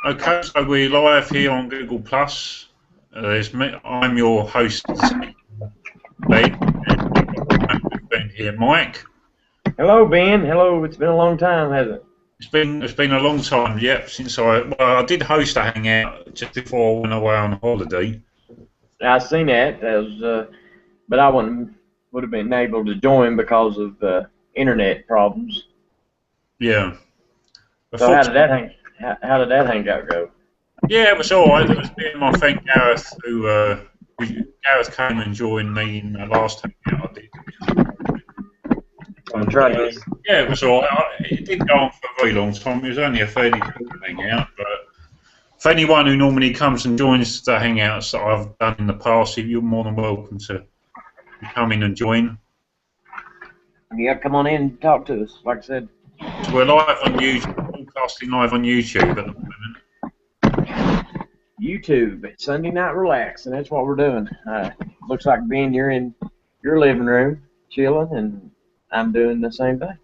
Okay, so we're live here on Google Plus. There's me. I'm your host, Ben, and we've got my good friend here, Mike. Hello, Ben. Hello. It's been a long time, hasn't it? It's been a long time, yep, since I did host a hangout just before I went away on holiday. I seen that. But I would have been able to join because of internet problems. Yeah. So how did that hangout go? Yeah, it was all right. It was me and my friend Gareth Gareth came and joined me in the last hangout I did. I'm And, trying to get. yeah, it was all right. It didn't go on for a very long time. It was only a fairly short hangout, but for anyone who normally comes and joins the hangouts that I've done in the past, you're more than welcome to come in and join. Yeah, come on in and talk to us. Like I said, So we're live on YouTube, broadcasting live on YouTube at the moment. YouTube. It's Sunday Night Relax, and that's what we're doing. Looks like Ben, you're in your living room chilling, and I'm doing the same thing.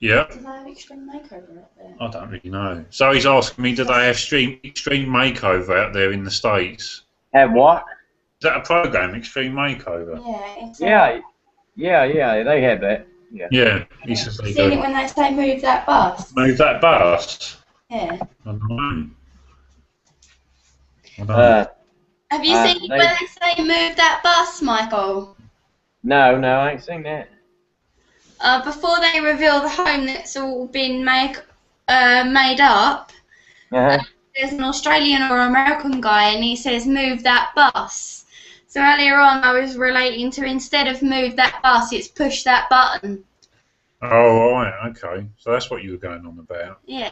Yeah. Do they have Extreme Makeover up there? I don't really know. So he's asking me, do they have Extreme Makeover out there in the States? Have what? Is that a program, Extreme Makeover? Yeah, it's Yeah. They have that. Yeah. Yeah, he says they seen it do. when they say move that bus. Move that bus. Yeah. I don't know. I don't know. Have you seen it when they say move that bus, Michael? No, I ain't seen that. Before they reveal the home that's all been made up, Uh-huh. there's an Australian or American guy and he says move that bus. So earlier on I was relating to instead of move that bus, it's push that button. Oh, right, okay. So that's what you were going on about. Yeah.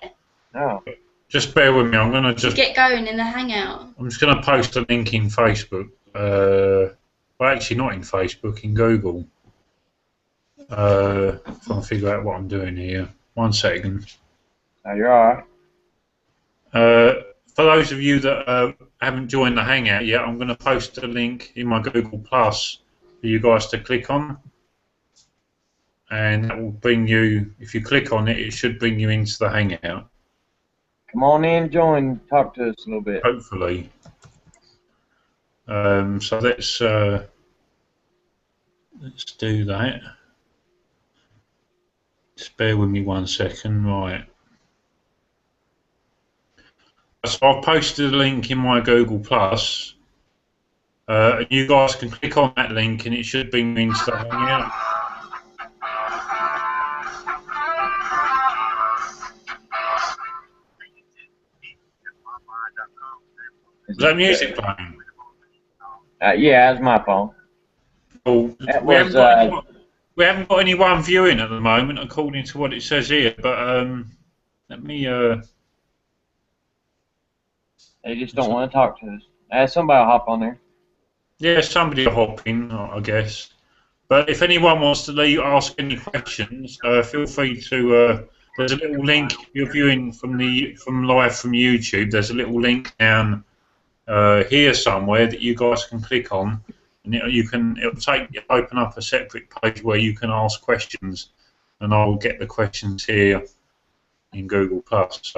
Oh. Just bear with me. I'm Get going in the hangout. just gonna post a link in Facebook. Well, actually, not in Facebook, in Google. Trying to figure out what I'm doing here. 1 second. Oh, you're all right. For those of you that haven't joined the Hangout yet, I'm going to post a link in my Google Plus for you guys to click on. And that will bring you, if you click on it, it should bring you into the Hangout. Come on in, join, talk to us a little bit. Hopefully. So let's do that. Just bear with me 1 second. Right. So I've posted a link in my Google Plus. And you guys can click on that link and it should bring you into the Hangout. Is that music playing? Yeah, that's my phone. Well, That we was, haven't got anyone viewing at the moment, according to what it says here. But let me. They just don't want to talk to us. Somebody will hop on there. Yeah, somebody will hop in, I guess. But if anyone wants to ask any questions, feel free to. There's a little link. If you're viewing from live from YouTube, there's a little link down here somewhere that you guys can click on, and it'll open up a separate page where you can ask questions, and I'll get the questions here in Google Plus.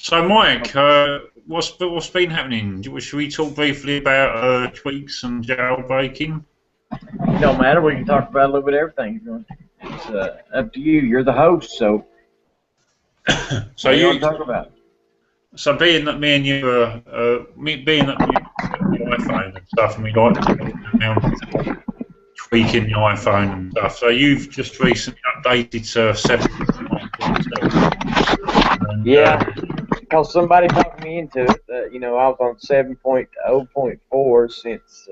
So Mike, what's been happening? Should we talk briefly about tweaks and jailbreaking? It don't matter. We can talk about a little bit of everything. It's up to you. You're the host, so. So what do you want to talk about? So being that me and you being that we use the iPhone and stuff, and we like to go around tweaking the iPhone and stuff. So you've just recently updated to 7.1.2. Yeah, because somebody talked me into it. I was on 7.0.4 since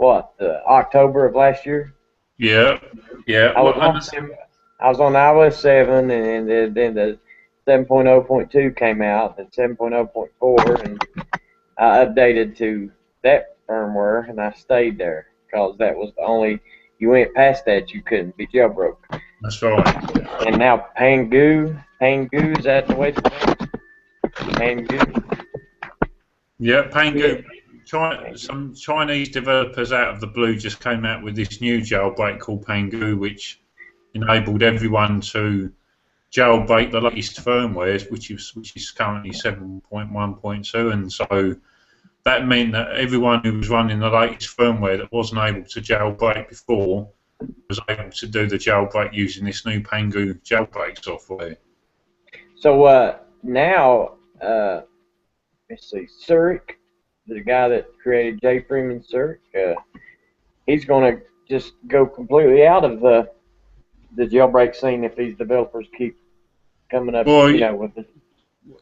October of last year. Yeah. I was on iOS 7, and then the 7.0.2 came out, and 7.0.4, and I updated to that firmware, and I stayed there because that was the only. You went past that, you couldn't be jailbroke. That's right. And now Pangu, is that the way to say it? Pangu. Yeah, Pangu. Some Chinese developers out of the blue just came out with this new jailbreak called Pangu, which enabled everyone to jailbreak the latest firmware, which is currently 7.1.2, and so that meant that everyone who was running the latest firmware that wasn't able to jailbreak before was able to do the jailbreak using this new Pangu jailbreak software. So now, let's see, Zurich, the guy that created J. Freeman Zurich, he's going to just go completely out of the jailbreak scene if these developers keep coming up, Well, with it.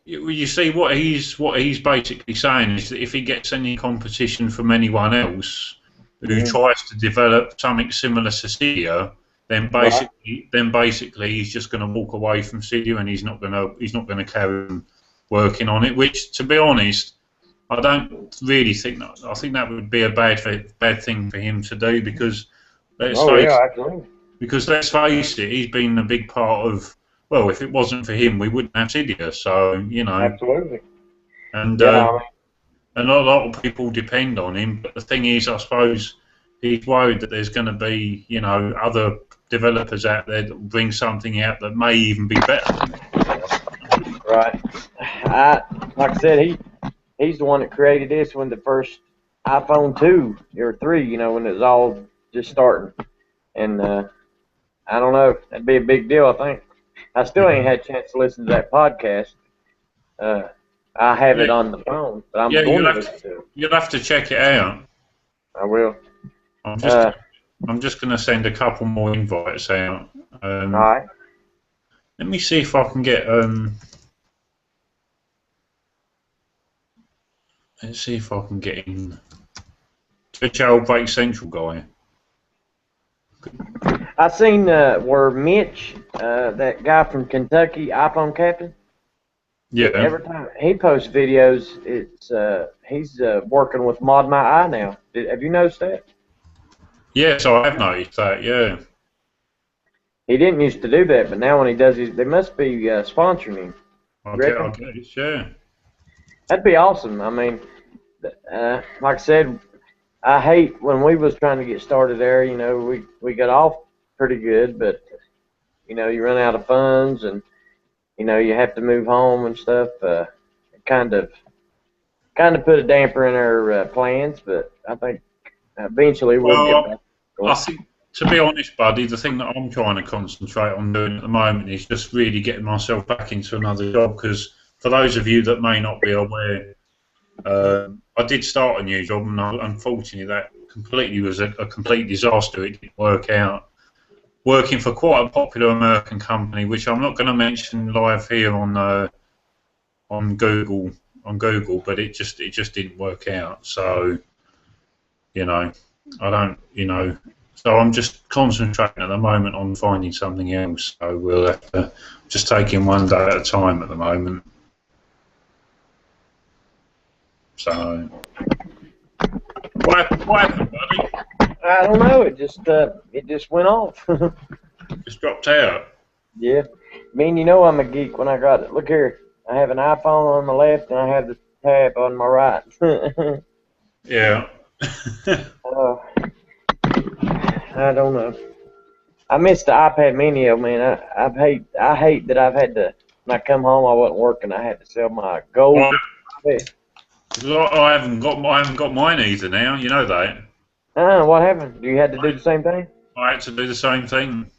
You see, what he's basically saying is that if he gets any competition from anyone else who tries to develop something similar to Cydia, then basically he's just going to walk away from Cydia and he's not going to carry on working on it. Which, to be honest, I don't really think that. I think that would be a bad thing for him to do because let's face it, he's been a big part of. Well, if it wasn't for him, we wouldn't have Cydia. So Absolutely. And a lot of people depend on him. But the thing is, I suppose he's worried that there's going to be other developers out there that will bring something out that may even be better. Right. Like I said, he's the one that created this when the first iPhone 2 or 3, when it was all just starting. And I don't know, that'd be a big deal, I think. I still ain't had a chance to listen to that podcast. I have it on the phone, but I'm going to listen to it. You'll have to check it out. I will. I'm just going to send a couple more invites out. All right. Let me see if I can get. Let's see if I can get in. To Jailbreak Central guy. I seen where Mitch, that guy from Kentucky, iPhone Captain. Yeah. Every time he posts videos, he's working with Mod My Eye now. Have you noticed that? Yes, I have noticed that. Yeah. He didn't used to do that, but now when he does, they must be sponsoring him. I guess, yeah. That'd be awesome. I mean, like I said, I hate when we was trying to get started there. We got off pretty good, but you run out of funds and you have to move home and stuff. It kind of put a damper in our plans, but I think eventually we'll get back. I think, to be honest, buddy, the thing that I'm trying to concentrate on doing at the moment is just really getting myself back into another job. Because for those of you that may not be aware, I did start a new job, and unfortunately, that completely was a complete disaster. It didn't work out. Working for quite a popular American company, which I'm not going to mention live here on Google, but it just didn't work out. So, I don't, so I'm just concentrating at the moment on finding something else. So we'll have to just take it one day at a time at the moment. So, what happened, buddy? I don't know. It just went off. Just dropped out. Yeah. I'm a geek when I got it. Look here. I have an iPhone on my left and I have the tab on my right. Yeah. I don't know. I missed the iPad Mini, man. I hate that I've had to. When I come home, I wasn't working. I had to sell my gold. I haven't got mine either now. You know that. What happened? You had to do the same thing? I had to do the same thing.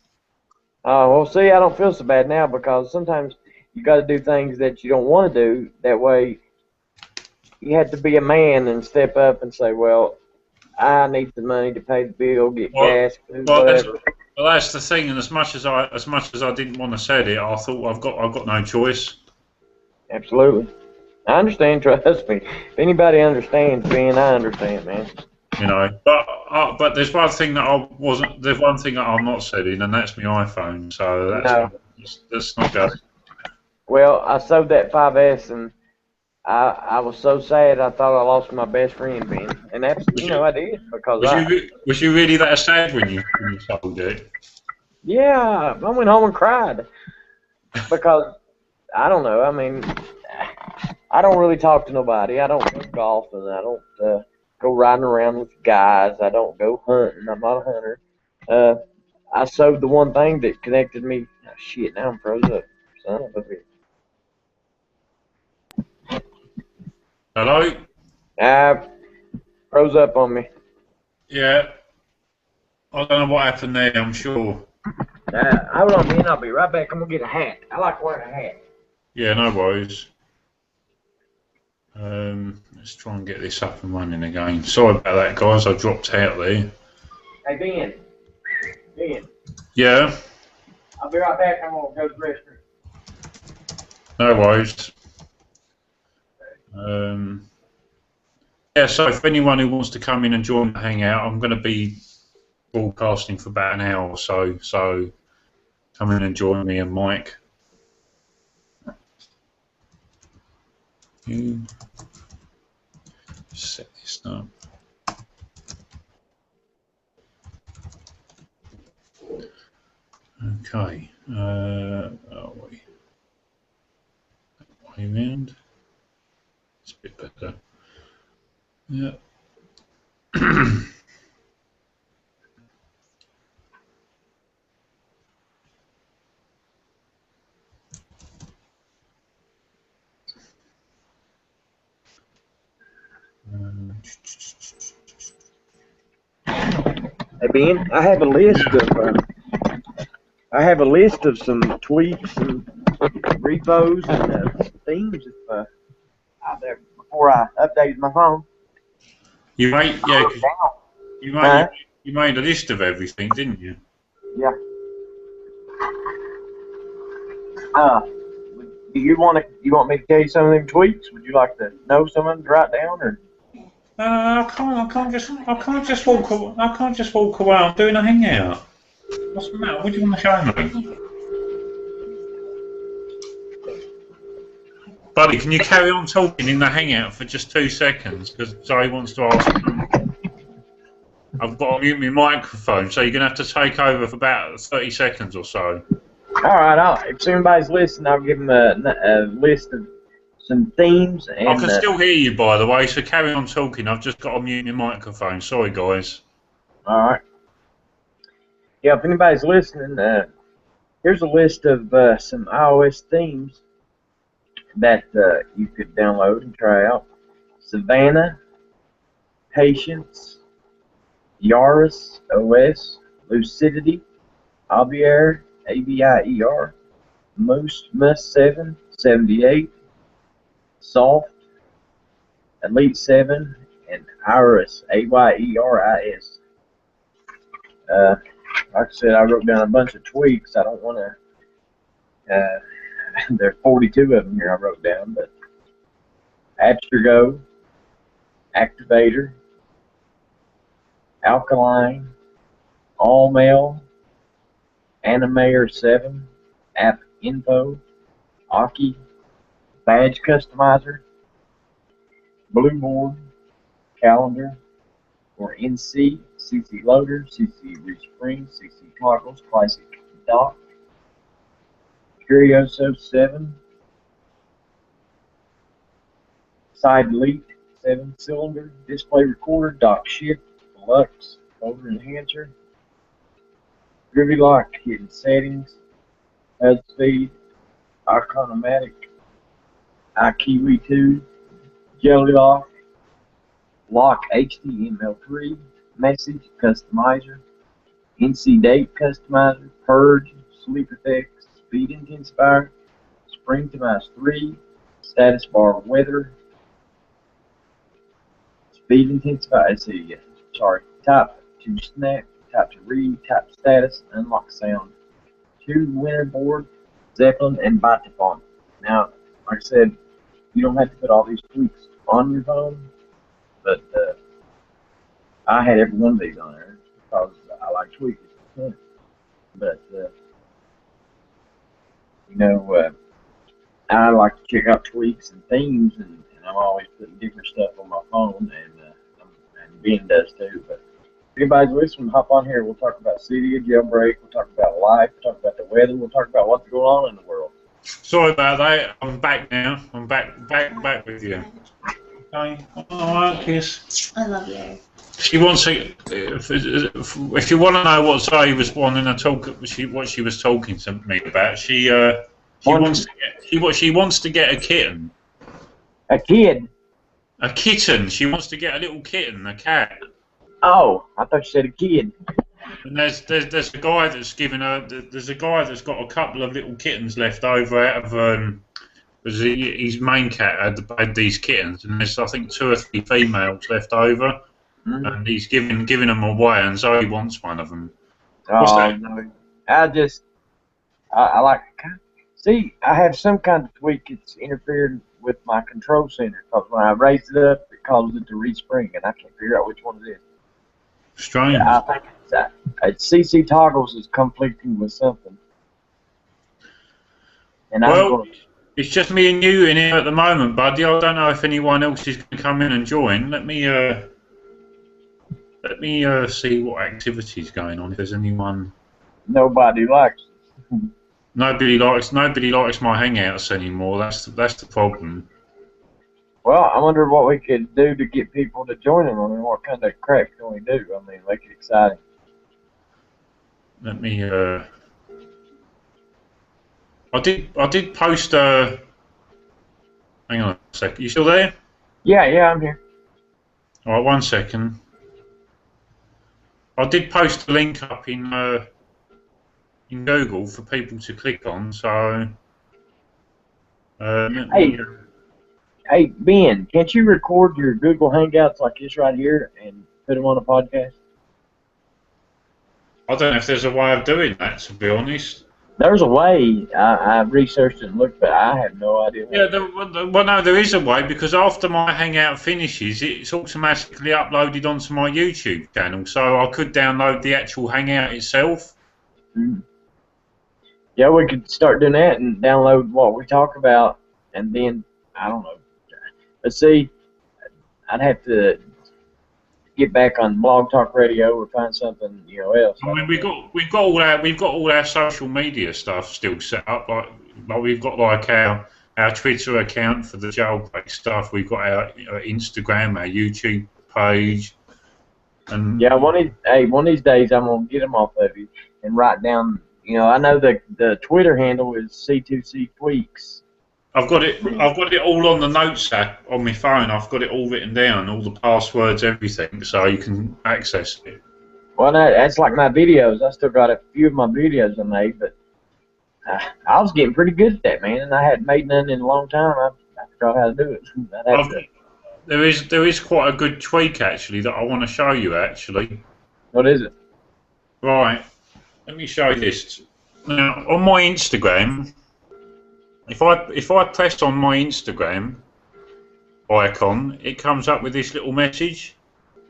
Well, see, I don't feel so bad now because sometimes you got to do things that you don't want to do. That way, you have to be a man and step up and say, well, I need the money to pay the bill, get gas, food, whatever. That's the thing. And as much as I didn't want to say it, I thought I've got no choice. Absolutely. I understand. Trust me. If anybody understands, Ben, I understand, man. But there's one thing that There's one thing that I'm not selling, and that's my iPhone. So that's not good. Well, I sold that 5S, and I was so sad. I thought I lost my best friend, Ben, and that's I did because was you really that sad when you sold it? Yeah, I went home and cried because I don't know. I mean, I don't really talk to nobody. I don't go golfing. I don't go riding around with guys. I don't go hunting. I'm not a hunter. I sold the one thing that connected me. Oh, shit, now I'm froze up. Son of a bitch. Hello? Froze up on me. Yeah. I don't know what happened there, I'm sure. Hold on, man. I'll be right back. I'm going to get a hat. I like wearing a hat. Yeah, no worries. Let's try and get this up and running again. Sorry about that, guys. I dropped out there. Hey, Ben. Ben. Yeah? I'll be right back. I'm going to go to the restroom. No worries. Yeah, so if anyone who wants to come in and join the Hangout, I'm going to be broadcasting for about an hour or so. So come in and join me and Mike. Set this up. Okay. Oh, wait. Way round. It's a bit better. Yeah. Hey, Ben, I have a list of some tweaks and repos and themes out there before I updated my phone. You made, yeah, 'cause Huh? you made a list of everything, didn't you? Yeah. Do you want me to tell you some of them tweaks? Would you like to know some of them to write down, or? I can't just walk away. I'm doing a hangout. What's the matter? What do you want to show me? Buddy, can you carry on talking in the hangout for just 2 seconds? Because Zoe wants to ask. I've got to mute my microphone, so you're going to have to take over for about 30 seconds or so. All right. If anybody's listening, I'll give them a list of some themes. And, I can still hear you, by the way, so carry on talking. I've just got to mute my microphone. Sorry, guys. All right. Yeah, if anybody's listening, here's a list of some iOS themes that you could download and try out. Savannah, Patience, Yaris OS, Lucidity, Abier, ABIER, Moose, Mus 7, 78, Soft, Elite 7, and Iris, AYERIS. Like I said, I wrote down a bunch of tweaks. I don't want to. There are 42 of them here I wrote down, but Abstergo, Activator, Alkaline, All Mail, Animator 7, App Info, Aki, Badge Customizer, Blueboard, Calendar, or NC, CC Loader, CC Respring, CC Toggles, Classic Dock, Curioso 7, Side Delete, 7 Cylinder, Display Recorder, Dock Shift, Deluxe, Folder Enhancer, Groovy Lock, Hidden Settings, HUD Speed, Iconomatic, iKiwi 2, Jelly Lock, Lock HTML3, Message Customizer, NC Date Customizer, Purge, Sleep Effects, Speed Intensifier, Spring to Minus 3, Status Bar Weather, Speed Intensifier, Type to Snap, Type to Read, Type to Status, Unlock Sound, 2 Winter Board, Zeppelin, and Vitaphone. Now, like I said, you don't have to put all these tweaks on your phone, but I had every one of these on there because I like tweaking. But, I like to check out tweaks and themes, and I'm always putting different stuff on my phone, and Ben does too. But if anybody's listening, hop on here. We'll talk about Cydia, jailbreak, we'll talk about life, we'll talk about the weather, we'll talk about what's going on in the world. Sorry about that. I'm back now. I'm back with you. Okay. All right, Kiss. I love you. She wants to. If you want to know what Zoe was wanting to talk, what she was talking to me about, she She wants to get a kitten. A kid? A kitten. She wants to get a little kitten, a cat. Oh, I thought you said a kid. And there's a guy that's given her. There's a guy that's got a couple of little kittens left over out of his main cat had these kittens, and there's I think 2 or 3 females left over, and he's giving them away, and Zoe wants one of them. What's that? No. I like see, I have some kind of tweak that's interfered with my control center, because when I raise it up, it causes it to respring, and I can't figure out which one it is. Strange. Yeah, I think it's CC toggles is conflicting with something. And well, it's just me and you in here at the moment, buddy. I don't know if anyone else is going to come in and join. Let me see what activity's going on. If there's anyone. Nobody likes it. Nobody likes my Hangouts anymore. That's the problem. Well, I wonder what we could do to get people to join them. I mean, what kind of crap can we do? I mean, make it exciting. Let me. I did post. Hang on a sec. You still there? Yeah, I'm here. All right, 1 second. I did post a link up in Google for people to click on. So. Hey, Ben, can't you record your Google Hangouts like this right here and put them on a podcast? I don't know if there's a way of doing that, to be honest. There's a way. I researched it and looked, but I have no idea. Yeah, well, no, there is a way, because after my Hangout finishes, it's automatically uploaded onto my YouTube channel, so I could download the actual Hangout itself. Yeah, we could start doing that and download what we talk about, and then, I don't know. Let's see, I'd have to get back on Blog Talk Radio or find something else. I mean, we've got all our social media stuff still set up. Like we've got like our Twitter account for the jailbreak stuff. We've got our Instagram, our YouTube page, and yeah, one of these days I'm gonna get them off of you and write down. I know the Twitter handle is C2C Tweaks. I've got it all on the notes app on my phone. I've got it all written down, all the passwords, everything, so you can access it. Well, that's like my videos. I still got a few of my videos I made, but I was getting pretty good at that, man, and I hadn't made none in a long time. I forgot how to do it. There is quite a good tweak, actually, that I want to show you, actually. What is it? Right. Let me show you this. Now, on my Instagram... If I press on my Instagram icon, it comes up with this little message.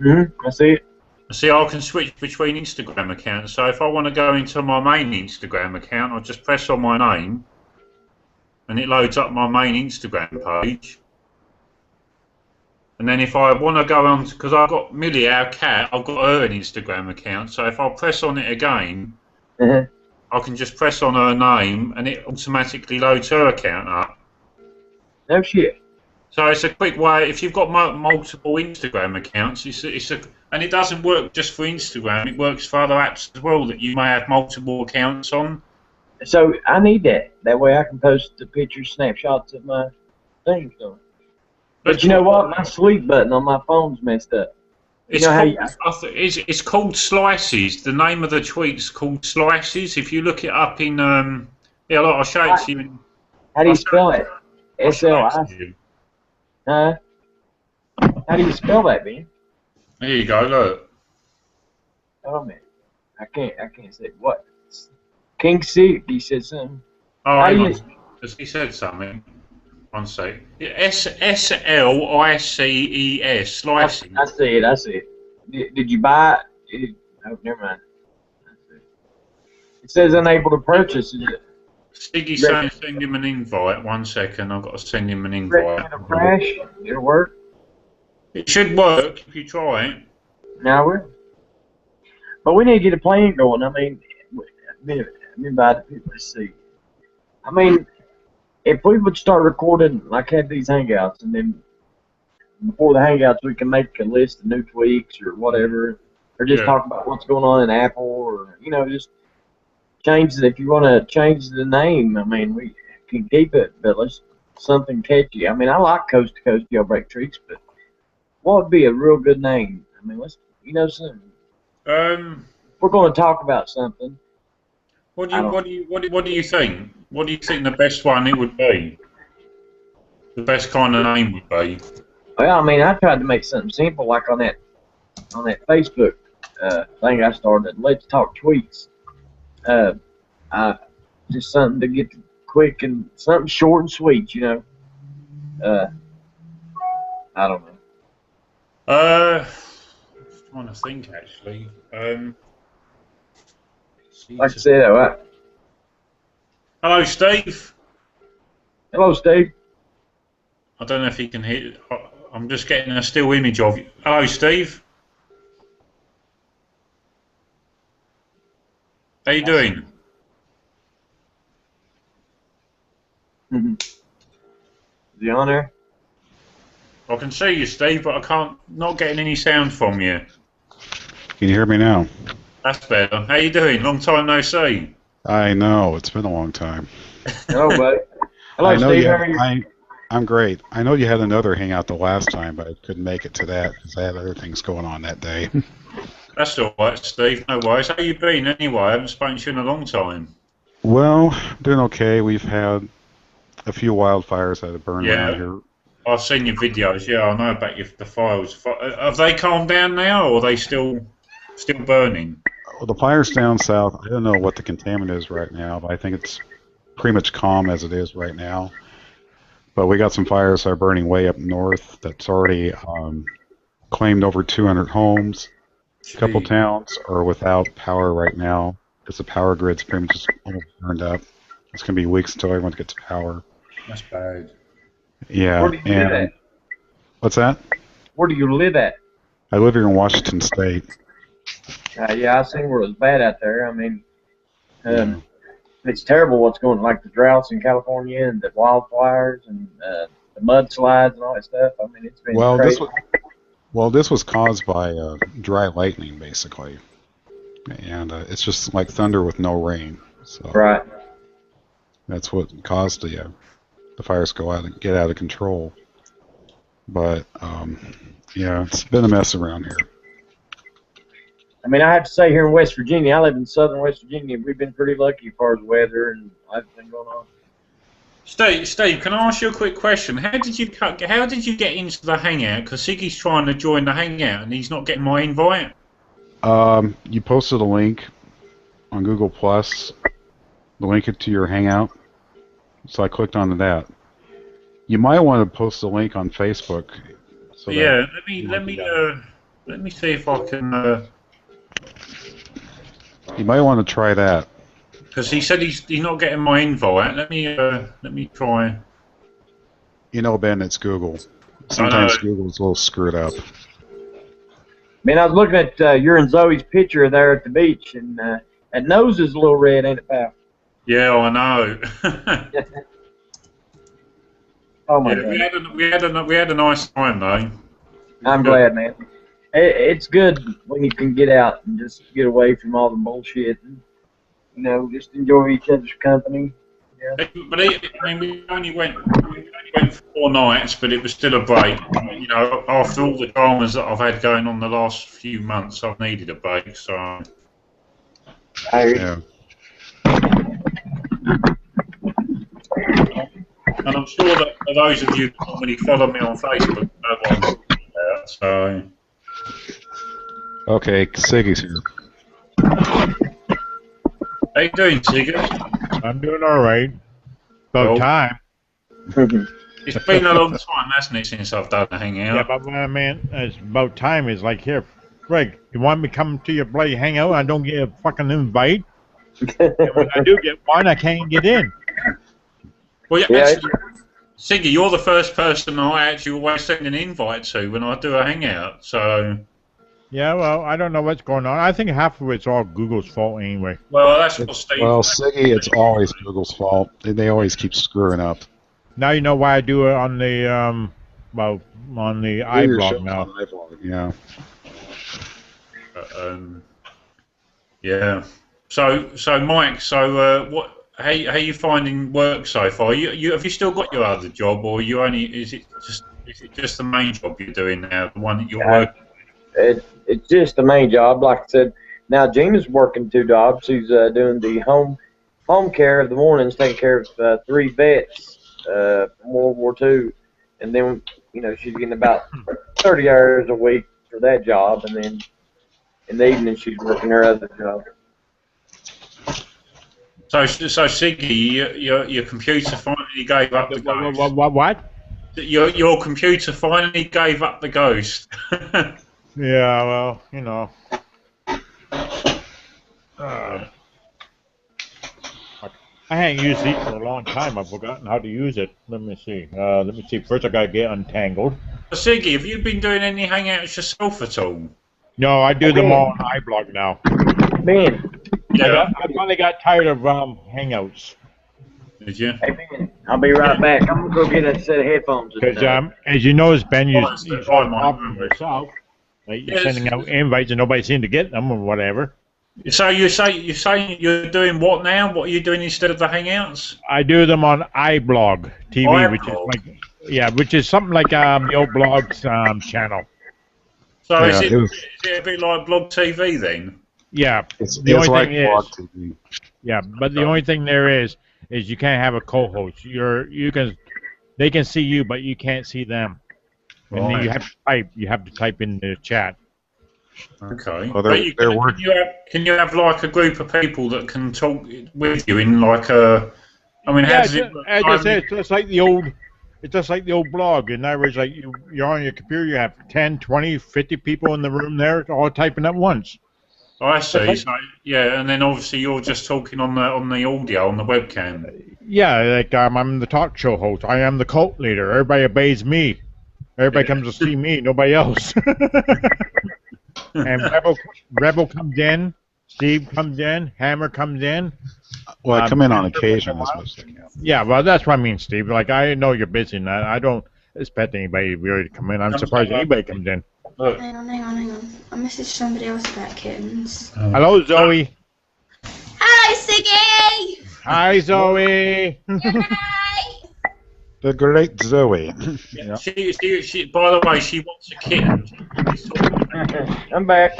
I see it. See, I can switch between Instagram accounts. So if I want to go into my main Instagram account, I just press on my name, and it loads up my main Instagram page. And then if I want to go on, because I've got Millie, our cat, I've got her an Instagram account. So if I press on it again. I can just press on her name, and it automatically loads her account up. No shit. So it's a quick way. If you've got multiple Instagram accounts, and it doesn't work just for Instagram. It works for other apps as well that you may have multiple accounts on. So I need that. That way I can post the picture snapshots of my things on. But you know what? My sleep button on my phone's messed up. It's called Slices. The name of the tweet's called Slices. If you look it up in I'll show it to you. How do you spell it? S-L-I. Huh? How do you spell that, Ben? There you go. Look. Oh man, I can't say what. King Sick. He said something. Oh, he said something. One sec. S-L-I-C-E-S. Slices. I see it. Did you buy it? Oh, never mind. It says unable to purchase. Stiggy saying send him an invite. 1 second, I've got to send him an invite. It'll crash. It'll work. It should work if you try it. Now we're. But we need to get a plan going. I mean, by the people. Let's see. I mean, if we would start recording, like had these Hangouts, and then before the Hangouts we can make a list of new tweaks or whatever, or just talk about what's going on in Apple, or just change it. If you want to change the name, I mean, can keep it, but let's something catchy. I mean, I like Coast to Coast Jailbreak Treats, but what would be a real good name? I mean, let's something. We're going to talk about something. What do you think? What do you think the best one it would be? The best kind of name would be? Well, I mean, I tried to make something simple, like on that Facebook thing I started. Let's Talk Tweets. Just something to get quick and something short and sweet, I don't know. I'm trying to think actually. Like I said, all right. Hello, Steve. Hello, Steve. I don't know if he can hear. I'm just getting a still image of you. Hello, Steve. How you doing? Is he on there? I can see you, Steve, but I can't. Not getting any sound from you. Can you hear me now? That's better. How you doing? Long time no see. I know, it's been a long time. Hello, buddy. Hello, Steve. How are you? I'm great. I know you had another hangout the last time, but I couldn't make it to that because I had other things going on that day. That's all right, Steve. No worries. How you been anyway? I haven't spoken to you in a long time. Well, doing okay. We've had a few wildfires that have burned around here. I've seen your videos. Yeah, I know about the fires. Have they calmed down now, or are they still burning? Well, the fires down south, I don't know what the contaminant is right now, but I think it's pretty much calm as it is right now. But we got some fires that are burning way up north that's already claimed over 200 homes. A couple towns are without power right now because the power grid's pretty much just almost burned up. It's going to be weeks until everyone gets power. That's bad. Yeah. Where do you live at? What's that? Where do you live at? I live here in Washington State. Yeah, I seen where it was bad out there. I mean, it's terrible what's going on, like the droughts in California and the wildfires and the mudslides and all that stuff. I mean, it's been crazy. This was caused by dry lightning, basically. And it's just like thunder with no rain. So right. That's what caused the fires get out of control. But, yeah, it's been a mess around here. I mean, I have to say here in West Virginia, I live in southern West Virginia, we've been pretty lucky as far as weather and everything going on. Steve, can I ask you a quick question? How did you get into the Hangout? Because Siggy's trying to join the Hangout and he's not getting my invite. You posted a link on Google Plus, the link to your Hangout, so I clicked on that. You might want to post a link on Facebook. So yeah, let me see if I can. You might want to try that. Because he said he's not getting my invite. Let me try. You know, Ben, it's Google. Sometimes Google's a little screwed up. Man, I was looking at your and Zoe's picture there at the beach, and that nose is a little red, ain't it, pal? Yeah, I know. Oh my God. We had a nice time though. I'm glad, man. It's good when you can get out and just get away from all the bullshit and, just enjoy each other's company. Yeah. But we only went 4 nights, but it was still a break. After all the dramas that I've had going on the last few months, I've needed a break. So. Yeah. And I'm sure that for those of you that normally follow me on Facebook, know what I'm talking about. So. Okay, Siggy's here. How you doing, Siggy? I'm doing all right. About time. It's been a long time, hasn't it, since I've done a Hangout? Yeah, but man, it's about time. It's like, here, Greg, you want me to come to your bloody Hangout? I don't get a fucking invite. And when I do get one, I can't get in. Well, actually, Siggy, you're the first person I actually always send an invite to when I do a Hangout, so... Yeah, well, I don't know what's going on. I think half of it's all Google's fault anyway. Well, that's what Steve... Well, Siggy, it's always Google's fault. They always keep screwing up. Now you know why I do it on the, on the iBlog now. On iBlog, yeah. Yeah. So Mike, how you finding work so far? You have you still got your other job, or you only is it just the main job you're doing now, the one that you're working? It's just the main job, like I said. Now Gina's working 2 jobs. She's doing the home care of the mornings, taking care of 3 vets from World War II, and then she's getting about 30 hours a week for that job, and then in the evening she's working her other job. So Siggy, your computer finally gave up the ghost. What? Your computer finally gave up the ghost. Yeah, well, I haven't used these for a long time. I've forgotten how to use it. Let me see. First, I gotta get untangled. Siggy, have you been doing any hangouts yourself at all? No, I do them all on iBlog now. Ben. Yeah. I finally got tired of Hangouts. Did you? Hey Ben, I'll be right back. I'm gonna go get a set of headphones. Because as you notice, Ben, you Oh, start fine, talking mate. yourself. Like you're Yes. sending out invites and nobody seems to get them or whatever. So you're saying you're doing what now? What are you doing instead of the hangouts? I do them on iBlog TV, which is something like the old blogs channel. So Yeah, is it it a bit like Blog TV then? Yeah, It's only like thing is- Blog TV. yeah, but the only thing there is you can't have a co-host. They can see you, but you can't see them. And then you have to type in the chat. Okay. Well, But can you have like a group of people that can talk with you in like a? I mean, how Yeah, does it? as I said, it's just like the old. It's just like the old blog. In other words, like you're on your computer, you have 10, 20, 50 people in the room there, all typing at once. Oh, I see. So, yeah, and then obviously you're just talking on the audio on the webcam. Yeah, like I'm the talk show host. I am the cult leader. Everybody obeys me. Everybody comes to see me, nobody else. And Rebel comes in, Steve comes in, Hammer comes in. Well, I come in on occasion. That's what I'm saying. Yeah, well, that's what I mean, Steve. Like, I know you're busy, and I don't expect anybody really to come in. I'm surprised anybody comes in. Look. Hang on. I messaged somebody else about kittens. Hello, Zoe. Hello, Siggy! Hi, Zoe. Yay! The great Zoe. Yeah. She, by the way, she wants a kitten. I'm back.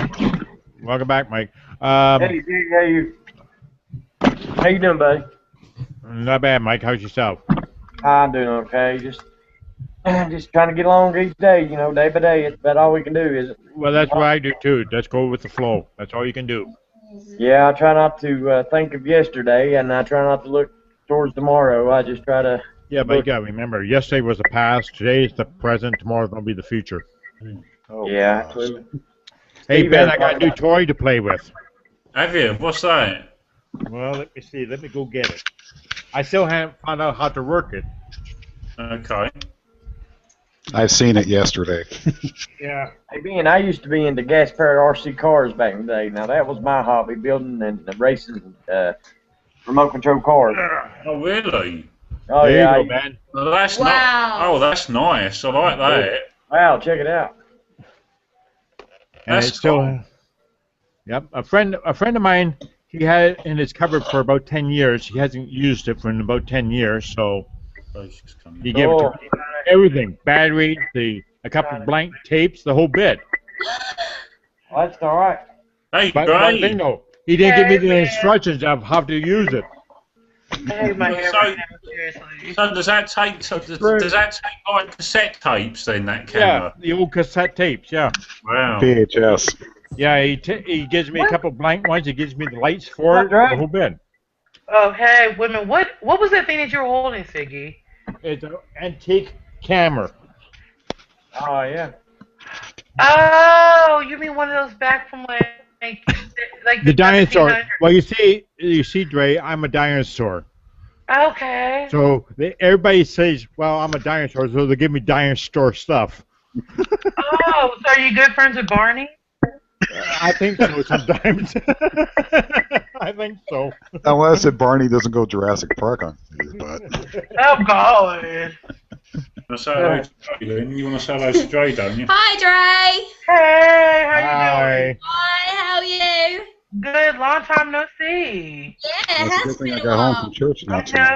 Welcome back, Mike. Hey, Dig, how you doing, buddy? Not bad, Mike. How's yourself? I'm doing okay. Just trying to get along each day, day by day. It's about all we can do, is it? Well, that's what I do, too. Just go with the flow. That's all you can do. Yeah, I try not to think of yesterday, and I try not to look towards tomorrow. I just try to. Yeah, but you got to remember, yesterday was the past, today is the present, tomorrow's going to be the future. Oh, Yeah. gosh. Hey, Steve Ben, has I got a new toy to play with. Have you? What's that? Well, let me see. Let me go get it. I still haven't found out how to work it. Okay. I've seen it yesterday. Yeah. Hey, Ben, I used to be into gas-powered RC cars back in the day. Now, that was my hobby, building and racing remote control cars. Oh, really? Oh, There yeah. you go, man. Well, that's Wow. Oh, that's nice. I like that. Wow, check it out. And That's it's still. cool. Yep. A friend of mine, he had it in his cupboard for about 10 years. He hasn't used it for about 10 years, so he gave it to me. Everything. Battery, a couple of blank tapes, the whole bit. Well, that's all right. Hey, But one thing great. though, he didn't give me the instructions of how to use it. Hey, my So- hair seriously. So does that take like cassette tapes then? That camera? Yeah, the old cassette tapes, yeah. Wow. VHS. Yeah, he gives me a couple blank ones. He gives me the lights for it, That's right. the whole bit. Oh, hey, women, what was that thing that you were holding, Siggy? It's an antique camera. Oh, yeah. Oh, you mean one of those back from like The dinosaur. 1700s. Well, you see, Dre, I'm a dinosaur. Okay. So everybody says, well, I'm a dinosaur, so they give me dinosaur stuff. Oh, so are you good friends with Barney? I think so sometimes. I think so. Unless if Barney doesn't go Jurassic Park on you, but Oh, God. You want to say hello to Dre, then? You want to say hello to Dre, don't you? Hi, Dre. Hey, how you doing? Hi. Hi, how are you? Good. Long time no see. Yeah, it That's a has good thing been I a got home from while. church I not too long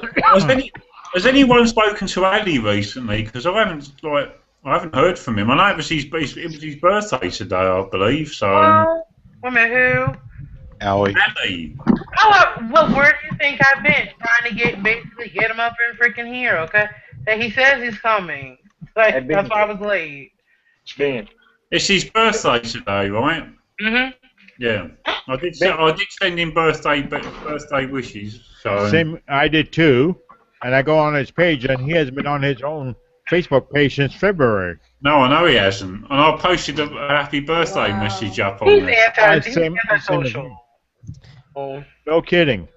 ago. Has anyone spoken to Ali recently? Because I haven't heard from him. I know it was his birthday today, I believe. So Oh, wait a minute, who? Allie, Ali, Well, where do you think I've been? Trying to basically get him up in freaking here, okay? Hey, he says he's coming. Hey, Like, that's Ben. why I was late. Ben. it's his birthday today, right? Mm-hmm. Yeah, Ben. I did send him birthday wishes. So Same, I did too. And I go on his page, and he hasn't been on his own Facebook page since February. no, I know he hasn't, and I posted a happy birthday message up on He's there. he's antisocial. Oh. No kidding.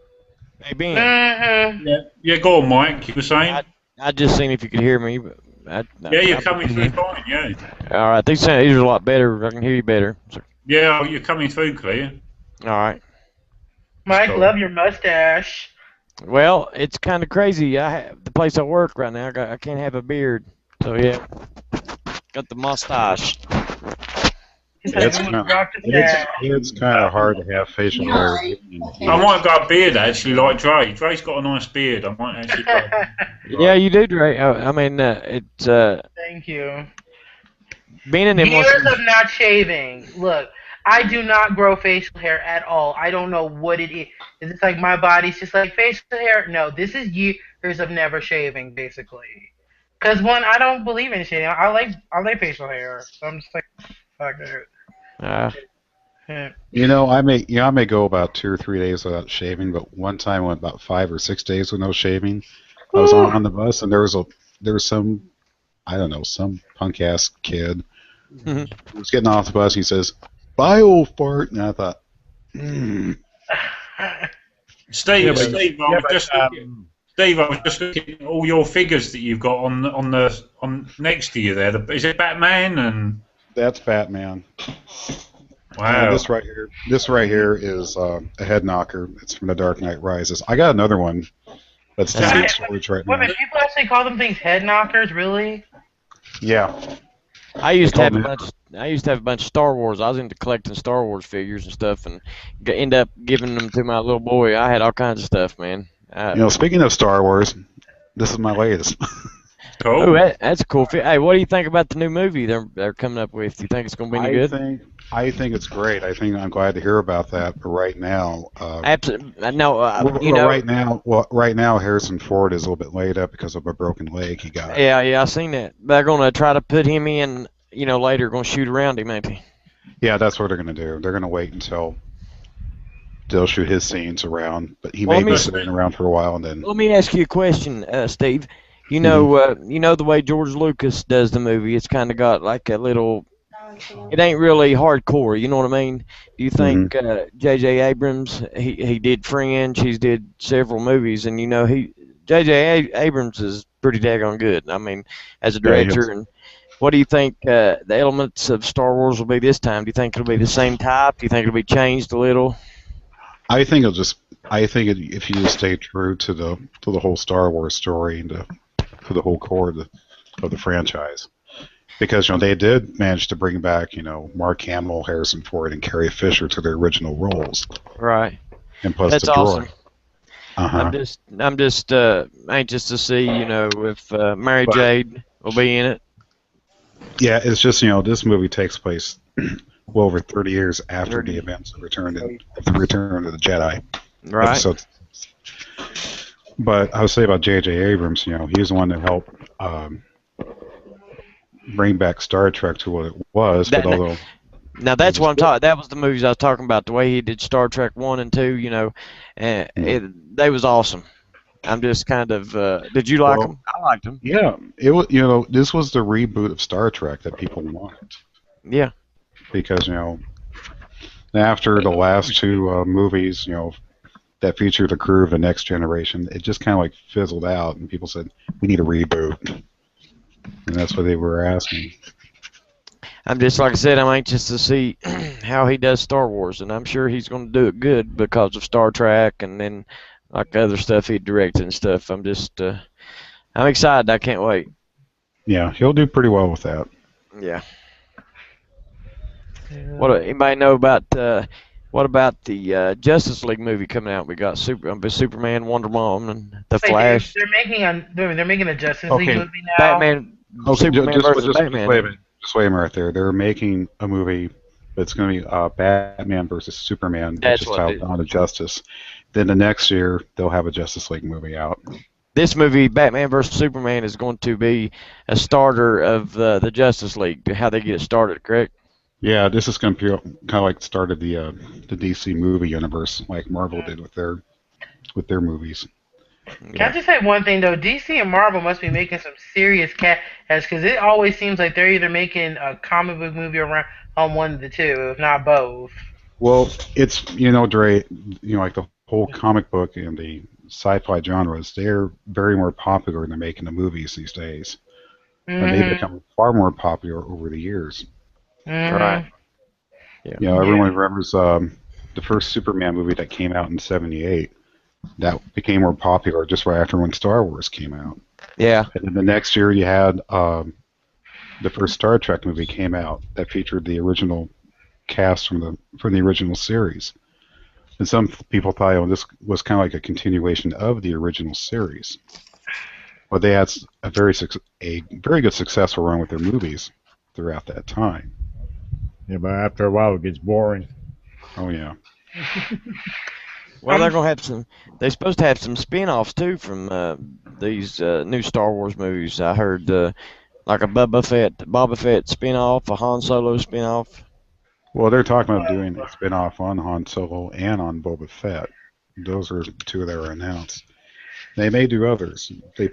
Hey, Ben, Mm-hmm. Yeah, go on, Mike. You were saying? I just seen if you could hear me. But Yeah, you're coming through fine. Yeah, All right, these are a lot better. I can hear you better. So, yeah, you're coming through clear. all right. Mike, Cool. love your mustache. Well, it's kind of crazy. The place I work right now, I can't have a beard. So yeah, got the mustache. it's kind of hard to have facial hair. I might got a beard actually, like Dre. Dre's got a nice beard. I might actually. Yeah, you do, Dre. I mean, it's Thank you. being in them. Years of not shaving. Look, I do not grow facial hair at all. I don't know what it is. Is it like my body's just like facial hair? No, this is years of never shaving, basically. Because one, I don't believe in shaving. I like facial hair. So I'm just like, fuck it. Yeah. I may go about 2 or 3 days without shaving, but one time I went about 5 or 6 days with no shaving. I was on the bus, and there was some, I don't know, some punk ass kid who was getting off the bus. And he says, "Bye, old fart," and I thought, Steve, Yeah, but- Steve, I was just looking at all your figures that you've got on next to you there. Is it Batman and? "That's Batman." Wow. This right here is a head knocker. It's from The Dark Knight Rises. I got another one that's still in storage right Wait a now. minute, people actually call them things head knockers, really? Yeah. I used to have a bunch of Star Wars. I was into collecting Star Wars figures and stuff, and end up giving them to my little boy. I had all kinds of stuff, man. Speaking of Star Wars, this is my latest. Cool. Oh, that's a cool. Hey, what do you think about the new movie they're coming up with? Do you think it's going to be any good? I think it's great. I'm glad to hear about that. But right now, Absolutely. No, right now Harrison Ford is a little bit laid up because of a broken leg he got. Yeah, I seen that. They're going to try to put him in. Later, going to shoot around him, maybe. Yeah, that's what they're going to do. They're going to wait until they'll shoot his scenes around, but he may be sitting around for a while and then. Let me ask you a question, Steve. You know the way George Lucas does the movie. It's kind of got like a little. It ain't really hardcore. You know what I mean? Do you think J.J. Abrams? He did Fringe. He's did several movies, and J.J. Abrams is pretty daggone good. I mean, as a director. And what do you think the elements of Star Wars will be this time? Do you think it'll be the same type? Do you think it'll be changed a little? I think if you just stay true to the whole Star Wars story and to the whole core of the franchise, because they did manage to bring back Mark Hamill, Harrison Ford, and Carrie Fisher to their original roles. Right. And plus that's the awesome. droid. I'm just anxious to see if Mary Jade will be in it. Yeah, it's just this movie takes place well over 30 years after the events of the Return of the Jedi. Right. Episodes. But I would say about J.J. Abrams, he's the one that helped bring back Star Trek to what it was. Now that's what I'm talking. That was the movies I was talking about. The way he did Star Trek 1 and 2, they was awesome. I'm just kind of. Did you like them? I liked them. Yeah, it was. This was the reboot of Star Trek that people wanted. Yeah. Because after the last two movies, that featured the crew of the Next Generation, it just kind of like fizzled out, and people said we need a reboot, and that's what they were asking. I'm just like I said. I'm anxious to see how he does Star Wars, and I'm sure he's going to do it good because of Star Trek, and then like other stuff he directed and stuff. I'm just, I'm excited. I can't wait. Yeah, he'll do pretty well with that. Yeah. What anybody know about? What about the Justice League movie coming out? We got Superman, Wonder Woman, and the Wait, Flash. they're making a Justice League Okay. movie now. Batman, Okay, Superman versus Batman. wait a minute. Just wait a minute right there. They're making a movie that's going to be Batman versus Superman, That's which is what titled it- Dawn of Justice. Then the next year, they'll have a Justice League movie out. This movie, Batman versus Superman, is going to be a starter of the Justice League. How they get it started, correct? Yeah, this is going to be kind of like started the DC movie universe, like Marvel did with their movies. Can I just say one thing though? DC and Marvel must be making some serious cash because it always seems like they're either making a comic book movie around on one of the two, if not both. Well, it's Dre, like the whole comic book and the sci-fi genres, they're very more popular than making the movies these days, and they've become far more popular over the years. Right. Yeah. Everyone remembers the first Superman movie that came out in '78. That became more popular just right after when Star Wars came out. Yeah. And then the next year you had the first Star Trek movie came out that featured the original cast from the original series. And some people thought this was kind of like a continuation of the original series. But they had a very good successful run with their movies throughout that time. Yeah, but after a while it gets boring. Oh yeah. Well, they're gonna have some. They're supposed to have some spin-offs too from these new Star Wars movies. I heard like a Boba Fett spin-off, a Han Solo spin-off. Well, they're talking about doing a spin-off on Han Solo and on Boba Fett. Those are two that are announced. They may do others. They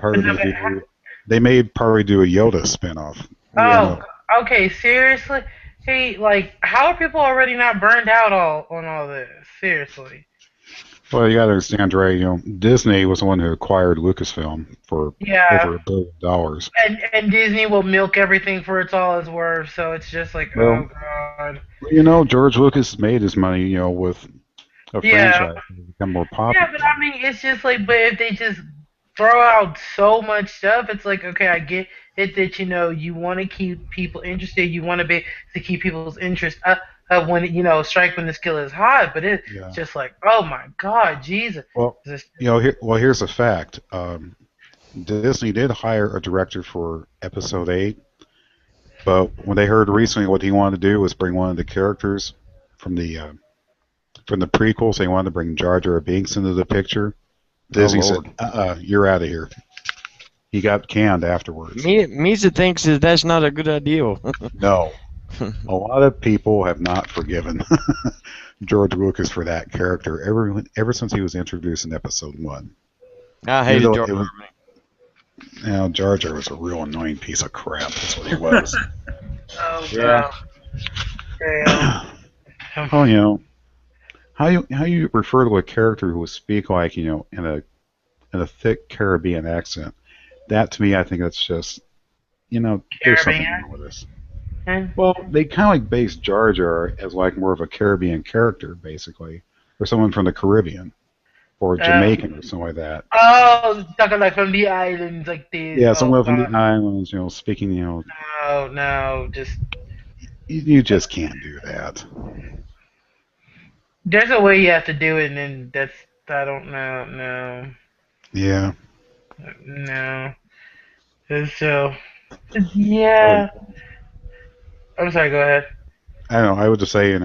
may probably do a Yoda spin-off. Oh, okay, seriously? Hey, like, how are people already not burned out on all this? Seriously. Well, you got to understand, Dre. Disney was the one who acquired Lucasfilm for over $1 billion. And Disney will milk everything for all it's worth, so it's just like, oh god. George Lucas made his money, with a franchise to become more popular. Yeah, but I mean, it's just like, but if they just throw out so much stuff, it's like, okay, I get it that you want to keep people interested, you want to be to keep people's interest up. When strike when the skill is hot, but it's just like, oh my god, Jesus. Well, here's a fact. Disney did hire a director for Episode 8, but when they heard recently what he wanted to do was bring one of the characters from the prequels, they wanted to bring Jar Jar Binks into the picture. Disney said, you're out of here. He got canned afterwards. Misa thinks that's not a good idea. No. A lot of people have not forgiven George Lucas for that character ever since he was introduced in Episode 1. I hated Jar Jar. Jar Jar was a real annoying piece of crap. That's what he was. Oh, yeah. How you refer to a character who would speak like in a thick Caribbean accent? That to me, I think that's just there's something wrong with this. Well, they kind of like base Jar Jar as like more of a Caribbean character, basically, or someone from the Caribbean, or Jamaican or something like that. Oh, talking like from the islands, like this. Yeah, someone from the islands, speaking, No, just. You just can't do that. There's a way you have to do it, and I don't know, no. Yeah. No. So, yeah. I'm sorry, go ahead. I don't know. I would just say,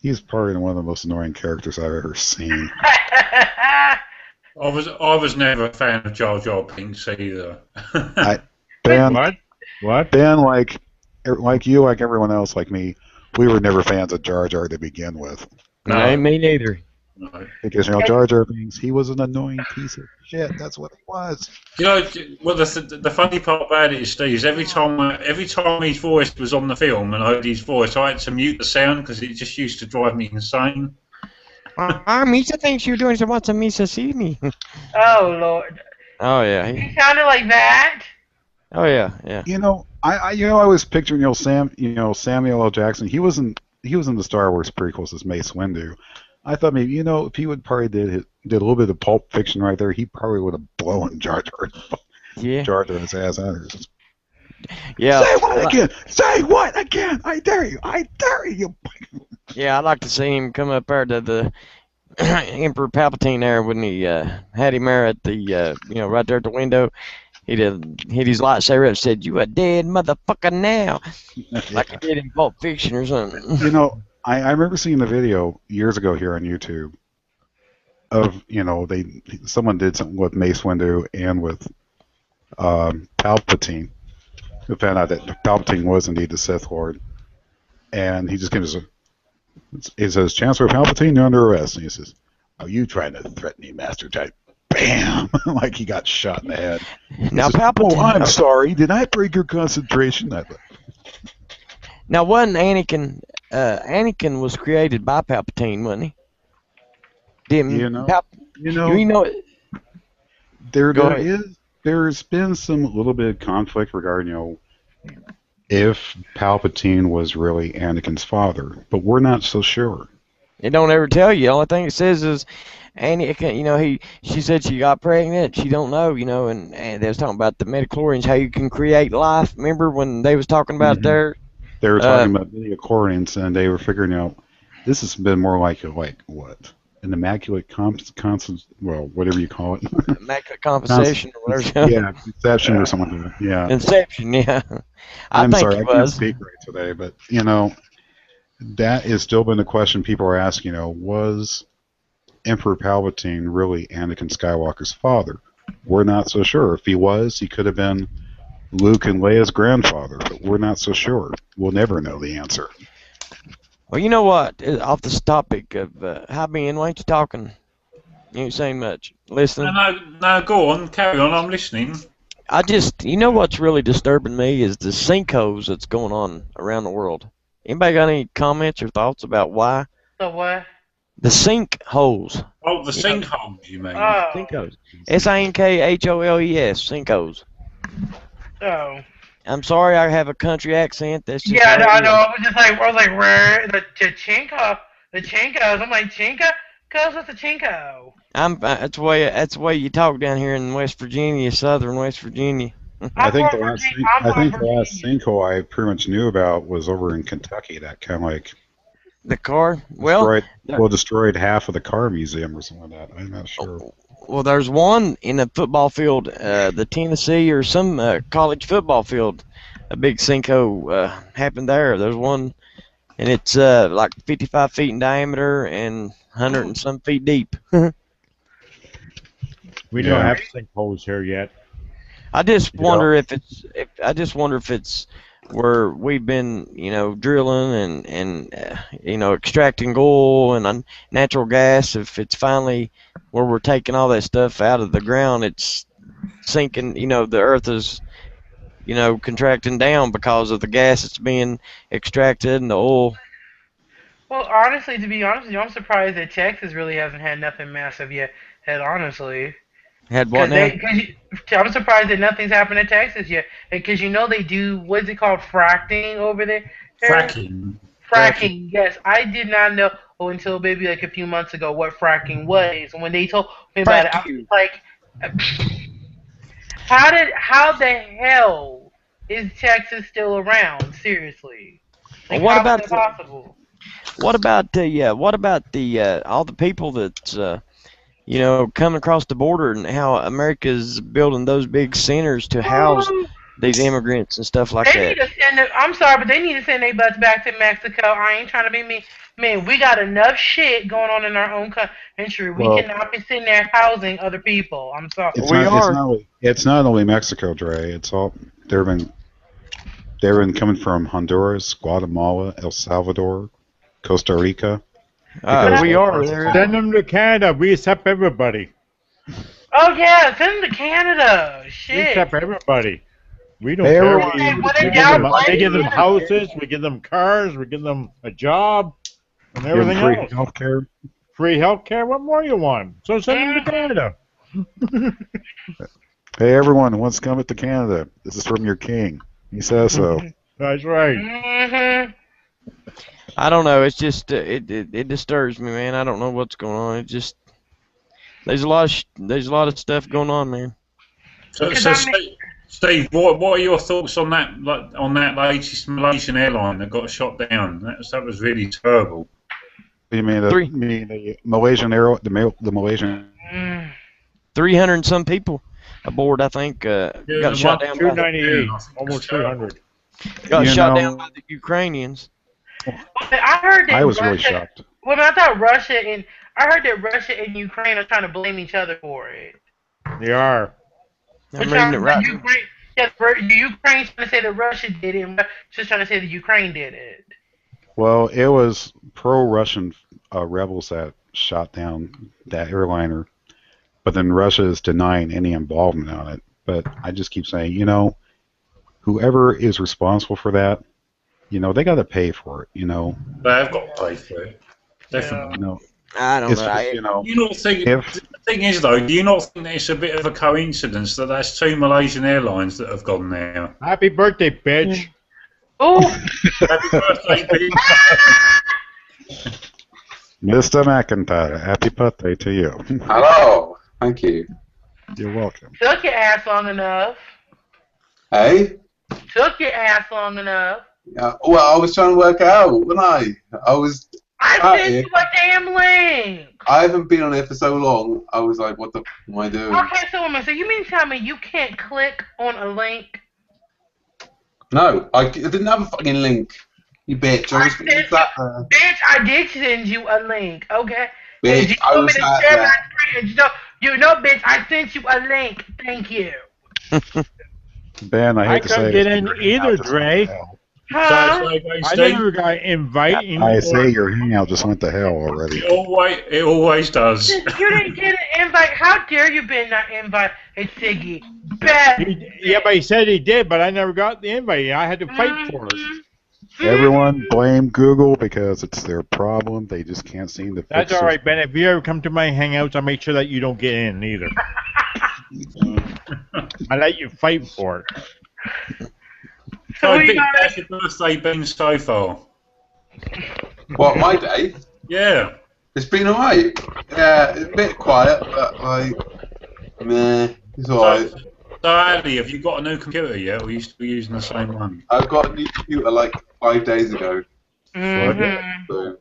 he's probably one of the most annoying characters I've ever seen. I was never a fan of Jar Jar Binks either. Ben, What? Ben, like you, like everyone else, like me, we were never fans of Jar Jar to begin with. No, me neither. No. Because Jar Jar Binks, he was an annoying piece of shit. That's what he was. Well, the funny part about it is, Steve, is every time his voice was on the film and I heard his voice, I had to mute the sound because it just used to drive me insane. Misa thinks you're doing so much to Misa see me. Oh Lord. Oh yeah. He sounded like that. Oh yeah. I was picturing Samuel L. Jackson. He was in the Star Wars prequels as Mace Windu. I thought maybe if he would probably did a little bit of Pulp Fiction right there, he probably would have blown Jar Jar his ass out of Yeah. Say what again? Say what again? I dare you. I dare you. Yeah, I'd like to see him come up there to the Emperor Palpatine there when he had him there at the right there at the window. He'd hit his lightsaber up and said, "You a dead motherfucker now," like he did in Pulp Fiction or something. You know, I remember seeing the video years ago here on YouTube of someone did something with Mace Windu and with Palpatine, who found out that Palpatine was indeed the Sith Lord, and he just gives he says, "Chancellor Palpatine, you're under arrest," and he says, "Are you trying to threaten me, Master Jedi?" Bam! Like he got shot in the head. Now says, Palpatine. "Oh, I'm sorry. Did I break your concentration?" Now wasn't Anakin? Anakin was created by Palpatine, wasn't he? Didn't You know, you know there's been some little bit of conflict regarding if Palpatine was really Anakin's father, but we're not so sure. It don't ever tell you. The only thing it says is Anakin, she said she got pregnant. She don't know, and they was talking about the midichlorians, how you can create life. Remember when they was talking about there? They were talking about midichlorians, and they were figuring out this has been more like what? An immaculate whatever you call it. Immaculate compensation or whatever. Yeah, conception or something like that. Yeah. Inception, yeah. I'm think sorry, it I can't was. speak right today, but that has still been the question people are asking. Was Emperor Palpatine really Anakin Skywalker's father? We're not so sure. If he was, he could have been Luke and Leia's grandfather, but we're not so sure. We'll never know the answer. Well, you know what? Off this topic of hi Ben, why ain't you talking? You ain't saying much. Listening. No, go on, carry on. I'm listening. I just, what's really disturbing me is the sinkholes that's going on around the world. Anybody got any comments or thoughts about why? The what? The sinkholes. Oh, the sinkholes, you mean? Oh. Sinkholes. S-I-N-K-H-O-L-E-S. Sinkholes. Oh. I'm sorry, I have a country accent. That's just Yeah, how I it know. is. I was like, where the chinko? The chinkos. I'm like, chinko? Cuz what's a chinko? That's the way you talk down here in West Virginia, southern West Virginia. I think the last sinkhole I pretty much knew about was over in Kentucky. That kind of like The car? destroyed half of the car museum or something like that. I'm not sure. Well, there's one in a football field, the Tennessee or some college football field. A big sinkhole happened there. There's one, and it's like 55 feet in diameter and 100 and some feet deep. We don't have sinkholes here yet. I just wonder if it's where we've been, drilling and extracting oil and natural gas. If it's finally where we're taking all that stuff out of the ground, it's sinking. The earth is, contracting down because of the gas that's being extracted and the oil. Well, honestly, to be honest with you, I'm surprised that Texas really hasn't had nothing massive yet. Honestly. Had what now? I'm surprised that nothing's happened in Texas yet. Because they do, what is it called, fracking over there? Fracking, yes. I did not know until maybe like a few months ago what fracking was. And when they told me about it, I was like, how the hell is Texas still around? Seriously. Like, What how about is that possible? What about the all the people that's coming across the border and how America's building those big centers to house these immigrants and stuff like They that? need to send. I'm sorry, but they need to send their butts back to Mexico. I ain't trying to be mean. Man, we got enough shit going on in our own country. We cannot be sitting there housing other people. I'm sorry. It's not only Mexico, Dre. It's all they've been coming from Honduras, Guatemala, El Salvador, Costa Rica. We are. Send them to Canada. We accept everybody. Oh yeah, send them to Canada. We Shit. accept everybody. We don't Hey, care. everyone. We give them houses. We give them cars. We give them a job and everything free else. healthcare. Free healthcare. What more you want? So send them to Canada. Hey, everyone who wants to come to Canada. This is from your king. He says so. That's right. Mm-hmm. I don't know. It's just it disturbs me, man. I don't know what's going on. It just there's a lot of stuff going on, man. So Steve, what are your thoughts on that? Like, on that latest Malaysian airline that got shot down? That was really terrible. You mean the Malaysian the Malaysian? 300 and some people aboard, I think, got shot down. 298, almost 300. Got shot down by the Ukrainians. I heard that I was Russia, really shocked. Well, I heard that Russia and Ukraine are trying to blame each other for it. They are. I'm reading it right. The Ukraine's trying to say that Russia did it, and Russia's trying to say that Ukraine did it. Well, it was pro-Russian rebels that shot down that airliner, but then Russia is denying any involvement on it. But I just keep saying, you know, whoever is responsible for that, you know, they got to pay for it. You know, They've got to pay for it. Definitely. You know, I don't know. just, you know, You not think, the thing is, though, do you not think that it's a bit of a coincidence that that's 2 Malaysian airlines that have gone now? Happy birthday, bitch. Oh, Happy birthday, Pete. Mr. McIntyre, happy birthday to you. Hello. Thank you. You're welcome. took your ass long enough. Hey? Took your ass long enough. Well, I was trying to work it out, wasn't I? I sent you a damn link. I haven't been on here for so long. I was like, what the f am I doing? Okay, so you mean to tell me you can't click on a link? No, I didn't have a fucking link. You bitch. I was sat there. Bitch, I did send you a link, okay? Bitch, you I want me was to sat share there. my screen? You know, bitch, I sent you a link. Thank you. Ben, I I hate to say couldn't it. get in either, Dre. Huh? I never got invited. I say your hangout just went to hell already. It always does. You didn't get an invite. How dare you be not invite? Hey, Siggy. Bad. Yeah, but he said he did, but I never got the invite. I had to fight for it. Everyone blame Google because it's their problem. They just can't seem to fix That's it. all right, Ben. If you ever come to my Hangouts, I'll make sure that you don't get in either. I let you fight for it. So, big happy birthday, Ben, so far. What, my day? Yeah. It's been alright. Yeah, it's a bit quiet, but like, meh, it's alright. So, Ali, have you got a new computer yet, or are you still using the same one? I got a new computer like 5 days ago. So,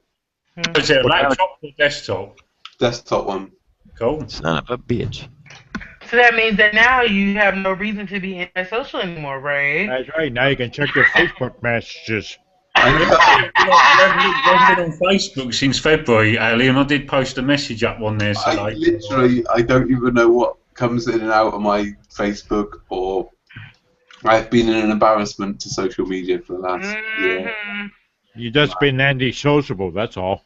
Is it a laptop or desktop? desktop one. Cool. Son of a bitch. So that means that now you have no reason to be antisocial anymore, right? That's right. Now you can check your Facebook messages. You haven't been on Facebook since February, Ali, and I did post a message up on there. So I don't even know what comes in and out of my Facebook, or I've been in an embarrassment to social media for the last year. You just been anti-sociable, that's all.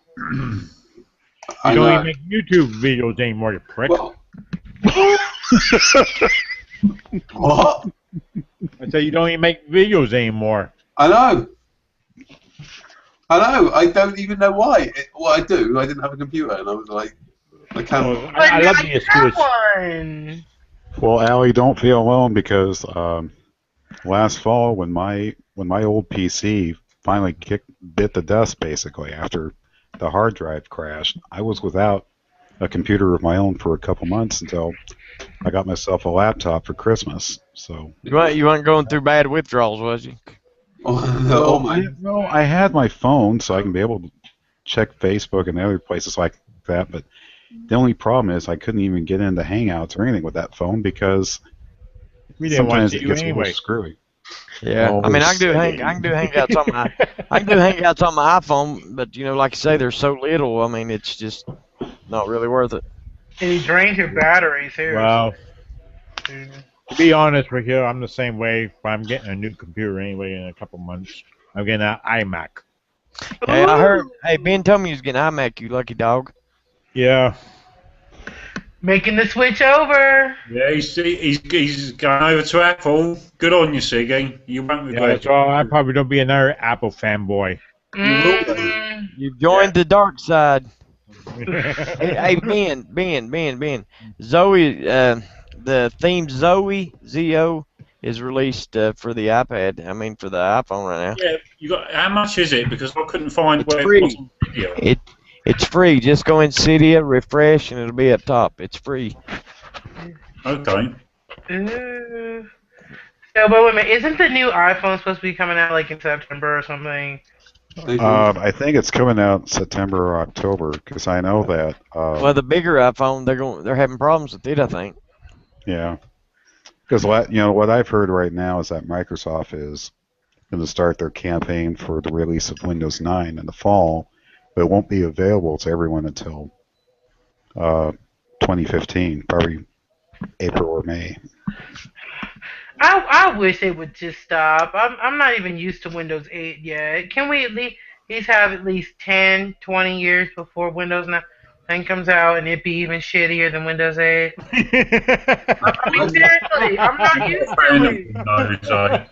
I You don't know. even make YouTube videos anymore, you prick. Well, what? I said you don't even make videos anymore. I know. I don't even know why. What I do, I didn't have a computer, and I was like, I can't. Well, I love the excuse. One. Well, Allie, don't feel alone because last fall when my old PC finally bit the dust, basically after the hard drive crashed, I was without a computer of my own for a couple months until I got myself a laptop for Christmas. So You weren't going through bad withdrawals, was you? I had my phone, so I can be able to check Facebook and other places like that. But the only problem is I couldn't even get into Hangouts or anything with that phone because We didn't want sometimes to it see you gets a anyway. little screwy. Yeah, Oh, I mean, I can do Siggy. Hangouts on my Hangouts on my iPhone, but you know, like you say, there's so little. I mean, it's just not really worth it. And he drained your battery, seriously. Well, to be honest with you, I'm the same way. I'm getting a new computer anyway in a couple months. I'm getting an iMac. Hey, I heard. Hey, Ben told me he was getting iMac. You lucky dog. Yeah. Making the switch over. Yeah, he's going over to Apple. Good on you, Siggy. You won't Yeah, regret so I probably don't be another Apple fanboy. You've joined the dark side. Hey, Ben. Zoe, the theme Zoe Z-O is released for the iPad. I mean, for the iPhone right now. Yeah, you got. How much is it? Because I couldn't find It's where free. it was on video. It's free. Just go in Cydia, refresh, and it'll be up top. It's free. Okay. No, but wait a minute. Isn't the new iPhone supposed to be coming out like in September or something? I think it's coming out September or October because I know that. Well, the bigger iPhone, they're having problems with it, I think. Yeah, because what I've heard right now is that Microsoft is going to start their campaign for the release of Windows 9 in the fall, but it won't be available to everyone until 2015, probably April or May. I wish they would just stop. I'm not even used to Windows 8 yet. Can we at least have at least 10, 20 years before Windows 9 comes out and it be even shittier than Windows 8? I mean, seriously, I'm not used to it.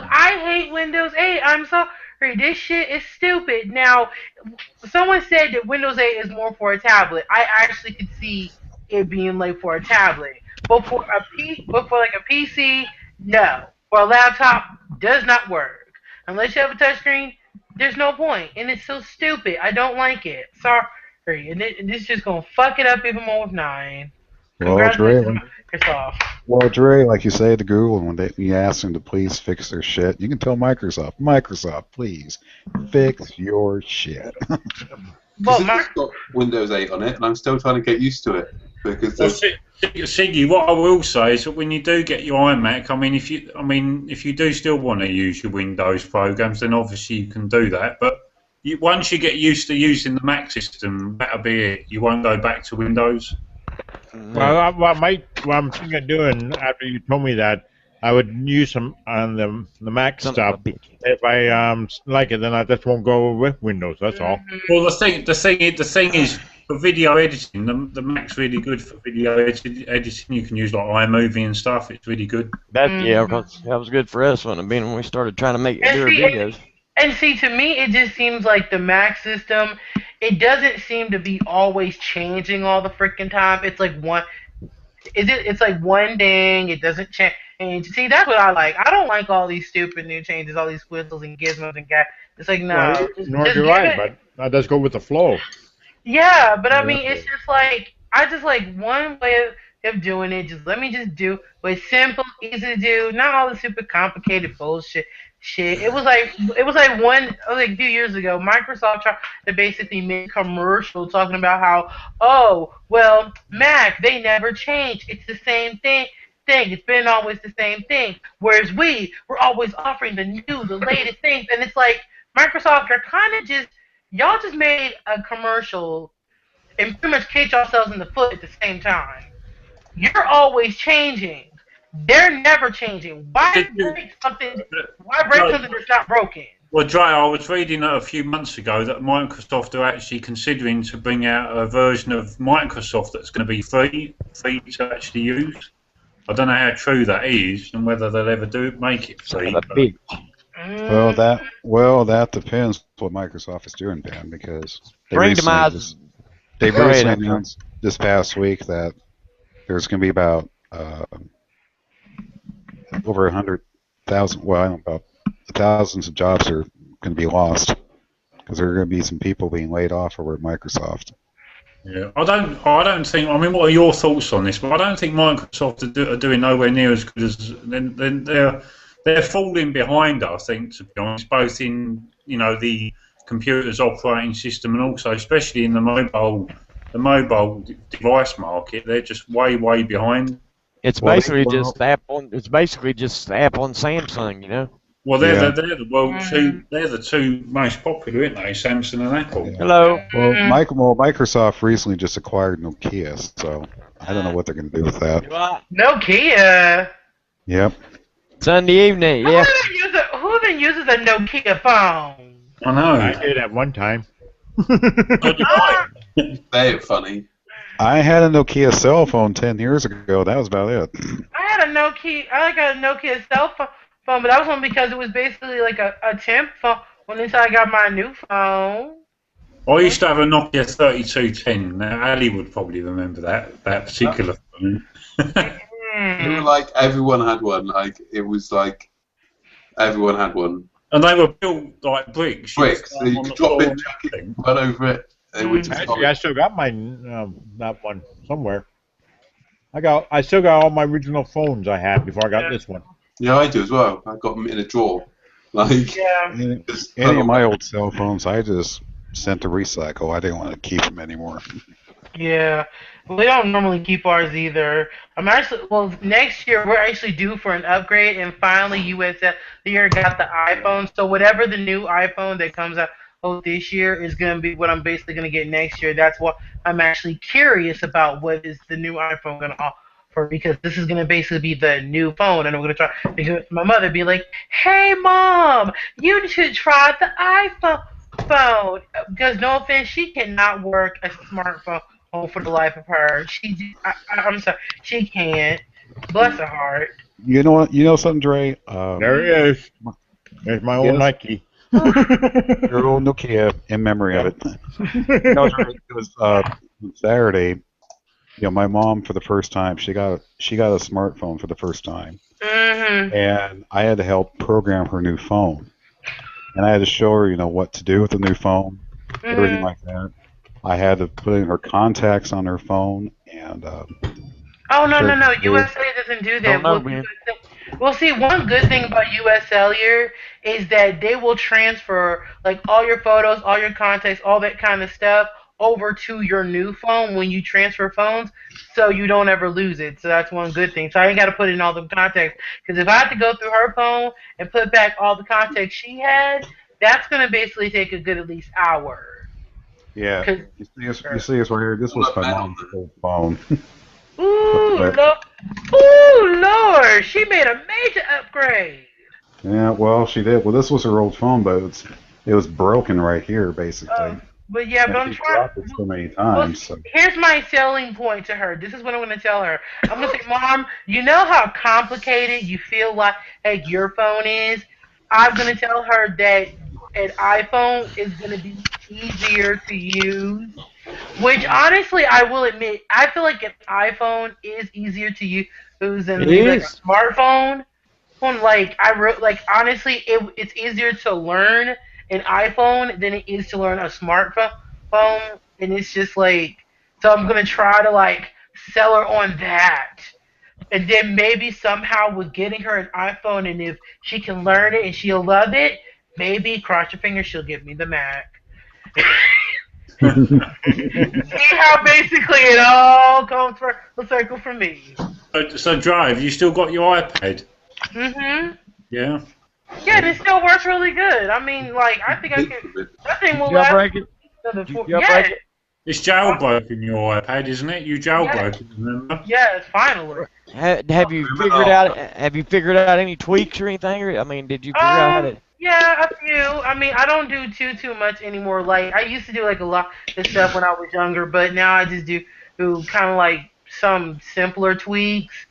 I hate Windows 8. I'm sorry. This shit is stupid. Now, someone said that Windows 8 is more for a tablet. I actually could see it being like for a tablet. But for like a PC, no. For a laptop, does not work. Unless you have a touchscreen, there's no point. And it's so stupid. I don't like it. Sorry. And this is just gonna fuck it up even more with 9. Congratulations, Microsoft. Well, Dre, like you say to Google, when you ask them to please fix their shit, you can tell Microsoft, please fix your shit. Well, it's got Windows 8 on it, and I'm still trying to get used to it. Because Siggy, what I will say is that when you do get your iMac, if you do still want to use your Windows programs, then obviously you can do that. But once you get used to using the Mac system, that'll be it. You won't go back to Windows. Well, what I'm thinking of doing after you told me that, I would use some on the Mac stuff. If I like it, then I just won't go with Windows. That's all. Well, the thing is, for video editing, the Mac's really good for video editing. You can use like iMovie and stuff. It's really good. That was good for us when we started trying to make videos. And see, to me, it just seems like the Mac system. It doesn't seem to be always changing all the freaking time. It's like one. It's like one thing. It doesn't change. And see, that's what I like. I don't like all these stupid new changes, all these squizzles and gizmos and guys. It's like, no. Nor do I, but I just go with the flow. Yeah, but I mean, it's just like, I just like one way of doing it. Just let me just do what's simple, easy to do, not all the super complicated bullshit. It was like a few years ago, Microsoft tried to basically make a commercial talking about how, oh, well, Mac, they never change. It's the same thing. It's been always the same thing. Whereas we're always offering the latest things. And it's like, Microsoft, you're kind of y'all just made a commercial and pretty much kicked yourselves in the foot at the same time. You're always changing. They're never changing. Why break something that's not broken? Well, Dre, I was reading a few months ago that Microsoft are actually considering to bring out a version of Microsoft that's going to be free to actually use. I don't know how true that is and whether they'll ever make it free. Well, that depends what Microsoft is doing, Ben, because they recently announced this past week that there's going to be about over 100,000. Well, I don't know, about thousands of jobs are going to be lost because there are going to be some people being laid off over at Microsoft. Yeah, I don't think. I mean, what are your thoughts on this? But I don't think Microsoft are doing nowhere near as good as. Then they're falling behind. I think, to be honest, both in the computer's operating system and also, especially in the mobile device market, they're just way behind. It's basically just the app on Samsung, you know. Well, they're the two most popular, aren't they? Samsung and Apple. Yeah. Hello. Well, Microsoft recently just acquired Nokia, so I don't know what they're going to do with that. Nokia. Yep. Sunday evening. Yeah. Who even uses a Nokia phone? I know. I did at one time. They're funny. I had a Nokia cell phone 10 years ago. That was about it. I got a Nokia cell phone, but that was one because it was basically like a temp phone until I got my new phone. I used to have a Nokia 3210. Now, Ali would probably remember that particular phone. They were like, everyone had one. Like, it was like, everyone had one. And they were built like bricks. So you could drop it, chuck it, run over it. Actually, I still got mine, that one somewhere. I still got all my original phones I had before I got this one. Yeah, I do as well. I got them in a drawer. Like, Yeah. Any of my old cell phones, I just sent to recycle. I didn't want to keep them anymore. Yeah. We don't normally keep ours either. Well, next year we're actually due for an upgrade, and finally USL here got the iPhone. So whatever the new iPhone that comes out this year is going to be what I'm basically going to get next year. That's what I'm actually curious about. What is the new iPhone going to offer? Because this is going to basically be the new phone, and I'm going to try. Because my mother be like, "Hey, mom, you should try the iPhone." Because no offense, she cannot work a smartphone for the life of her. I'm sorry, she can't. Bless her heart. You know what? You know something, Dre? There he is. There's my old Yes. Nike. Your old Nokia, in memory of it. You know, Dre, it was Saturday. You know, my mom for the first time, she got a smartphone for the first time, and I had to help program her new phone, and I had to show her, you know, what to do with the new phone, everything like that. I had to put in her contacts on her phone, and Oh no. USA doesn't do that. Well, see, one good thing about US Cellular is that they will transfer like all your photos, all your contacts, all that kind of stuff over to your new phone when you transfer phones, so you don't ever lose it. So that's one good thing. So I ain't got to put in all the contacts because if I have to go through her phone and put back all the contacts she had, that's gonna basically take a good at least hour. yeah, you see us right here. This was my mom's old phone. Ooh, Lord, she made a major upgrade. Yeah, well, she did. Well, this was her old phone, but it was broken right here, basically. But yeah, and but I'm she trying. dropped it so many times. So. Here's my selling point to her. This is what I'm going to tell her. I'm going to say, Mom, you know how complicated you feel like your phone is? I'm going to tell her that an iPhone is going to be easier to use. Which, honestly, I will admit, I feel like an iPhone is easier to use than maybe like a smartphone. Honestly, it's easier to learn an iPhone than it is to learn a smartphone. And it's just like, so I'm gonna try to like sell her on that, and then maybe somehow with getting her an iPhone, and if she can learn it and she'll love it, maybe cross your fingers she'll give me the Mac. See how basically it all comes for the circle for me. So Drive, you still got your iPad? Yeah. Yeah, and it still works really good. I mean, like, I think I can. That thing will last. Yeah. It's jailbroken your iPad, isn't it? You jailbroken, remember? Yes, finally. Have you figured out? Have you figured out any tweaks or anything? I mean, did you figure out how to? Yeah, a few. I mean, I don't do too much anymore. Like, I used to do like a lot of stuff when I was younger, but now I just do kind of like some simpler tweaks.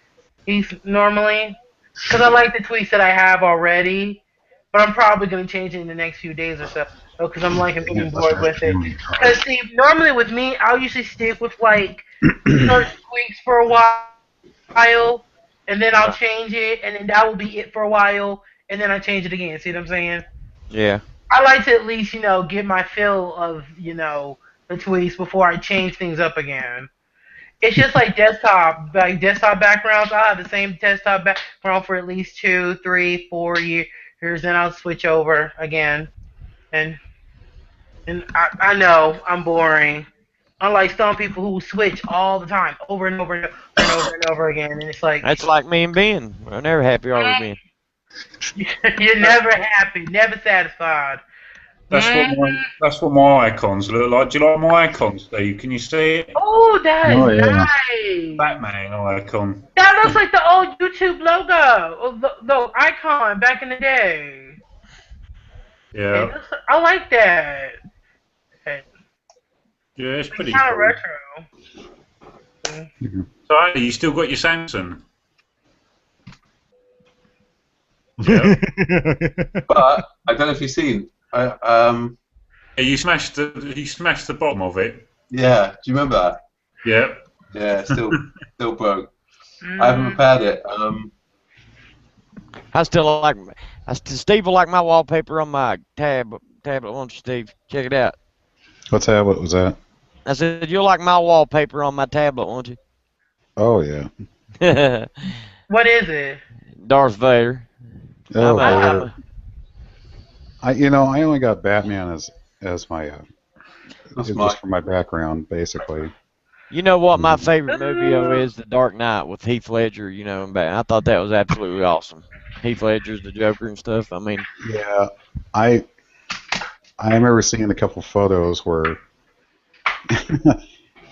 Normally, because I like the tweaks that I have already. But I'm probably going to change it in the next few days or so. Because I'm like, I'm getting bored with it. Because, see, normally with me, I'll usually stick with, like, certain tweaks for a while, and then I'll change it, and then that will be it for a while, and then I change it again. See what I'm saying? Yeah. I like to at least, get my fill of, the tweaks before I change things up again. It's just like desktop backgrounds. I'll have the same desktop background for at least 2, 3, 4 years, then I'll switch over again. And I know I'm boring. Unlike some people who switch all the time, over and over and over and over and over again, and it's like that's like me and Ben. We're never happy, are we, Ben? You're never happy, never satisfied. That's what my icons look like. Do you like my icons, Steve? Can you see it? Oh, that is nice. Batman icon. That looks like the old YouTube logo, or the icon back in the day. Yeah. I like that. Yeah, it's pretty kind cool. of retro. So, Andy, you still got your Samsung? Yeah. But I don't know if you've seen. Yeah, you smashed the bottom of it. Yeah, do you remember that? Yeah. Yeah, still broke. I haven't repaired it. Steve will like my wallpaper on my tablet, won't you, Steve? Check it out. What's that? What was that? I said, you'll like my wallpaper on my tablet, won't you? Oh yeah. What is it? Darth Vader. Oh, I'm Vader. I only got Batman as my That's just for my background, basically. You know what my Mhm. favorite movie is? The Dark Knight with Heath Ledger. And I thought that was absolutely awesome. Heath Ledger's the Joker and stuff. I mean, Yeah, I I remember seeing a couple photos where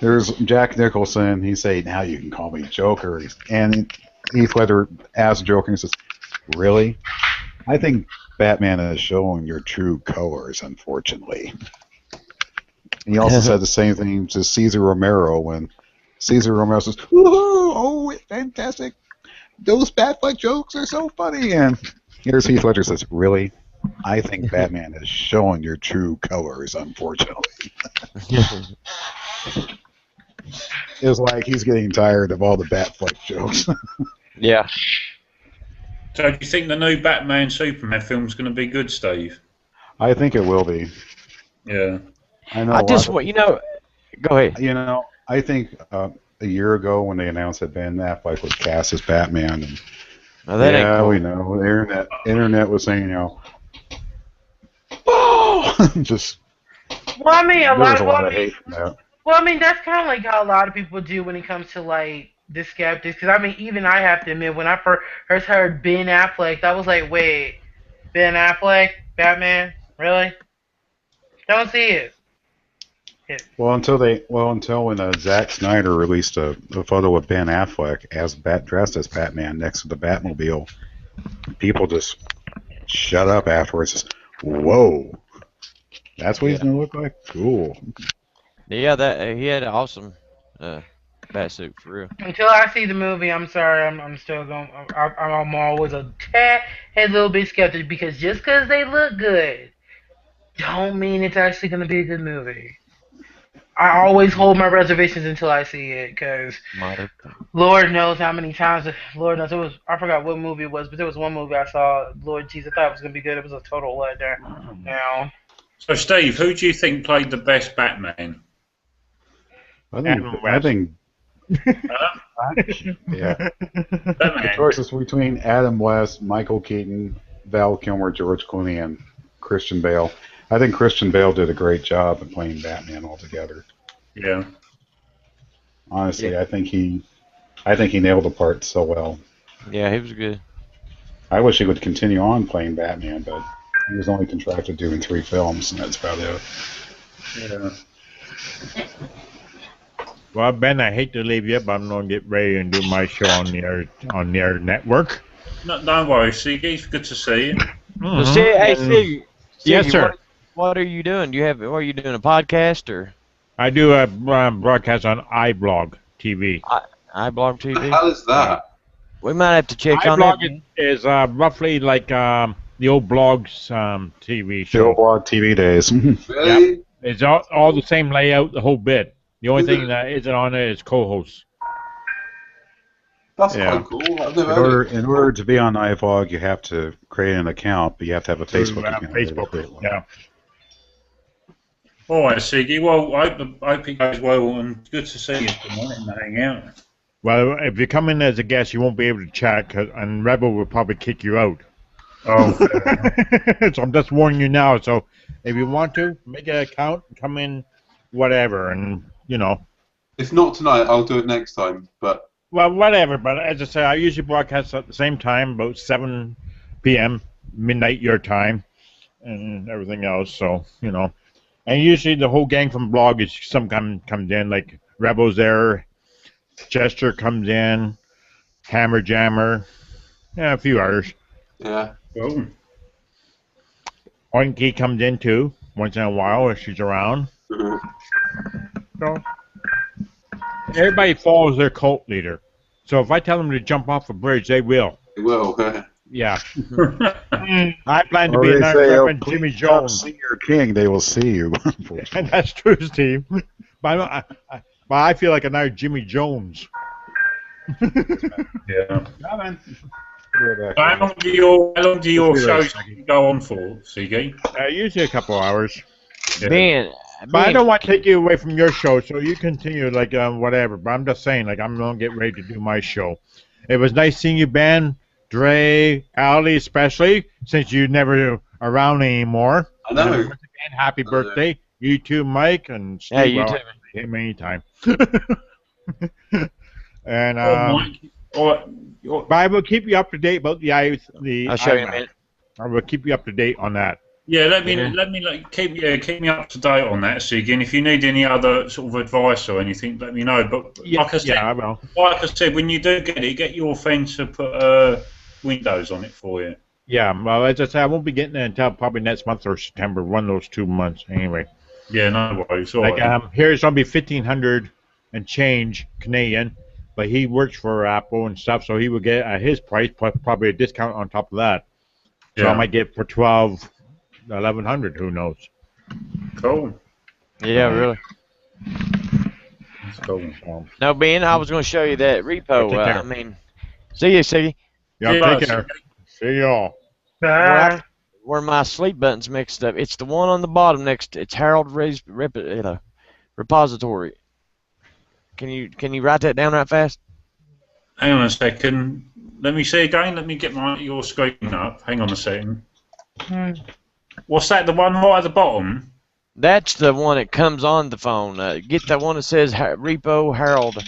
there's Jack Nicholson. He say, "Now you can call me Joker," and Heath Ledger asked Joker and says, "Really? I think Batman is showing your true colors, unfortunately." And he also said the same thing to Cesar Romero when Cesar Romero says, "Oh, it's fantastic! Those Batfleck jokes are so funny." And here's Heath Ledger says, "Really? I think Batman is showing your true colors, unfortunately." It's like he's getting tired of all the Batfleck jokes. yeah. So do you think the new Batman Superman film's going to be good, Steve? I think it will be. Yeah. I know. I just want go ahead. I think a year ago when they announced that Ben Affleck was cast as Batman, and That ain't cool. we know the internet was saying, oh, just Well, I mean, there was a lot of hate from that. Well, I mean, that's kind of like how a lot of people do when it comes to like the skeptics. Because I mean, even I have to admit, when I first heard Ben Affleck, I was like, wait, Ben Affleck, Batman, really? Don't see it. Well, until when Zack Snyder released a photo of Ben Affleck dressed as Batman next to the Batmobile, people just shut up afterwards. Just, whoa, that's what he's gonna look like. Cool. Yeah, that he had an awesome bat suit for real. Until I see the movie, I'm sorry, I'm still going. I'm always a little bit skeptic because just because they look good, don't mean it's actually going to be a good movie. I always hold my reservations until I see it, because Lord knows how many times. Lord knows I forgot what movie it was, but there was one movie I saw. Lord Jesus, I thought it was gonna be good. It was a total letdown. Now, So Steve, who do you think played the best Batman? I think yeah. The choices between Adam West, Michael Keaton, Val Kilmer, George Clooney, and Christian Bale. I think Christian Bale did a great job in playing Batman altogether. Yeah. Honestly, yeah. I think he nailed the part so well. Yeah, he was good. I wish he would continue on playing Batman, but he was only contracted doing 3 films, and that's about it. Yeah. Well, Ben, I hate to leave you, but I'm going to get ready and do my show on their network. No, don't worry, Siggy. It's good to see you. Mm-hmm. So, Siggy, yes, sir. What are you doing? Are you doing a podcast or? I do a broadcast on iBlog TV. iBlog TV. What the hell is that? We might have to check on that. iBlog is roughly like the old blogs TV show. The old blog TV days. Really? Yep. It's all the same layout, the whole bit. The only thing that isn't on it is co-hosts. That's quite cool. I've never in order to be on iVlog, you have to create an account, but you have to have a Facebook account. Facebook, yeah. All right, Siggy. Well, I hope it goes well, and good to see you tonight and hang out. Well, if you come in as a guest, you won't be able to chat, and Rebel will probably kick you out. Oh. So I'm just warning you now. So if you want to, make an account, come in, whatever, and If not tonight, I'll do it next time. But well, whatever. But as I say, I usually broadcast at the same time, about 7 p.m., midnight your time, and everything else. So and usually the whole gang from Blog is comes in, like Rebel's there, Chester comes in, Hammer Jammer, a few others. Yeah. Oh. Oinky comes in too, once in a while if she's around. So everybody follows their cult leader. So if I tell them to jump off a bridge, they will. They will. Yeah. I plan to be a Reverend Jimmy Jones. See your king, they will see you. And that's true, Steve. But I feel like another Jimmy Jones. Yeah. Come on. How long do your shows go on for, Siggy? Usually a couple hours. Ben, But I don't want to take you away from your show, so you continue like whatever. But I'm just saying, like I'm gonna get ready to do my show. It was nice seeing you, Ben, Dre, Ali, especially since you're never around anymore. I know. And once again, happy birthday, you too, Mike, and Steve. Yeah, you well, too. him anytime. And Mike. but I will keep you up to date about the I'll show you in a iMac. minute. I will keep you up to date on that. Yeah, let me keep me up to date on that, Sig. And if you need any other sort of advice or anything, let me know. But like I said, I will. Like I said, when you do get it, get your friend to put Windows on it for you. Yeah, well, as I said, I won't be getting it until probably next month or September, one of those 2 months anyway. Yeah, no worries. Like here it's gonna be 1,500 and change Canadian, but he works for Apple and stuff, so he will get at his price plus probably a discount on top of that. So Yeah. I might get it for 1,100. Who knows? Cool. Yeah, really. That's cool. No, Ben, I was going to show you that repo. Take care. I mean, see you, Siggy. Yeah, Yeah, take care. See y'all. Bye. Where my sleep button's mixed up. It's the one on the bottom next. It's Harold repository. Can you write that down right fast? Hang on a second. Let me see again. Let me get your screen up. Hang on a second. What's that? The one right at the bottom? That's the one that comes on the phone. Get that one that says Repo Harold.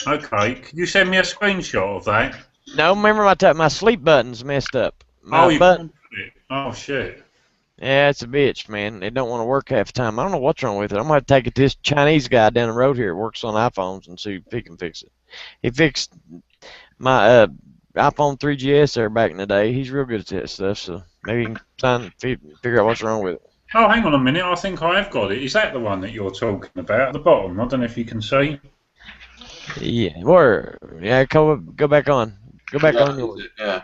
Okay. Can you send me a screenshot of that? No, remember my sleep button's messed up. My You button. can't put it. Oh shit. Yeah, it's a bitch, man. It don't want to work half the time. I don't know what's wrong with it. I'm gonna have to take it to this Chinese guy down the road here that works on iPhones and see if he can fix it. He fixed my iPhone 3GS there back in the day. He's real good at that stuff, so maybe he can figure out what's wrong with it. Oh, hang on a minute. I think I have got it. Is that the one that you're talking about at the bottom? I don't know if you can see. Yeah, go back on. Go back on yours. Yeah.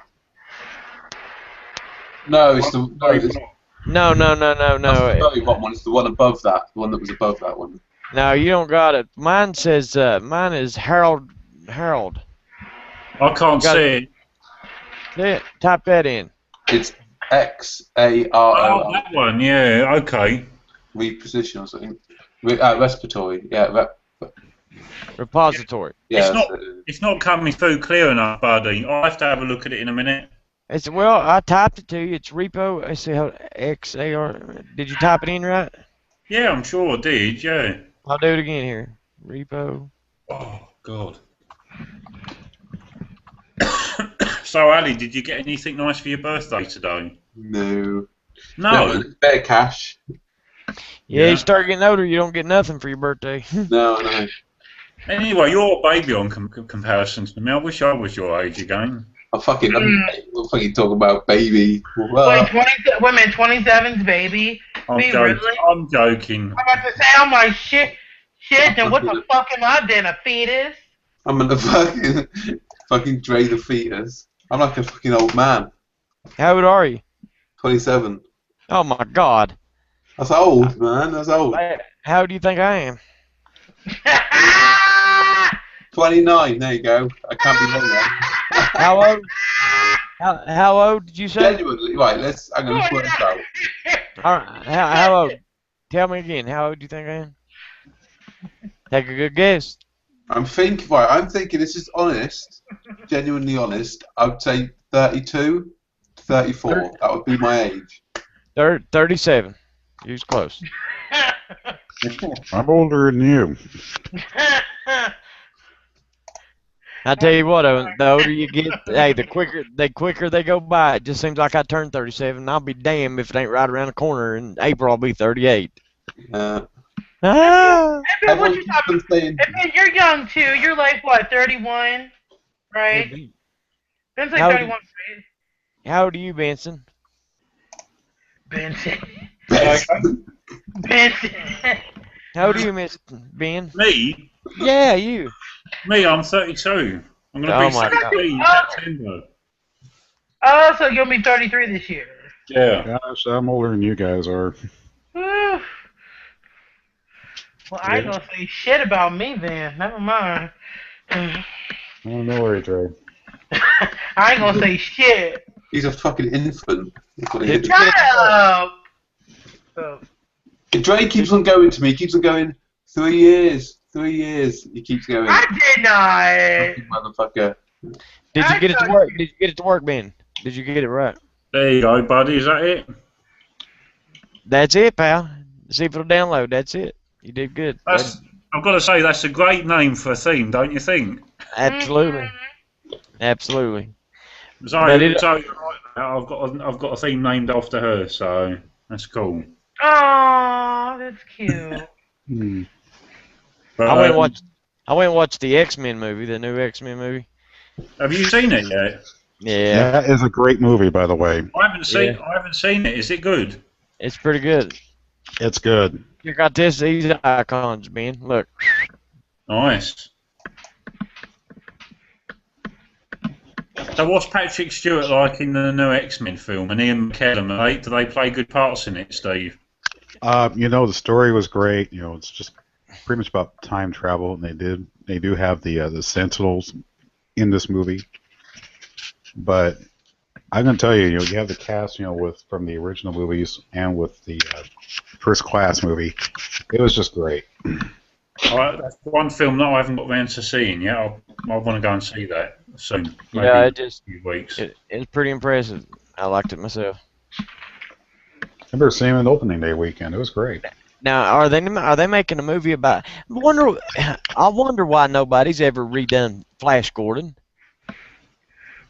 No, it's the No. That's the very bottom one. It's the one above that. The one that was above that one. No, you don't got it. Mine says mine is Harold. I can't see it. Yeah, type that in. It's XARO. Oh, that one. Yeah. Okay. Reposition or something. Respiratory. Yeah. Repository. Yeah. It's not coming through clear enough, buddy. I'll have to have a look at it in a minute. I typed it to you. It's repo. I see how XAR. Did you type it in right? Yeah, I'm sure I did. Yeah. I'll do it again here. Repo. Oh God. So, Ali, did you get anything nice for your birthday today? No. No. Bare cash. Yeah, you start getting older, you don't get nothing for your birthday. No. Anyway, you're a baby on comparisons to me. I wish I was your age again. We'll fucking talk about baby. Wait, 27's baby. I'm joking. Really? I'm joking. I'm about to say, I'm like, shit, then what the fuck am I then, a fetus? I'm gonna fucking Dre the fetus. I'm like a fucking old man. How old are you? 27. Oh my God. That's old, man. That's old. How do you think I am? 29. There you go. I can't be wrong there. How old? How old did you say? Genuinely, right? I'm gonna work this out. All right. How old? Tell me again. How old do you think I am? Take a good guess. I'm thinking this is honest, genuinely honest. I would say 32, 34. That would be my age. 37. You was close. I'm older than you. I tell you what, the older you get, hey, the quicker they go by. It just seems like I turned 37. I'll be damned if it ain't right around the corner. In April, I'll be 38. Hey, Ben, what you talking? Hey, Ben, you're young too. You're like what, 31, right? Ben's like 31, right? How old are you, Benson? Benson. How old are you, Miss Ben? Me? Yeah, you. Me, I'm 32. I'm going to be 33 in September. Oh, so you'll be 33 this year. Yeah. Gosh, I'm older than you guys are. Whew. Well, I ain't gonna say shit about me then. Never mind. Oh, no worries, Ray. I ain't gonna say shit. He's a fucking infant. Shut up! So, Dre keeps on going to me. He keeps on going. 3 years. 3 years. He keeps going. I did not. Motherfucker. Did you get it to work? Did you get it to work, Ben? Did you get it right? There you go, buddy. Is that it? That's it, pal. See if it'll download. That's it. You did good. I've got to say, that's a great name for a theme, don't you think? Absolutely. Absolutely. Zoe, I've got a theme named after her, so that's cool. Oh, that's cute. But, I went and watched the X-Men movie, the new X-Men movie. Have you seen it yet? Yeah. That is a great movie, by the way. I haven't seen it. Is it good? It's pretty good. It's good. You got these icons, Ben. Look. Nice. So what's Patrick Stewart like in the new X-Men film? And Ian McKellen, do they play good parts in it, Steve? The story was great. It's just pretty much about time travel, and they do have the Sentinels in this movie. But I'm gonna tell you, you have the cast, from the original movies and with the First Class movie. It was just great. That's one film that I haven't got around to seeing yet. I want to go and see that soon. Maybe Yeah, in a few weeks. It's pretty impressive. I liked it myself. I remember seeing it opening day weekend. It was great. Now, are they making a movie about? I wonder why nobody's ever redone Flash Gordon.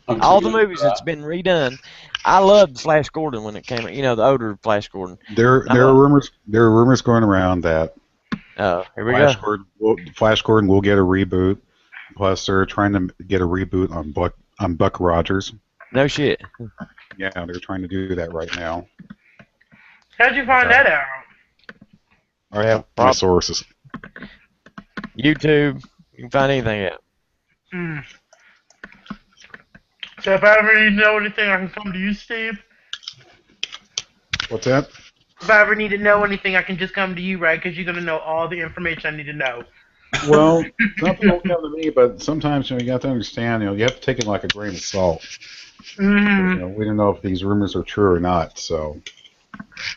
All the movies that's been redone, I loved Flash Gordon when it came out. The older Flash Gordon. There are rumors going around that here we go. Flash Gordon will get a reboot. Plus, they're trying to get a reboot on Buck Rogers. No shit. Yeah, they're trying to do that right now. How'd you find that out? I have my sources. YouTube. You can find anything out. So if I ever need to know anything, I can come to you, Steve? What's that? If I ever need to know anything, I can just come to you, right? Because you're going to know all the information I need to know. Well, nothing will come to me, but sometimes you got to understand, you have to take it like a grain of salt. Mm-hmm. We don't know if these rumors are true or not, so.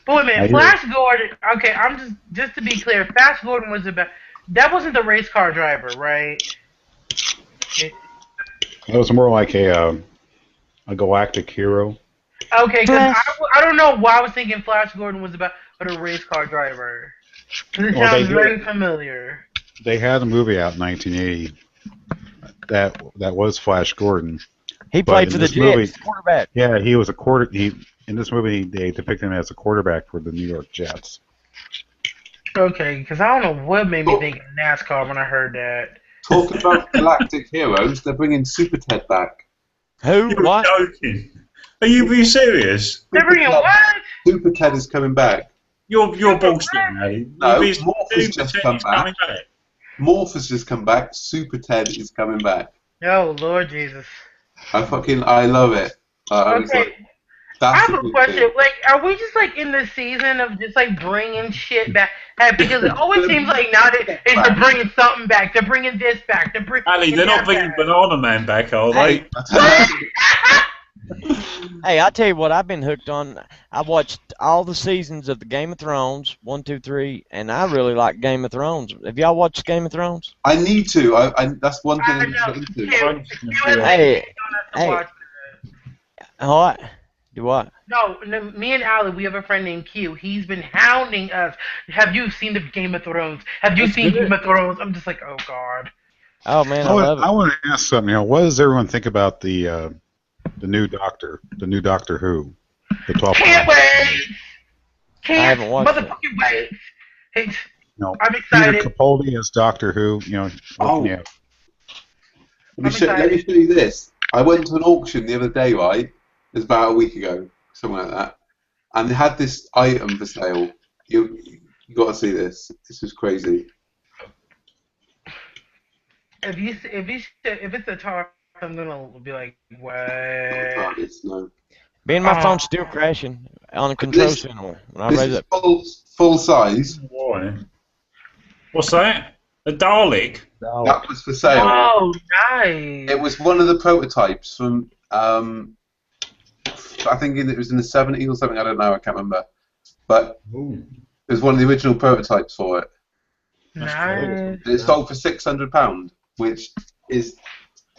But wait a minute, Flash Gordon. Okay, I'm just to be clear, Flash Gordon was about. That wasn't the race car driver, right? It was more like a galactic hero. Okay, because I don't know why I was thinking Flash Gordon was about a race car driver. It sounds very familiar. They had a movie out in 1980 that was Flash Gordon. He played for the Jets, quarterback. Yeah, he was in this movie, they depict him as a quarterback for the New York Jets. Okay, because I don't know what made me think of NASCAR when I heard that. Talking about galactic heroes, they're bringing Super Ted back. Who? You're What? joking. Are you being serious? They're bringing what? Super Ted is coming back. You're bullshitting, mate. No, Morph has just come back. back. Morph has just come back. Super Ted is coming back. Oh, Lord Jesus. I love it. Okay. I have a question. Like, are we just like in the season of just like bringing shit back? Because it always seems like now they're bringing something back. They're bringing this back. Ali, they're not bringing Banana Man back, are they? Hey, I tell you what, I've been hooked on. I watched all the seasons of the Game of Thrones, 1, 2, 3, and I really like Game of Thrones. Have y'all watched Game of Thrones? I need to. That's one thing I need to do. Hey, what? Do what? No, me and Ali, we have a friend named Q. He's been hounding us. Have you seen the Game of Thrones? Have you seen Game of Thrones? I'm just like, oh God. Oh man, I love it. I want to ask something. What does everyone think about the new Doctor Who? The 12th. Can't wait. I haven't watched motherfucking wait. Hey, No, I'm excited. Peter Capaldi as Doctor Who. Let me show you this. I went to an auction the other day, right? It was about a week ago, something like that, and they had this item for sale. You got to see this. This is crazy. If it's a talk, I'm gonna be like, what? No. Being my phone's still crashing on a control center. When I raise it full size. Why? What's that? A Dalek? That was for sale. Oh, nice. It was one of the prototypes from. I think it was in the 70s or something. I don't know. I can't remember. But It was one of the original prototypes for it. Nice. It sold for £600, which is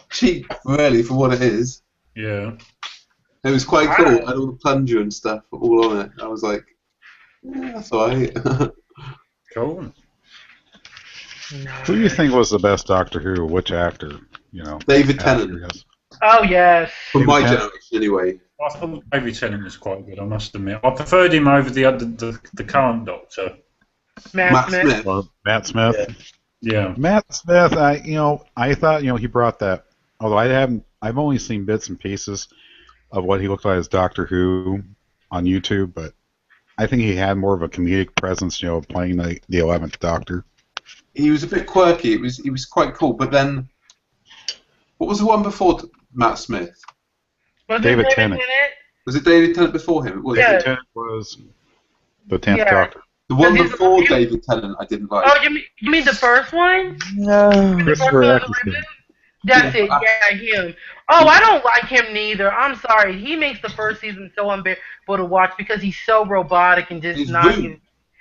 cheap, really, for what it is. Yeah. It was quite cool. It had all the plunger and stuff all on it. I was like, yeah, that's alright. Cool. Who do you think was the best Doctor Who? Which actor? David Tennant. Oh yes. From my generation, anyway. I thought David Tennant was quite good, I must admit. I preferred him over the current Doctor. Matt Smith. Matt Smith. Yeah. Matt Smith. I thought he brought that. Although I've only seen bits and pieces of what he looked like as Doctor Who on YouTube, but I think he had more of a comedic presence, playing the 11th Doctor. He was a bit quirky. He was quite cool. But then, what was the one before Matt Smith? David Tennant. Was it David Tennant before him? David Tennant was the 10th Doctor. The one before David Tennant, I didn't like. Oh, you mean the first one? No. Christopher Eccleston. That's it. Yeah, him. Oh, I don't like him neither. I'm sorry. He makes the first season so unbearable to watch because he's so robotic and just not.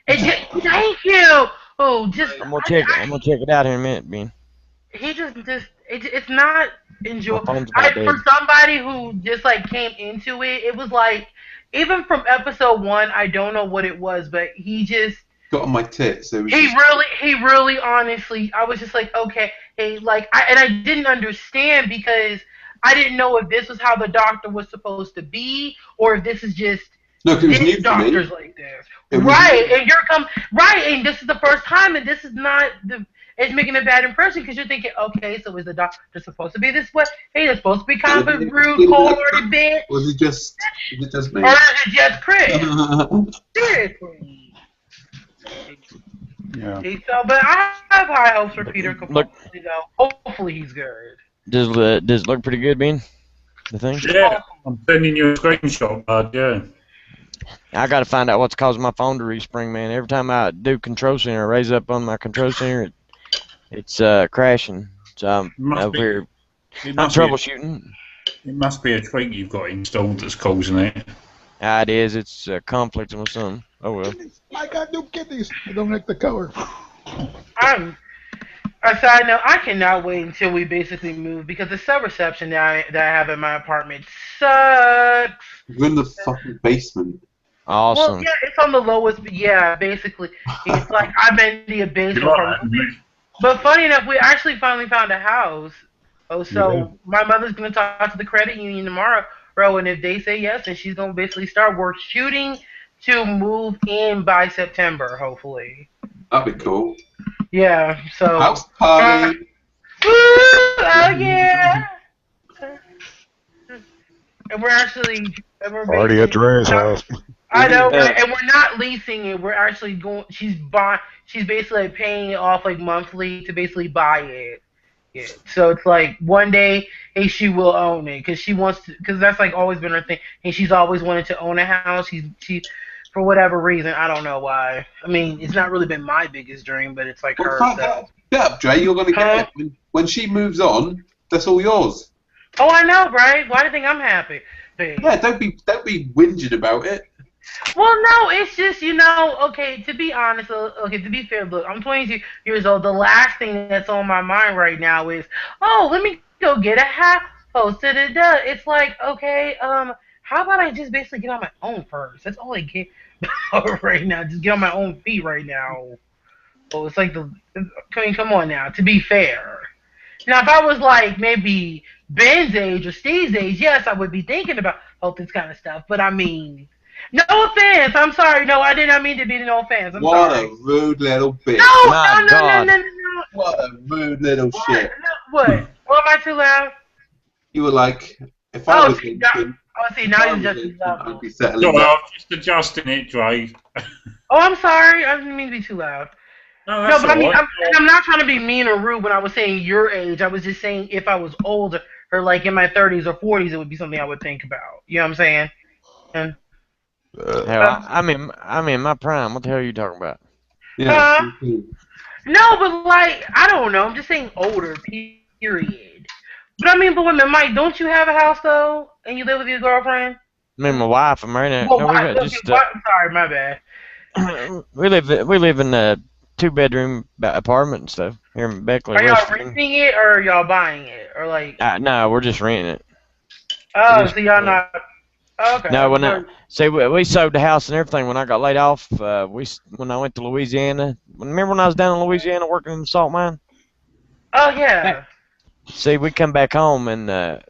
Thank you. Oh, just. I'm gonna check it out here in a minute, Bean. He it's not enjoyable. My phone's about dead. For somebody who just like came into it, it was like even from episode 1, I don't know what it was, but he just got on my tits. He really honestly, I was just like, okay, hey, like I didn't understand because I didn't know if this was how the Doctor was supposed to be or if this is just look, it was new doctors to me. like this. Right, and this is the first time, and this is not it's making a bad impression because you're thinking, okay, so is the Doctor supposed to be this way? Hey, they're supposed to be kind of a rude, cold-hearted bitch. Was it just me? Or is it just Chris? Seriously. Yeah. So, but I have high hopes for Peter Capaldi, though. Hopefully he's good. Does it look pretty good, Bean? The thing? Yeah, I'm sending you a screenshot, bud, yeah. I gotta find out what's causing my phone to respring, man. Every time I do control center, raise up on my control center, it's crashing. So I'm over here. I'm troubleshooting. It must be a tweak you've got installed that's causing it. It is. It's conflicting with something. Oh well. I got new kidneys. I don't like the color. A side note, I cannot wait until we basically move because the cell reception that I have in my apartment sucks. We're in the fucking basement. Awesome. Well, yeah, it's on the lowest. Yeah, basically, it's like I'm in the abyss. But funny enough, we actually finally found a house. Oh, so my mother's gonna talk to the credit union tomorrow, bro, and if they say yes, then she's gonna basically start work shooting to move in by September, hopefully. That'd be cool. Yeah. So. House party. Oh yeah. And we're actually. Party at Dre's house. I know, right? And we're not leasing it. We're actually going. She's basically like paying it off like monthly to basically buy it. Yeah. So it's like one day, hey, she will own it because she wants to. Because that's like always been her thing. And she's always wanted to own a house. She for whatever reason, I don't know why. I mean, it's not really been my biggest dream, but it's like her. So. Yeah, Dre, you're gonna get it when she moves on. That's all yours. Oh, I know, right? Why do you think I'm happy? Yeah, don't be whinging about it. Well, no, it's just, okay, to be honest, okay, to be fair, look, I'm 22 years old. The last thing that's on my mind right now is, oh, let me go get a house. It's like, okay, how about I just basically get on my own first? That's all I get right now. Just get on my own feet right now. So it's like come on now, to be fair. Now, if I was like maybe Ben's age or Steve's age, yes, I would be thinking about this kind of stuff. But I mean, no offense. I'm sorry. No, I did not mean to be no offense. I'm sorry. What a rude little bitch. No. What a rude little shit. What? Am I too loud? You were like, if I was in, now you're just loud. I'd be settling I'm just adjusting it, Dre. Oh, I'm sorry. I didn't mean to be too loud. No, but I mean, I'm not trying to be mean or rude when I was saying your age. I was just saying if I was older or like in my 30s or 40s, it would be something I would think about. You know what I'm saying? And, hell, I'm in my prime. What the hell are you talking about? Yeah. No, but like, I don't know. I'm just saying older, period. But I mean, but women, Mike, don't you have a house though, and you live with your girlfriend? Me and my wife. I'm married. I'm sorry, my bad. we live in a 2-bedroom apartment and stuff here in Beckley. Are y'all West renting it or are y'all buying it or like? No, we're just renting it. Oh, so y'all not? Okay. No, we sold the house and everything when I got laid off. When I went to Louisiana. Remember when I was down in Louisiana working in the salt mine? Oh yeah. See, we come back home and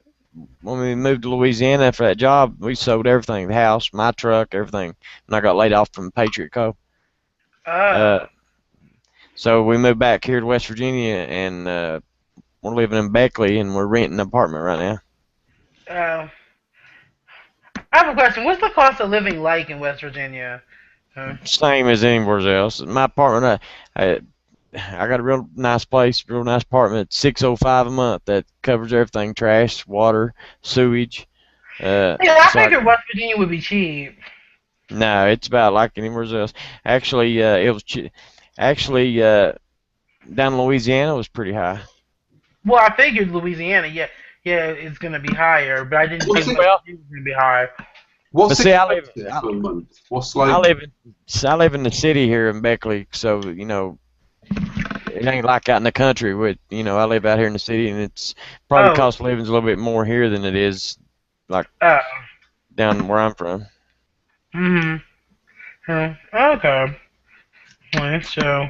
when we moved to Louisiana for that job, we sold everything, the house, my truck, everything. When I got laid off from Patriot Co. So we moved back here to West Virginia and we're living in Beckley and we're renting an apartment right now. I have a question. What's the cost of living like in West Virginia? Same as anywhere else. My apartment, I got a real nice place, real nice apartment. $605 a month. That covers everything: trash, water, sewage. Yeah, I figured West Virginia would be cheap. No, it's about like anywhere else. Actually, it was actually down in Louisiana was pretty high. Well, I figured Louisiana, yeah, it's gonna be higher, but I didn't think it was gonna be high. What's see, I live in the city here in Beckley, so it ain't like out in the country. With I live out here in the city, and it's probably cost of living's a little bit more here than it is like down where I'm from. Okay. So.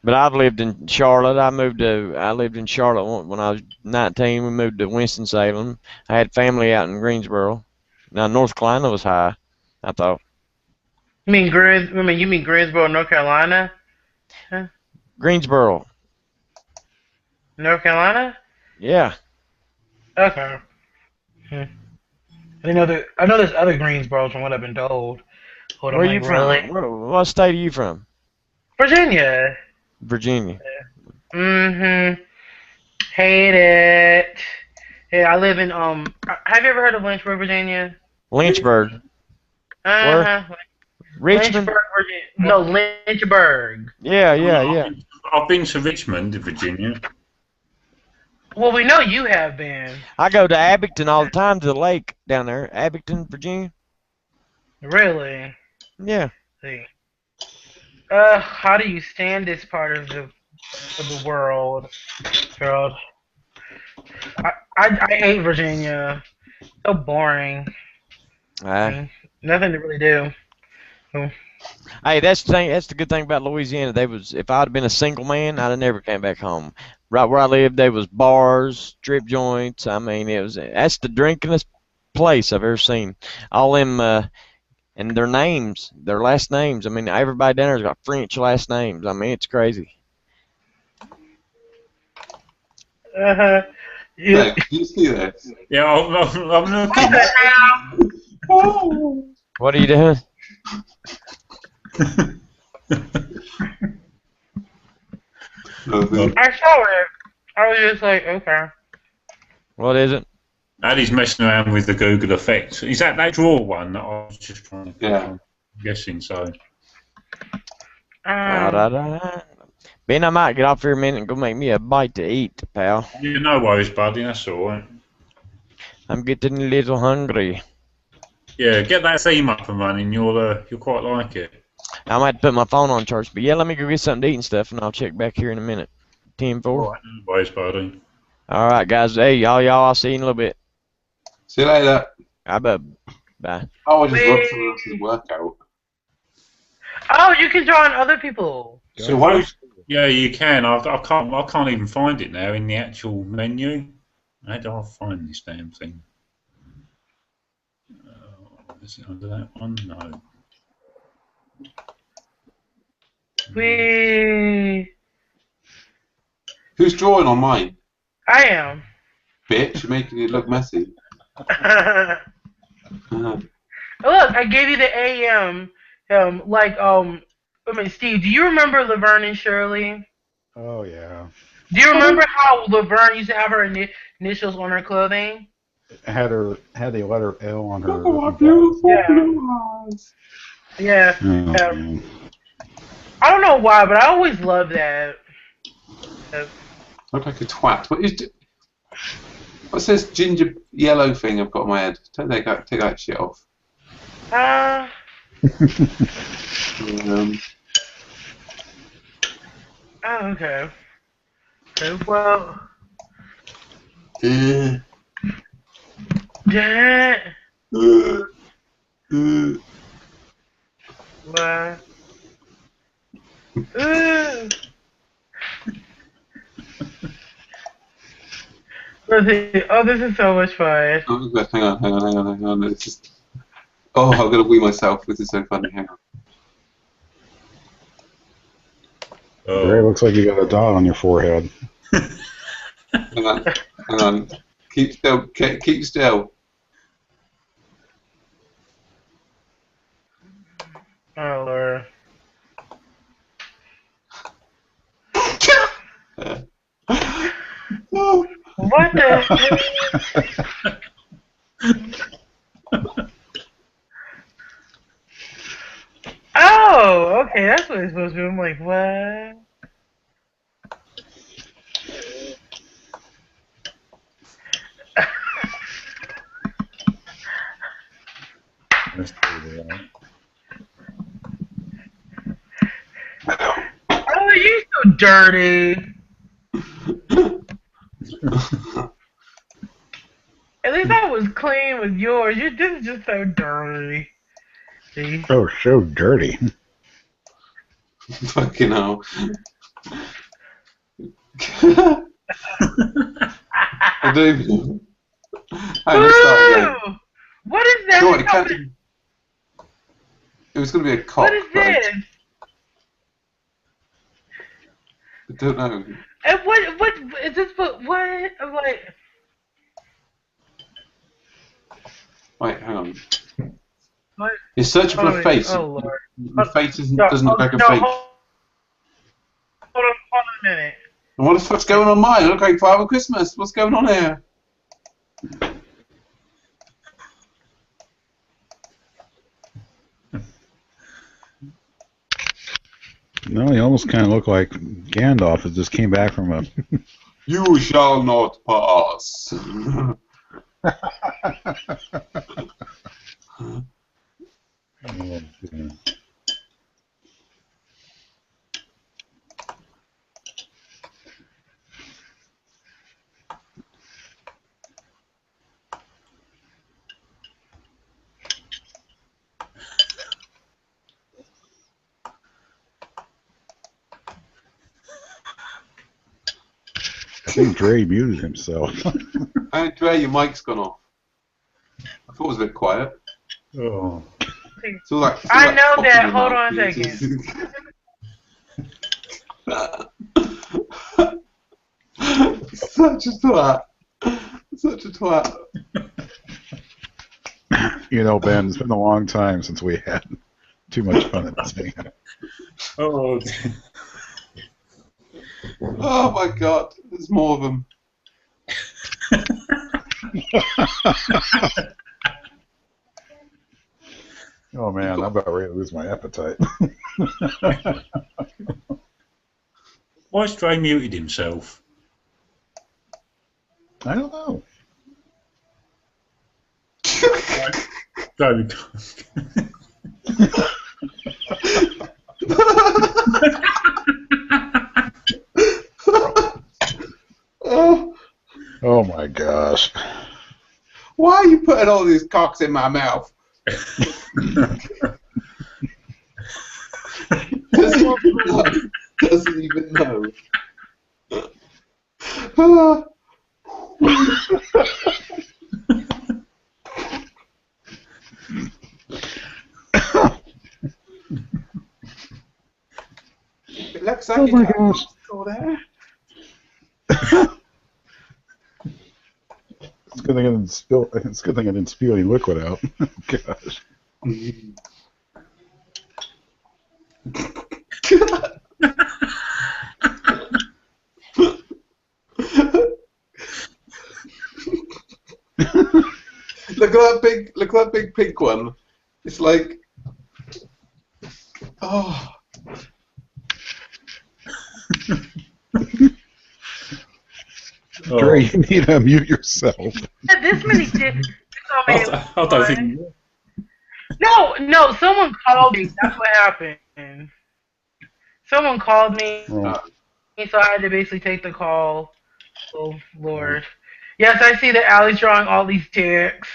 But I've lived in Charlotte. I lived in Charlotte when I was 19. We moved to Winston-Salem. I had family out in Greensboro. Now North Carolina was high, I thought. You mean Greensboro, North Carolina? Huh? Greensboro. North Carolina? Yeah. Okay. I know there's other Greensboros from what I've been told. Where are you from? What state are you from? Virginia. Virginia. Hate it. Yeah, I live in have you ever heard of Lynchburg, Virginia? Lynchburg. Where? Richmond? Lynchburg, Virginia. No, Lynchburg. Yeah. I've been to Richmond, Virginia. Well, we know you have been. I go to Abington all the time, to the lake down there. Abington, Virginia. Really? Yeah. See. How do you stand this part of the world? I hate Virginia. So boring. Nothing to really do. Hey, that's the thing. That's the good thing about Louisiana. If I'd have been a single man, I'd have never came back home. Right where I lived, there was bars, strip joints. I mean, that's the drinkingest place I've ever seen. All them and their names, their last names. I mean, everybody down there's got French last names. I mean, it's crazy. Yeah. You see this? Yeah, I'm looking. What are you doing? I saw it. I was just like, okay. What is it? Addy's messing around with the Google effect. Is that draw one that I was just trying to I'm guessing so. Ben, I might get off here a minute and go make me a bite to eat, pal. Yeah, no worries, buddy. That's all right. I'm getting a little hungry. Yeah, get that theme up and running. You'll quite like it. I might put my phone on charge, but yeah, let me go get something to eat and stuff, and I'll check back here in a minute. 10-4. All right, no worries, buddy. All right, guys. Hey, y'all. I'll see you in a little bit. See you later. Bye. Oh, I just love someone else's workout. Oh, you can join other people. So what? Yeah, you can. I can't even find it now in the actual menu. How do I find this damn thing? Is it under that one? No. Who's drawing on mine? I am. Bitch, you're making it look messy. Look, I gave you the AM. I mean, Steve, do you remember Laverne and Shirley? Oh, yeah. Do you remember how Laverne used to have her initials on her clothing? Had the letter L on her. Yeah. I don't know why, but I always loved that. Look like a twat. What's this ginger yellow thing I've got on my head? Take that shit off. Oh, okay. Okay, well. Yeah. What? Let's see. Oh, this is so much fun. Oh, hang on. It's just. Oh, I'm gonna wee myself. This is so funny. Hang on. Gray, looks like you got a dot on your forehead. Hang on. Keep still. Keep still. Oh, Lord. What the? Oh, okay, that's what it's supposed to be. I'm like, what? Oh, you're so dirty. At least I was clean with yours. This is just so dirty. See? Oh, so dirty. Fucking hell. I don't even. Ooh! What is that? No, it was going to be a cock. What is this? I don't know. And what is this? What? I'm like. Wait, hang on. What? You're searching for a face. Oh, Lord. The face doesn't look like a face. Hold on a minute. And what the fuck's going on mine? I look like Father Christmas. What's going on here? No, he almost kind of looked like Gandalf. It just came back from a... You shall not pass. I think Dre muted himself. Hey, Dre, your mic's gone off. I thought it was a bit quiet. Oh. It's all that, I know that. Hold on a second. Such a twat. Such a twat. You know, Ben, it's been a long time since we had too much fun at this thing. Oh. Oh my god, there's more of them. Oh man, I'm about ready to lose my appetite. Why's Dre muted himself? I don't know. Dre. Oh my gosh. Why are you putting all these cocks in my mouth? Doesn't even know. It looks like oh my gosh. There. It's good thing I didn't spill. It's a good thing I didn't spew any liquid out. Gosh. Look at that big pink one. It's like, oh. Dre, you need to mute yourself. This many dicks. I don't think. No, someone called me. That's what happened. Someone called me, Well, so I had to basically take the call. Oh, Lord. Yes, I see that Allie's drawing all these ticks.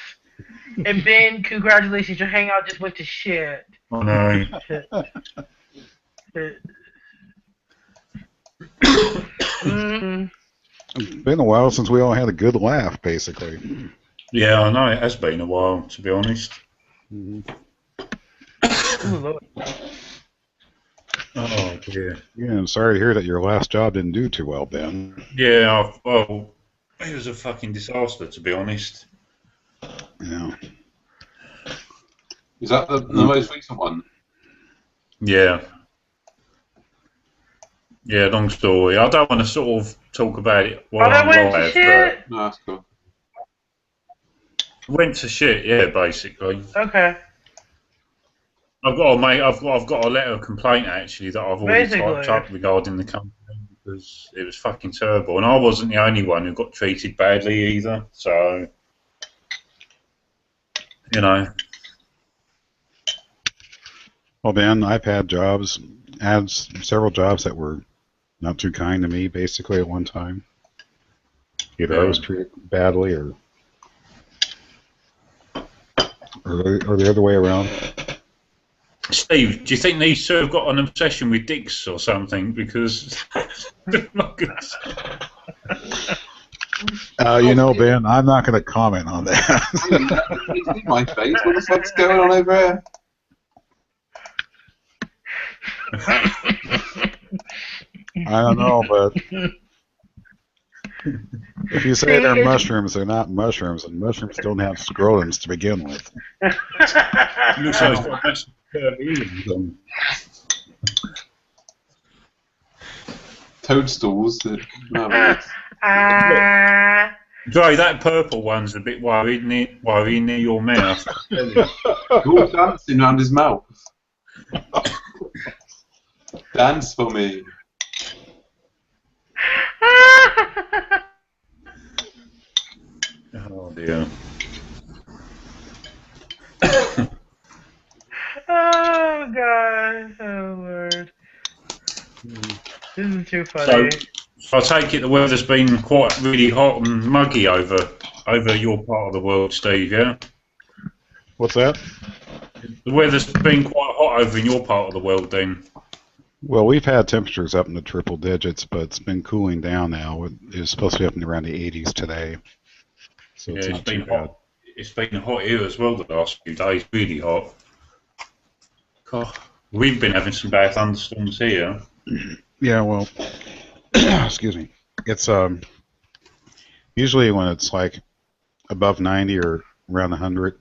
And Ben, congratulations, your hangout just went to shit. I know. Mm. it's been a while since we all had a good laugh, basically. Yeah, I know. It has been a while, to be honest. Mhm. Ooh, Lord. Oh, dear. Yeah, I'm sorry to hear that your last job didn't do too well, Ben. Yeah, well, it was a fucking disaster, to be honest. Yeah. Is that the most recent one? Yeah. Yeah, long story. I don't want to sort of talk about it Oh, while that I'm went to live, shit? No, that's cool. but went to shit, yeah, basically. Okay. I've got a letter of complaint actually that I've already typed Basically. up regarding the company because it was fucking terrible, and I wasn't the only one who got treated badly either. So, you know, Well, Ben, I've had jobs, had several jobs that were not too kind to me, basically, at one time. Either I was yeah. treated badly or the other way around. Steve, do you think these two have got an obsession with dicks or something? Because they're not good. You know, Ben, I'm not going to comment on that. You see my face? What the fuck's going on over here? I don't know, but if you say they're mushrooms, they're not mushrooms, and mushrooms don't have scrotums to begin with. Looks like it's got a massive curvy ears on. Toadstools. No, Joe, that purple one's a bit worrying near your mouth. you're all dancing around his mouth. Dance for me. Oh dear. Oh, God. Oh, Lord. This is too funny. So I take it the weather's been quite really hot and muggy over your part of the world, Steve, yeah? What's that? The weather's been quite hot over in your part of the world then. Well, we've had temperatures up in the triple digits, but it's been cooling down now. It's supposed to be up in around the 80s today, so it's Yeah, not too bad. It's been hot here as well the last few days, really hot. God, we've been having some bad thunderstorms here. Yeah, well, excuse me. It's usually when it's like above 90 or around 100,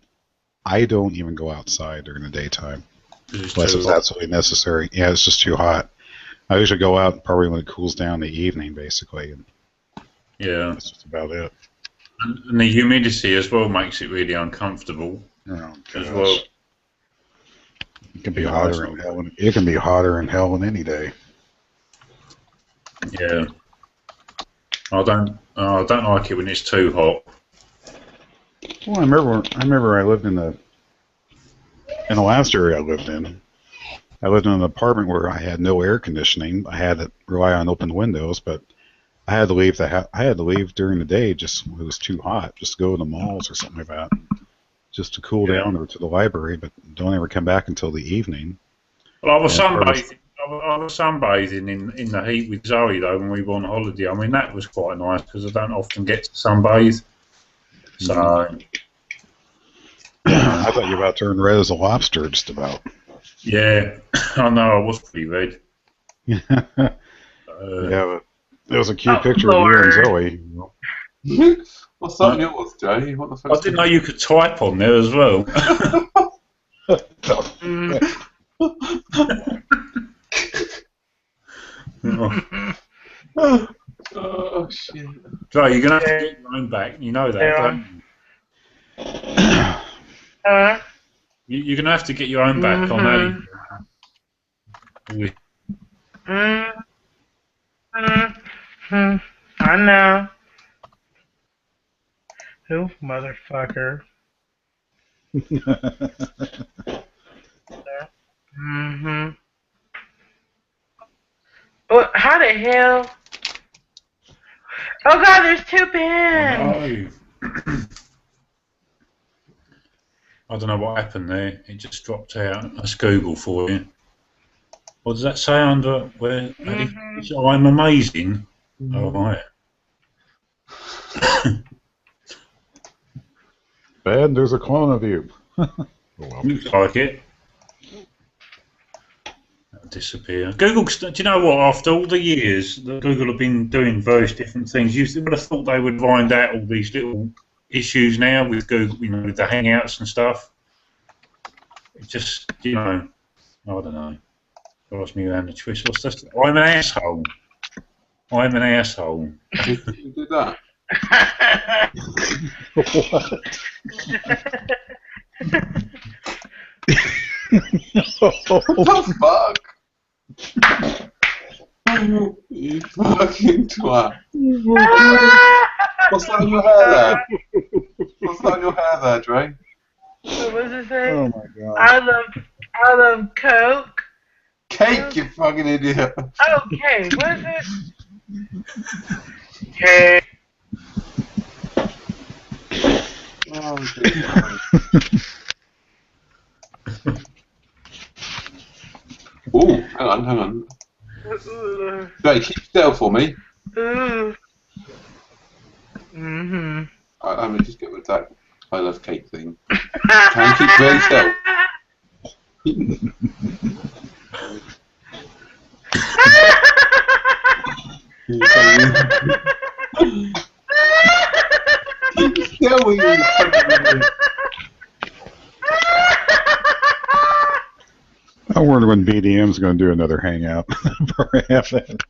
I don't even go outside during the daytime unless it's absolutely necessary. Yeah, it's just too hot. I usually go out probably when it cools down in the evening, basically. And yeah, that's just about it. And the humidity as well makes it really uncomfortable Oh, as well. It can be hotter in hell. It can be hotter in hell than any day. Yeah, I don't like it when it's too hot. Well, I remember I lived in the last area I lived in. I lived in an apartment where I had no air conditioning. I had to rely on open windows, but I had to leave I had to leave during the day just when it was too hot, just to go to the malls or something like that, just to cool down or to the library. But don't ever come back until the evening. Well, I was sunbathing. I was sunbathing in the heat with Zoe though when we were on holiday. I mean that was quite nice because I don't often get to sunbathe. So I thought you were about to turn red as a lobster, just about. Yeah, I know I was pretty red. Yeah, but it was a cute picture Lord. of you and Zoe. What's that yours, Jay? What the fuck? I didn't know you could type on there as well. Oh shit! Joe, you're gonna have to get your own back. You know that, don't you? You're gonna have to get your own back on Ali. I know. Who, motherfucker? Mm-hmm. Well, how the hell? Oh God, there's 2 pins. No. I don't know what happened there. It just dropped out. That's Google for you. What does that say under where? I'm amazing. Oh, right. Ben, there's a clone of you. Looks like it. That'll disappear. Google, do you know what? After all the years that Google have been doing various different things, you would have thought they would find out all these little issues now with Google, with the Hangouts and stuff. It just, I don't know. Drives me around the twist. What's this? I'm an asshole. I'm an asshole. Who did that? What the fuck? You fucking twat. What's that on your hair there? What's that on your hair there, Dre? What does it say? Oh my god. I love Coke. Cake, you fucking idiot. Okay, what is it? Cake. Oh, dear. Ooh, hang on. Dre, keep still for me. Mm-hmm. I'm gonna just get rid of that I love cake thing. Try and keep very still. Keep still with you. I wonder when BDM's going to do another hangout. Perhaps. God.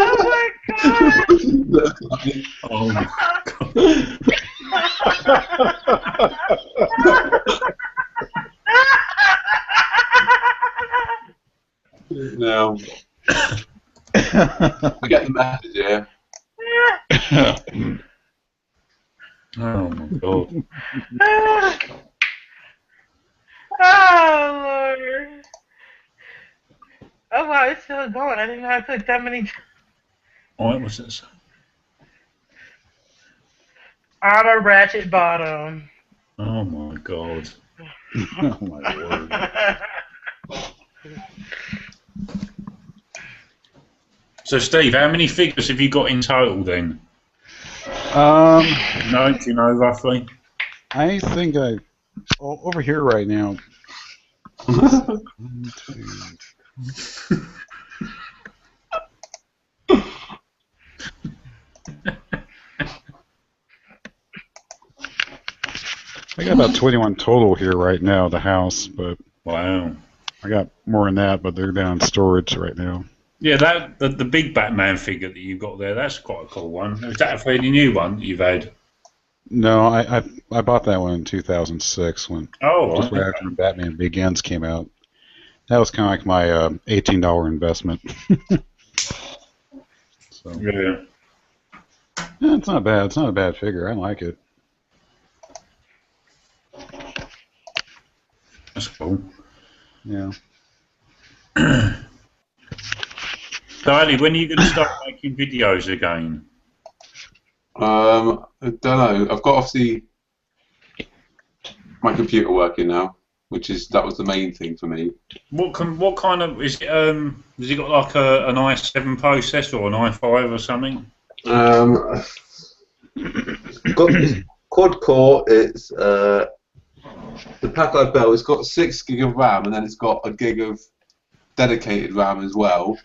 Oh my god! Oh my No. I get the message here. Oh my god. Oh Lord! Oh wow, it's still going. I didn't know I clicked that many times. What was it? I'm a ratchet bottom. Oh my god. Oh my word. So Steve, how many figures have you got in total then? No, do you know roughly? I think over here right now. 1, 2. I got about 21 total here right now at the house, but Wow. I got more than that, but they're down in storage right now. Yeah, the big Batman figure that you've got there, that's quite a cool one. Is that a fairly new one that you've had? No, I bought that one in 2006 when just right after Batman Begins came out. That was kind of like my $18 investment. So Yeah. yeah, it's not bad. It's not a bad figure. I like it. That's cool. Yeah. So Ali, when are you going to start making videos again? I don't know. I've got obviously my computer working now, that was the main thing for me. What kind of is it? Has it got like an i7 processor or an i5 or something? Got this quad core. It's the pack I built. It's got 6 gig of RAM, and then it's got a gig of dedicated RAM as well.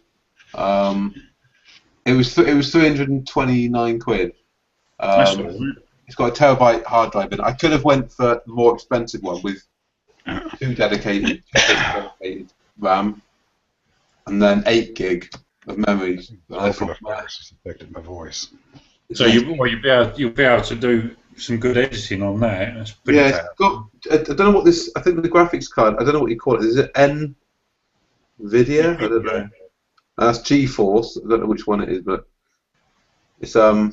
It was 329 quid. That's all right. It's got a terabyte hard drive in it. I could have went for the more expensive one with 2 dedicated RAM, and then 8 gig of memory. The virus has affected my voice. So you'll be able to do some good editing on that. That's pretty Yeah, it's got. I don't know what this. I think the graphics card. I don't know what you call it. Is it NVIDIA? I don't know. That's GeForce. I don't know which one it is, but it's an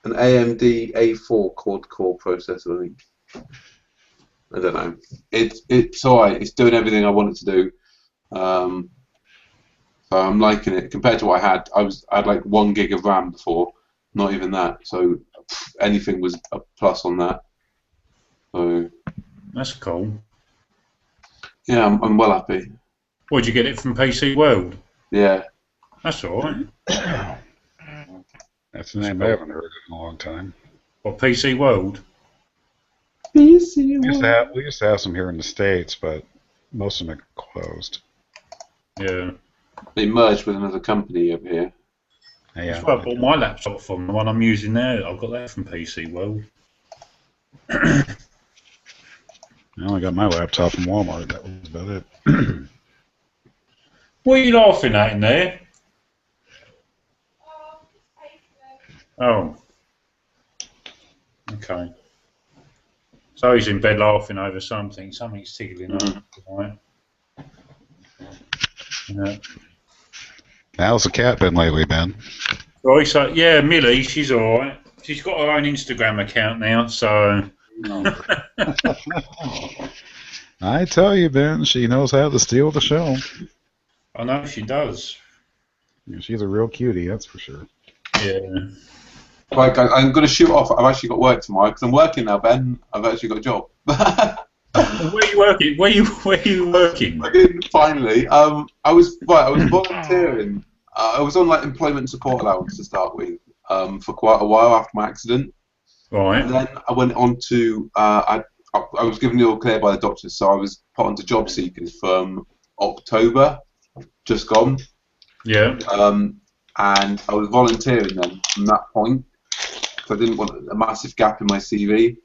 AMD A4 quad-core processor. I think. I don't know. It's alright. It's doing everything I want it to do. So I'm liking it compared to what I had. I had like 1 gig of RAM before, not even that. So anything was a plus on that. So That's cool. yeah, I'm well happy. Where'd you get it from PC World? Yeah. That's alright. That's the name I haven't heard in a long time. What, PC World? We used to have some here in the States, but most of them are closed. Yeah. They merged with another company over here. Yeah. That's where I bought my laptop from. The one I'm using now, I got that from PC World. I only got my laptop from Walmart. That was about it. What are you laughing at in there? Oh. Okay. So he's in bed laughing over something. Something's tickling up. Right. Yeah. How's the cat been lately, Ben? Right, so yeah, Millie, she's alright. She's got her own Instagram account now, so. I tell you, Ben, she knows how to steal the show. I know she does. Yeah, she's a real cutie, that's for sure. Yeah. Right, guys, I'm going to shoot off. I've actually got work tomorrow because I'm working now, Ben. I've actually got a job. Where are you working? Where are you working? Finally, I was volunteering. I was on like employment support allowance to start with for quite a while after my accident. Right. And then I went on to I was given the all clear by the doctors, so I was put onto job seekers from October, just gone. Yeah. And I was volunteering then from that point, because I didn't want a massive gap in my CV.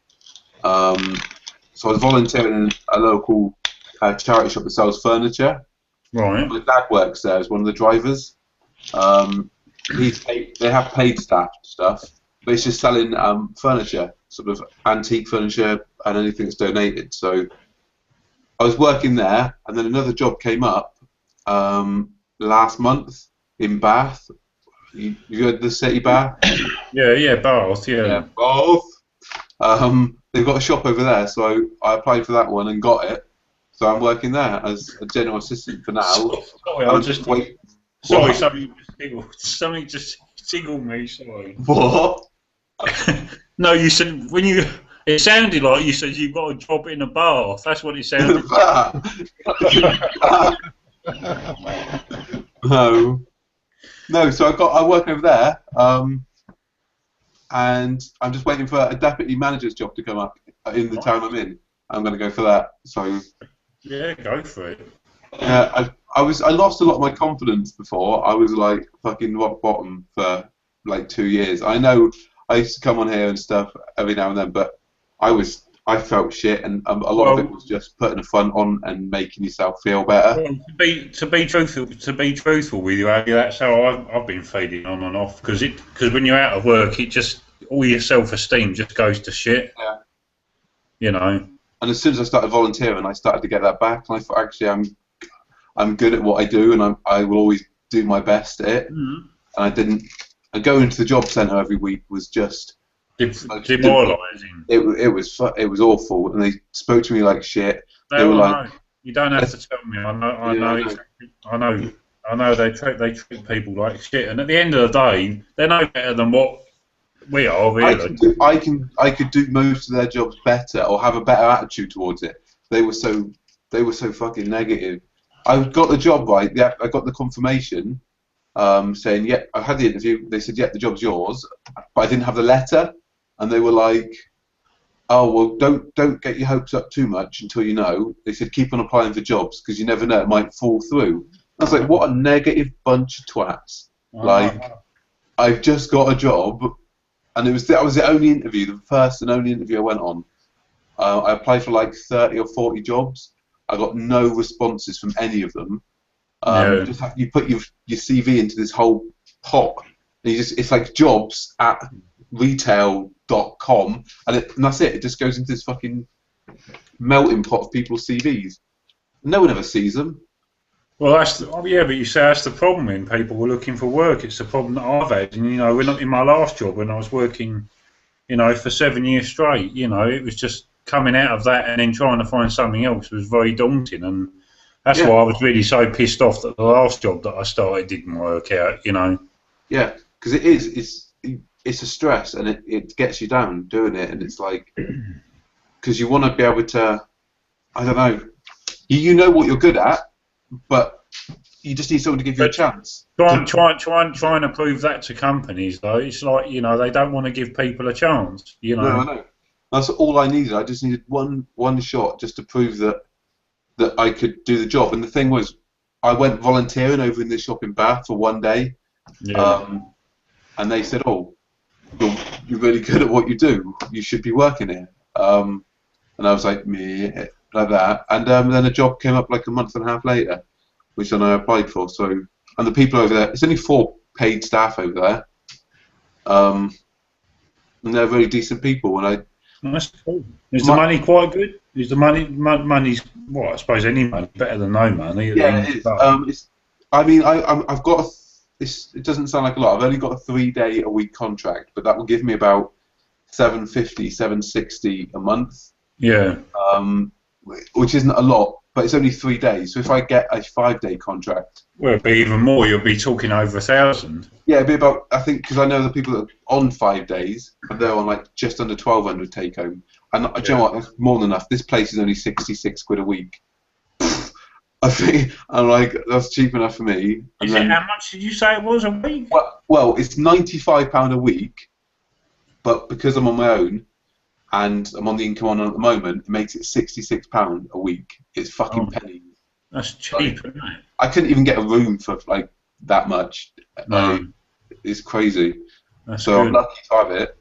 So I was volunteering in a local charity shop that sells furniture. Right. My dad works there as one of the drivers. They have paid staff stuff, but it's just selling furniture, sort of antique furniture and anything that's donated. So I was working there, and then another job came up last month in Bath. You heard the city Bath? Yeah, Bath, yeah. Bath. They've got a shop over there, so I applied for that one and got it. So I'm working there as a general assistant for now. Sorry, I'll just wait. Sorry, something just tickled me. Sorry. What? No, you said it sounded like you said you got a job in a bath. That's what it sounded like. No. So I'm working over there, and I'm just waiting for a deputy manager's job to come up in the town I'm in. I'm going to go for that. So yeah, go for it. Yeah, I lost a lot of my confidence before. I was like fucking rock bottom for like 2 years. I know I used to come on here and stuff every now and then, but I felt shit, and a lot of it was just putting a front on and making yourself feel better. Well, to be truthful with you, Andy, that's how I've been fading on and off. Because when you're out of work, all your self-esteem just goes to shit. Yeah. You know. And as soon as I started volunteering, I started to get that back, and I thought actually I'm good at what I do, and I will always do my best at it. Mm-hmm. And going to the job centre every week was just demoralising. It was awful, and they spoke to me like shit. They were like, "You don't have to tell me. I know. They treat people like shit, and at the end of the day, they're no better than what we are. Really, I could do most of their jobs better or have a better attitude towards it. They were so fucking negative. I got the job right. Yeah, I got the confirmation saying, "Yeah, I had the interview." They said, "Yeah, the job's yours," but I didn't have the letter. And they were like, "Oh well, don't get your hopes up too much until you know." They said, "Keep on applying for jobs because you never know, it might fall through." I was like, "What a negative bunch of twats!" Like, I've just got a job, and that was the only interview, the first and only interview I went on. I applied for like 30 or 40 jobs. I got no responses from any of them. You put your CV into this whole pot, and it's like jobs at retail.com, and that's it. It just goes into this fucking melting pot of people's CVs. No one ever sees them. Well, yeah, but you say that's the problem when people were looking for work. It's the problem that I've had, and in my last job when I was working, for 7 years straight, it was just coming out of that and then trying to find something else was very daunting, and that's why I was really so pissed off that the last job that I started didn't work out. Yeah, because it's a stress, and it gets you down doing it, and it's like because you want to be able to, I don't know, you know what you're good at, but you just need someone to give you a chance. Trying to prove that to companies, though, it's like they don't want to give people a chance. No, I know. That's all I needed. I just needed one shot just to prove that I could do the job. And the thing was, I went volunteering over in this shop in Bath for 1 day, and they said, "Oh, you're really good at what you do. You should be working here." And I was like, "Me," like that. And then a job came up like a month and a half later, which then I applied for. So, and the people over there, it's only 4 paid staff over there, and they're very decent people. And that's cool. Is the money quite good? Is the money's I suppose any money better than no money. Yeah, it is. I've got it doesn't sound like a lot. I've only got a 3-day-a-week contract, but that will give me about $750, $760 a month. Yeah. Which isn't a lot, but it's only 3 days. So if I get a 5-day contract, well, it'd be even more. You'll be talking over 1,000. Yeah, it'd be about. I think because I know the people that are on 5 days, and they're on like just under 1,200 take home. And do you know what? That's more than enough. This place is only 66 quid a week. I think I'm like that's cheap enough for me. Is it how much did you say it was a week? Well, it's £95 a week, but because I'm on my own and I'm on the income on at the moment, it makes it £66 a week. It's fucking pennies. That's cheap, isn't it? I couldn't even get a room for like that much. No. It's crazy. That's so good. I'm lucky to have it.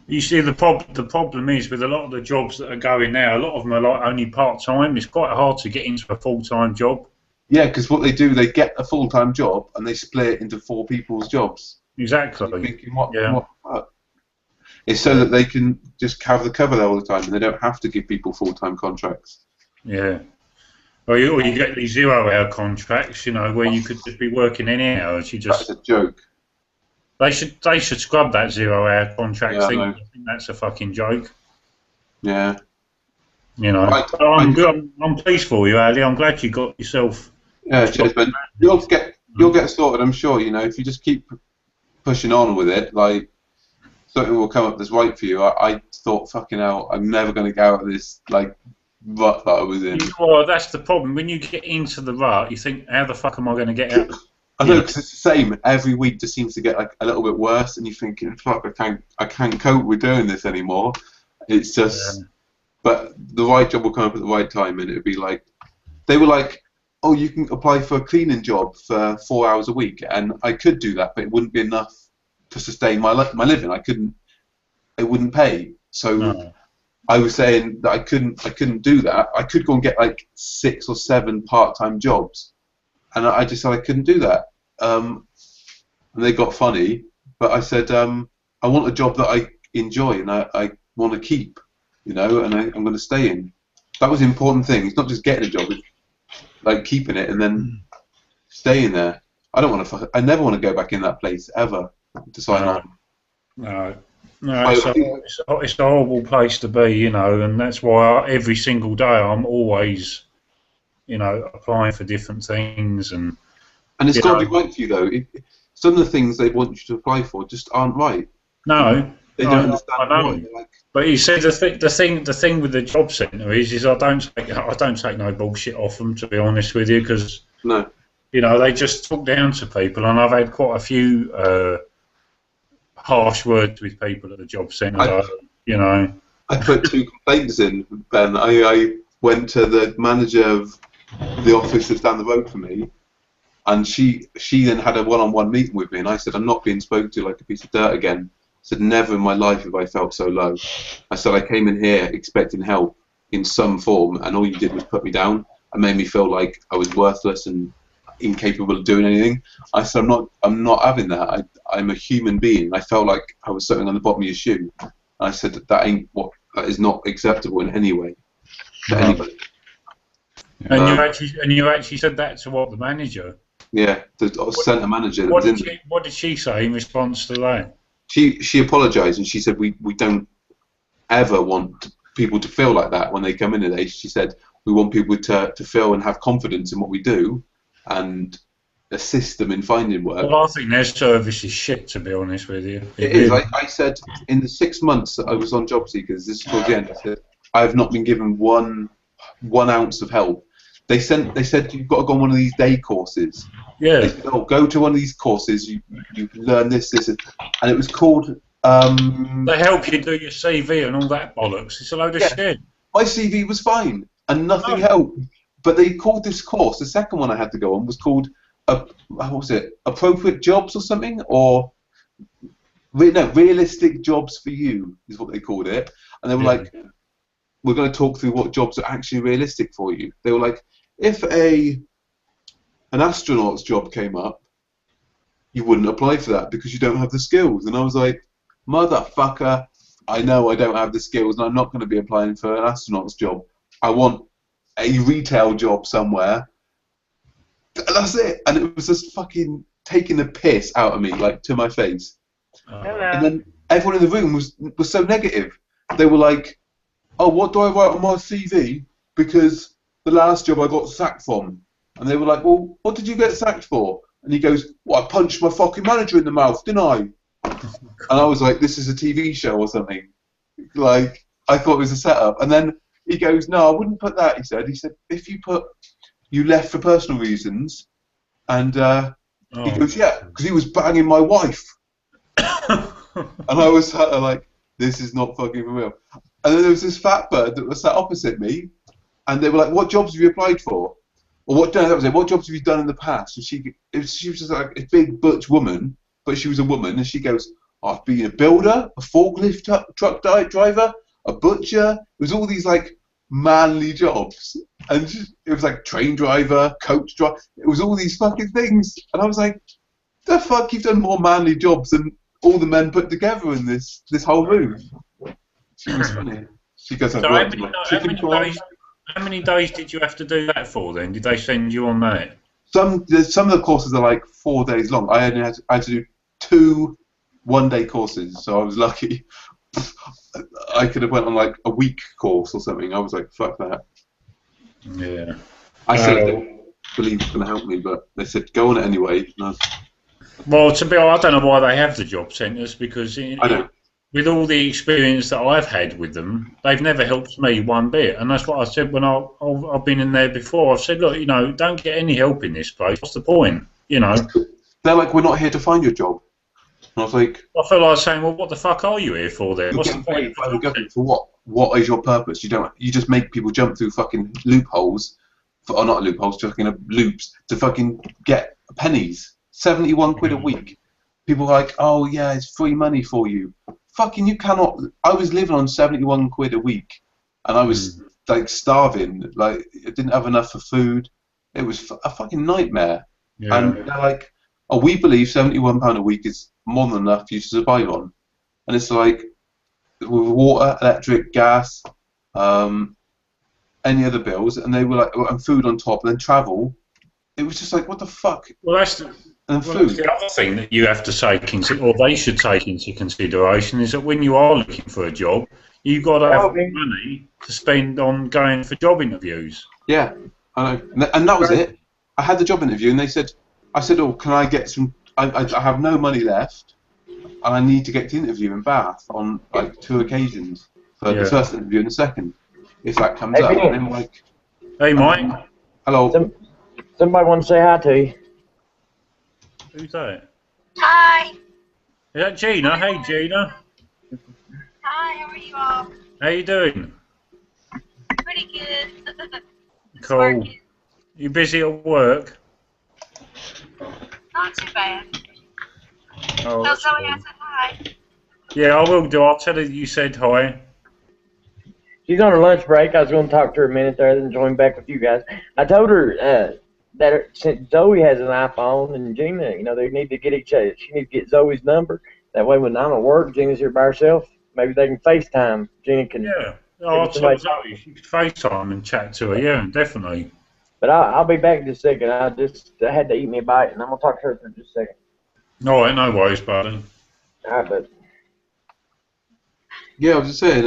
You see, the problem is with a lot of the jobs that are going now, a lot of them are like only part-time. It's quite hard to get into a full-time job. Yeah, because what they do, they get a full-time job and they split it into 4 people's jobs. Exactly. So you're thinking, what? It's so that they can just have the cover there all the time and they don't have to give people full-time contracts. Yeah. Or you get these 0-hour contracts, where you could just be working any hours. That's a joke. They should scrub that 0-hour contract thing. I think that's a fucking joke. Yeah. I'm pleased for you, Ali. I'm glad you got yourself. Yeah, cheers, Ben. You'll get sorted, I'm sure. If you just keep pushing on with it, like something will come up that's right for you. I thought, fucking hell, I'm never going to get out of this rut that I was in. Well, that's the problem. When you get into the rut, you think, how the fuck am I going to get out? I know, because it's the same. Every week just seems to get like a little bit worse, and you're thinking, fuck, I can't cope with doing this anymore. It's just, but the right job will come up at the right time, and it would be like, they were like, oh, you can apply for a cleaning job for 4 hours a week, and I could do that, but it wouldn't be enough to sustain my living. It wouldn't pay. So I was saying that I couldn't do that. I could go and get like 6 or 7 part-time jobs, and I just said I couldn't do that. And they got funny, but I said I want a job that I enjoy and I want to keep, and I'm going to stay in. That was the important thing. It's not just getting a job; it's like keeping it and then staying there. I never want to go back in that place ever to sign on. No, it's a horrible place to be, and that's why every single day I'm always, applying for different things and it's got to be right for you though. Some of the things they want you to apply for just aren't right. No, they don't understand why. But you see, the thing with the job centre is I don't take no bullshit off them, to be honest with you, because they just talk down to people, and I've had quite a few harsh words with people at the job centre. I put 2 complaints in, Ben. I went to the manager of the office that's down the road from me, and she then had a one-on-one meeting with me, and I said, I'm not being spoken to like a piece of dirt again. I said, never in my life have I felt so low. I said, I came in here expecting help in some form, and all you did was put me down and made me feel like I was worthless and incapable of doing anything. I said, I'm not having that. I'm a human being. I felt like I was sitting on the bottom of your shoe. And I said that is not acceptable in any way to anybody. And you actually said that to what, the manager? Yeah, the centre manager. What did she say in response to that? She apologised and she said we don't ever want people to feel like that when they come in today. She said we want people to feel and have confidence in what we do and assist them in finding work. Well, I think their service is shit, to be honest with you. It is. I said in the 6 months that I was on Job Seekers, this is towards the end, I said I have not been given one ounce of help. They said you've got to go on one of these day courses. Yeah. They said, go to one of these courses. You can learn this, and it was called. They help you do your CV and all that bollocks. It's a load of shit. My CV was fine and nothing helped. But they called this course. The second one I had to go on was called what was it? Appropriate Jobs or something, or Realistic Jobs for You is what they called it. And they were like, we're going to talk through what jobs are actually realistic for you. They were like, if an astronaut's job came up, you wouldn't apply for that because you don't have the skills. And I was like, motherfucker, I know I don't have the skills and I'm not going to be applying for an astronaut's job. I want a retail job somewhere. And that's it. And it was just fucking taking the piss out of me, like, to my face. And then everyone in the room was so negative. They were like, oh, what do I write on my CV? Because the last job I got sacked from. And they were like, well, what did you get sacked for? And he goes, well, I punched my fucking manager in the mouth, didn't I? And I was like, this is a TV show or something. Like, I thought it was a setup. And then he goes, no, I wouldn't put that, he said. He said, if you put, you left for personal reasons. And he goes, yeah, because he was banging my wife. And I was like, this is not fucking for real. And then there was this fat bird that was sat opposite me. And they were like, what jobs have you applied for? Or what jobs have you done in the past? And she was just like a big butch woman, but she was a woman, and she goes, I've been a builder, a forklift truck driver, a butcher. It was all these like manly jobs, and it was like train driver, coach driver. It was all these fucking things, and I was like, the fuck, you've done more manly jobs than all the men put together in this whole room. She was funny. She goes, so how many days did you have to do that for then? Did they send you on that? Some of the courses are like 4 days long. I had to do 2 one-day courses, so I was lucky. I could have went on like a week course or something. I was like, fuck that. Yeah. I said I didn't believe it's going to help me, but they said go on it anyway. Well, to be honest, I don't know why they have the job centres, because I don't. With all the experience that I've had with them, they've never helped me one bit. And that's what I said when I've been in there before. I've said, look, don't get any help in this place. What's the point? They're like, we're not here to find your job. And I was like, I feel like saying, well, what the fuck are you here for then? What's the point? For what? What is your purpose? You just make people jump through fucking loopholes, or not loopholes, just loops to fucking get pennies. 71 quid a week. People are like, oh yeah, it's free money for you. Fucking, you cannot. I was living on 71 quid a week, and I was like starving. Like, I didn't have enough for food. It was a fucking nightmare. Yeah. And they're like, oh, we believe £71 a week is more than enough for you to survive on. And it's like, with water, electric, gas, any other bills, and they were like, and food on top, and then travel. It was just like, what the fuck? Well, that's the other thing that you have to take into, or they should take into consideration, is that when you are looking for a job, you've got to have money to spend on going for job interviews. Yeah, I know. And that was it. I had the job interview, and I said, oh, can I get some, I have no money left, and I need to get to interview in Bath on like 2 occasions, for the first interview and the second, if that comes up. And I'm like, hey, Mike. Hello. Somebody want to say hi to you. Who's that? Hi. Is that Gina? Hey, Gina. Hi, how are you all? How you doing? Pretty good. Cool. You busy at work? Not too bad. Oh, Tell Zoe I said hi. Yeah, I will do. I'll tell her you said hi. She's on her lunch break. I was going to talk to her a minute there, then join back with you guys. I told her since Zoe has an iPhone and Gina, they need to get each other. She needs to get Zoe's number. That way, when I'm at work, Gina's here by herself. Maybe they can FaceTime. Gina can. Yeah. Oh, I'll tell Zoe. She could FaceTime and chat to her. Yeah, definitely. But I'll be back in just a second. I had to eat me a bite, and I'm gonna talk to her for just a second. All right, no worries, buddy. All right, but. Yeah, I was just saying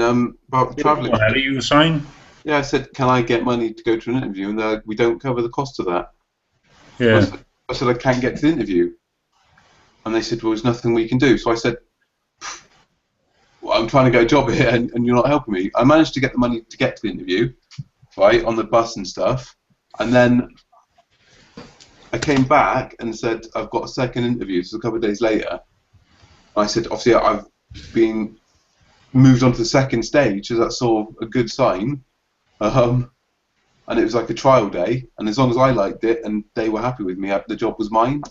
about the travelling. What you were saying? Yeah, I said, can I get money to go to an interview? And they're like, we don't cover the cost of that. Yeah. I said, I can't get to the interview. And they said, well, there's nothing we can do. So I said, well, I'm trying to get a job here, and you're not helping me. I managed to get the money to get to the interview, right, on the bus and stuff. And then I came back and said, I've got a second interview. So a couple of days later, I said, obviously, I've been moved on to the second stage, so that's sort of a good sign. And it was like a trial day, and as long as I liked it and they were happy with me, the job was mine.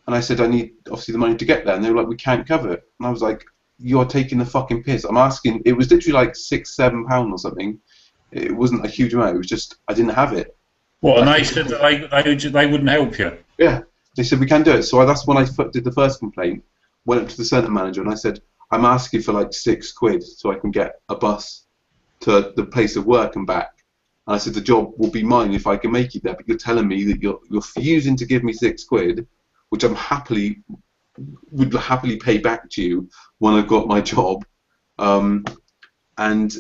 And I said, I need, obviously, the money to get there. And they were like, we can't cover it. And I was like, you're taking the fucking piss. I'm asking, it was literally like £6-7 or something. It wasn't a huge amount. It was just, I didn't have it. What, and they said that they wouldn't help you? Yeah. They said, we can't do it. So that's when I did the first complaint. Went up to the centre manager, and I said, I'm asking for like £6 so I can get a bus to the place of work and back. And I said, the job will be mine if I can make it there, but you're telling me that you're refusing to give me £6, which would happily pay back to you when I've got my job, and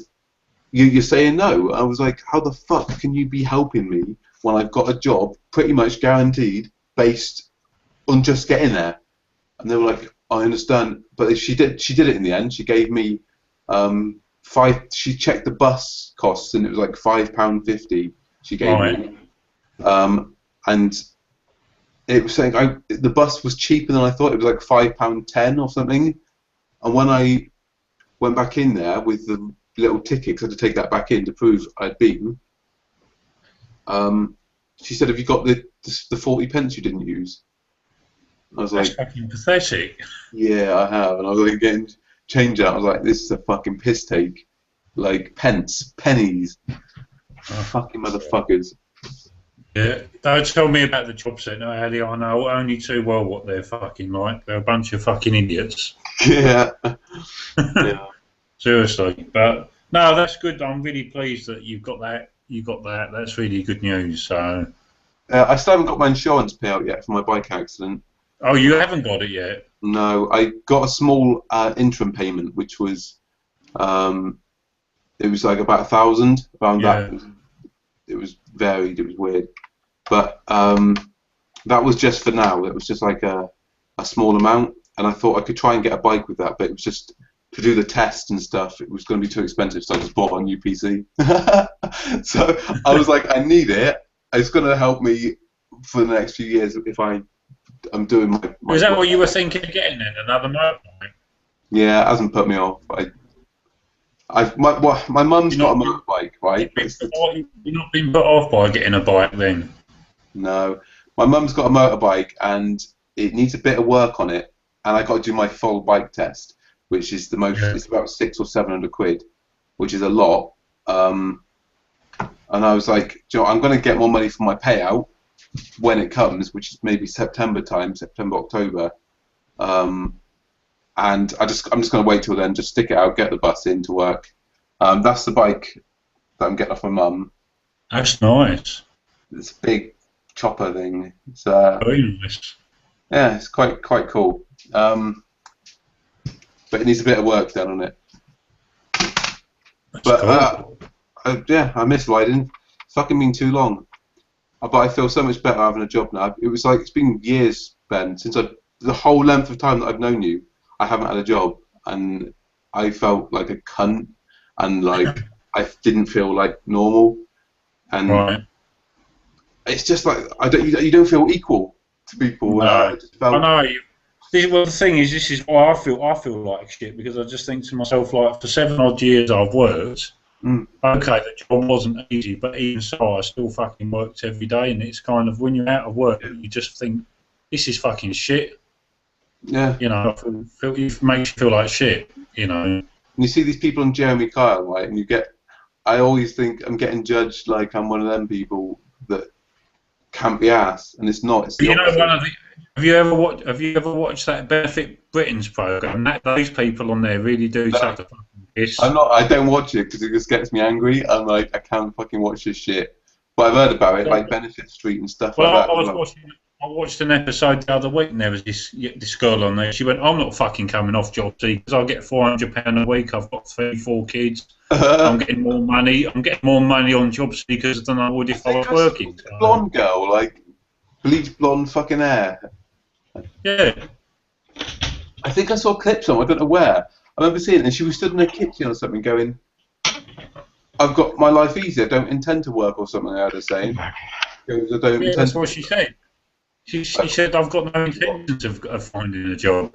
you're saying no. I was like, how the fuck can you be helping me when I've got a job pretty much guaranteed based on just getting there? And they were like, I understand, but she did it in the end. She gave me she checked the bus costs, and it was like £5.50 she gave me, and it was saying the bus was cheaper than I thought. It was like £5.10 or something. And when I went back in there with the little ticket, 'cause I had to take that back in to prove I'd been, she said, have you got the 40p you didn't use? I was That's like, fucking pathetic. yeah, I have. And I was like, getting change out. I was like, this is a fucking piss take. Like, pennies. Fucking motherfuckers. Yeah, don't tell me about the job centre, Ali. I know only too well what they're fucking like. They're a bunch of fucking idiots. Yeah. Yeah. Seriously. But, no, that's good. I'm really pleased that you've got that. You got that. That's really good news. So. I still haven't got my insurance payout yet for my bike accident. Oh, you haven't got it yet? No, I got a small interim payment, which was, it was like about 1,000 around that. It was varied. It was weird, but that was just for now. It was just like a small amount, and I thought I could try and get a bike with that, but it was just to do the test and stuff. It was going to be too expensive, so I just bought a new PC. So I was like, I need it. It's going to help me for the next few years if I'm doing my Is that what you were thinking of getting then? Another motorbike? Yeah, it hasn't put me off. My mum's got a motorbike, right? You've not been put off by getting a bike then? No. My mum's got a motorbike, and it needs a bit of work on it, and I got to do my full bike test, which is the most. It's about £600 or £700, which is a lot. And I was like, I'm going to get more money for my payout when it comes, which is maybe September, October. And I'm just going to wait till then, just stick it out, get the bus in to work. That's the bike that I'm getting off my mum. That's nice. It's a big chopper thing. It's very nice. Yeah, it's quite cool. But it needs a bit of work done on it. But yeah, I miss riding. It's fucking been too long. But I feel so much better having a job now. It was like, it's been years, Ben, since the whole length of time that I've known you, I haven't had a job, and I felt like a cunt, and like I didn't feel like normal, and it's just like you don't feel equal to people. No. I know. Well, the thing is, this is why I feel like shit, because I just think to myself, like, for 7 odd years I've worked. Okay, the job wasn't easy, but even so, I still fucking worked every day, and it's kind of, when you're out of work, you just think, this is fucking shit. Yeah. You know, it makes you feel like shit, you know. And you see these people on Jeremy Kyle, right, and I always think I'm getting judged like I'm one of them people that campy ass, and it's not. It's the You know, opposite. have you ever watched that Benefit Britain's program? Those people on there really do take the fucking piss. I don't watch it because it just gets me angry. I'm like, I can't fucking watch this shit. But I've heard about it, like Benefit Street and stuff like that. I watched an episode the other week, and there was this girl on there. She went, "I'm not fucking coming off job because I get £400 a week. I've got 3-4 kids. I'm getting more money. I'm getting more money on job seekers than I would if I was working." Blonde girl, like bleach blonde fucking hair. Yeah. I think I saw clips on. I don't know where. I remember seeing it, and she was stood in her kitchen or something, going, "I've got my life easy. I don't intend to work," or something. I heard her saying. That's what she said. She said, "I've got no intentions of finding a job."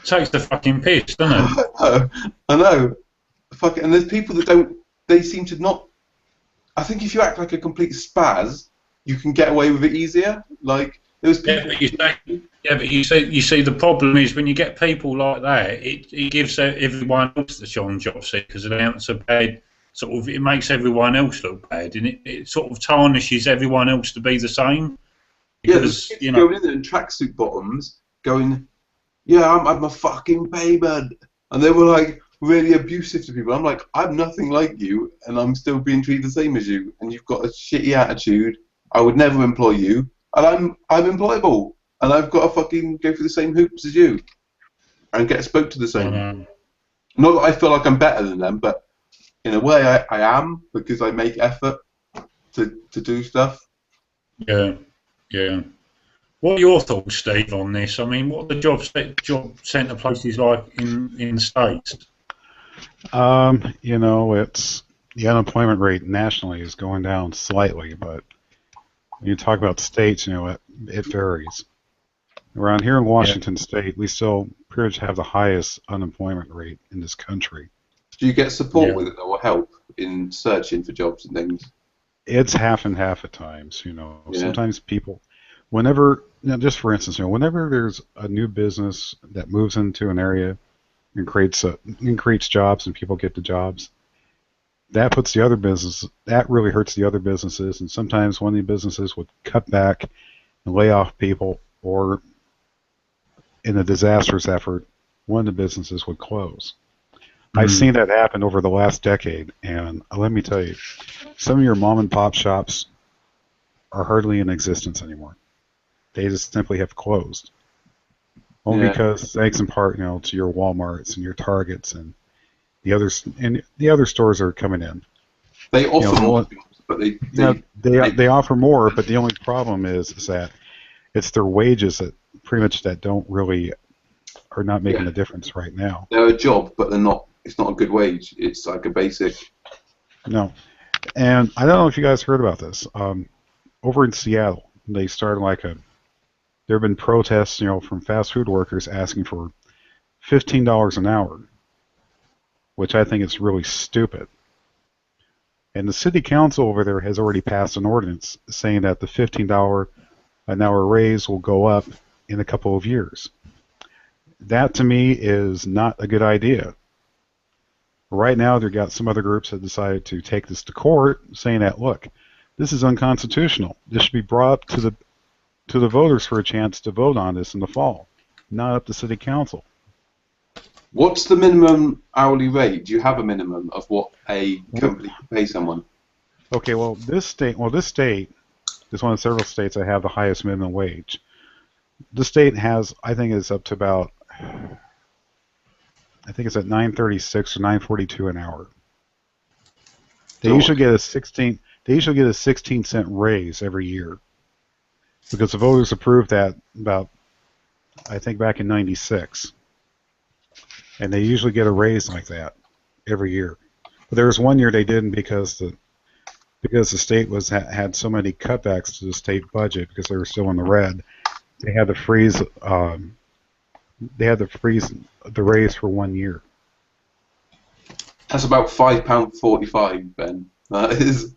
Takes the fucking piss, doesn't it? I know. Fuck it. And there's people that don't. They seem to not. I think if you act like a complete spaz, you can get away with it easier. Like there's people. But you see, the problem is when you get people like that, it gives everyone else that's on job seekers an ounce of bad. Sort of, it makes everyone else look bad, and it sort of tarnishes everyone else to be the same. Because, yeah, going in there in tracksuit bottoms, going, "Yeah, I'm a fucking payment," and they were like really abusive to people. I'm like, I'm nothing like you, and I'm still being treated the same as you, and you've got a shitty attitude. I would never employ you, and I'm employable, and I've got to fucking go through the same hoops as you, and get spoke to the same. Not that I feel like I'm better than them, but in a way, I am, because I make effort to do stuff. Yeah. What are your thoughts, Steve, on this? I mean, what are the job centre places like in the States? You know, it's the unemployment rate nationally is going down slightly, but when you talk about states, you know, it varies. Around here in Washington State, we still pretty much have the highest unemployment rate in this country. Do you get support with it or help in searching for jobs and things? It's half and half at times, you know. Yeah. Sometimes people, whenever, just for instance, you know, whenever there's a new business that moves into an area and creates jobs and people get the jobs, that puts the other business, that really hurts the other businesses, and sometimes one of the businesses would cut back and lay off people, or in a disastrous effort, one of the businesses would close. I've seen that happen over the last decade, and let me tell you, some of your mom and pop shops are hardly in existence anymore. They just simply have closed. Only because, thanks in part, you know, to your Walmarts and your Targets and the other stores are coming in. They offer more, but they offer more, but the only problem is that it's their wages that pretty much that don't really are not making a difference right now. They're a job, but they're not. It's not a good wage. It's like a basic. No, and I don't know if you guys heard about this. Over in Seattle, they started there have been protests, you know, from fast food workers asking for $15 an hour, which I think is really stupid. And the city council over there has already passed an ordinance saying that the $15 an hour raise will go up in a couple of years. That to me is not a good idea. Right now, they've got some other groups that decided to take this to court, saying that, look, this is unconstitutional. This should be brought up to the voters for a chance to vote on this in the fall, not up to city council. What's the minimum hourly rate? Do you have a minimum of what a company can pay someone? Okay, well, this state is one of several states that have the highest minimum wage. The state has, I think it's up to about, I think it's at $9.36 or $9.42 an hour. They usually get a 16-cent raise every year, because the voters approved that about, I think, back in '96, and they usually get a raise like that every year. But there was one year they didn't because the state had so many cutbacks to the state budget because they were still in the red. They had to freeze. The raise for 1 year. That's about £5.45, Ben. That is.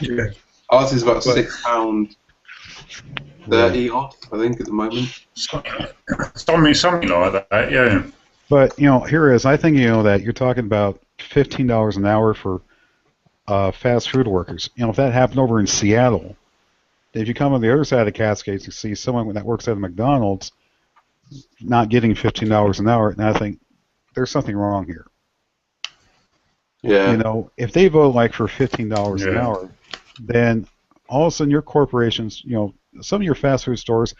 Yeah. Ours is about £6.30 odd, I think, at the moment. Something like that, yeah. But you know, here is. I think you know that you're talking about $15 an hour for fast food workers. You know, if that happened over in Seattle, if you come on the other side of the Cascades, you see someone that works at a McDonald's not getting $15 an hour, and I think there's something wrong here. Yeah. You know, if they vote like for $15 an hour, then all of a sudden your corporations, you know, some of your fast food stores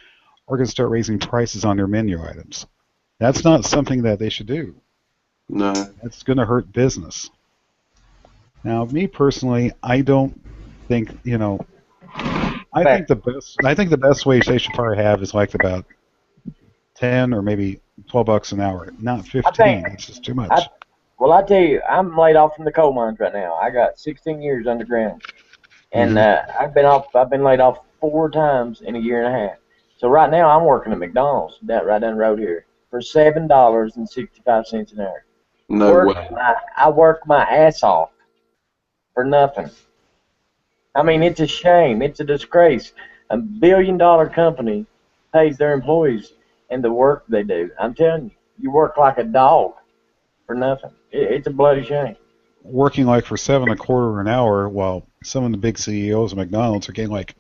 are going to start raising prices on their menu items. That's not something that they should do. No. That's going to hurt business. Now, me personally, I don't think, you know, I think the best wage they should probably have is like about 10 or maybe $12 an hour, not 15. It's just too much. Well, I tell you, I'm laid off from the coal mines right now. I got 16 years underground, and I've been laid off 4 times in a year and a half. So right now I'm working at McDonald's right down the road here for $7.65 an hour. No way. I work my ass off for nothing. I mean, it's a shame. It's a disgrace. A billion-dollar company pays their employees and the work they do. I'm telling you, you work like a dog for nothing. It's a bloody shame. Working like for $7.25 an hour, while some of the big CEOs of McDonald's are getting like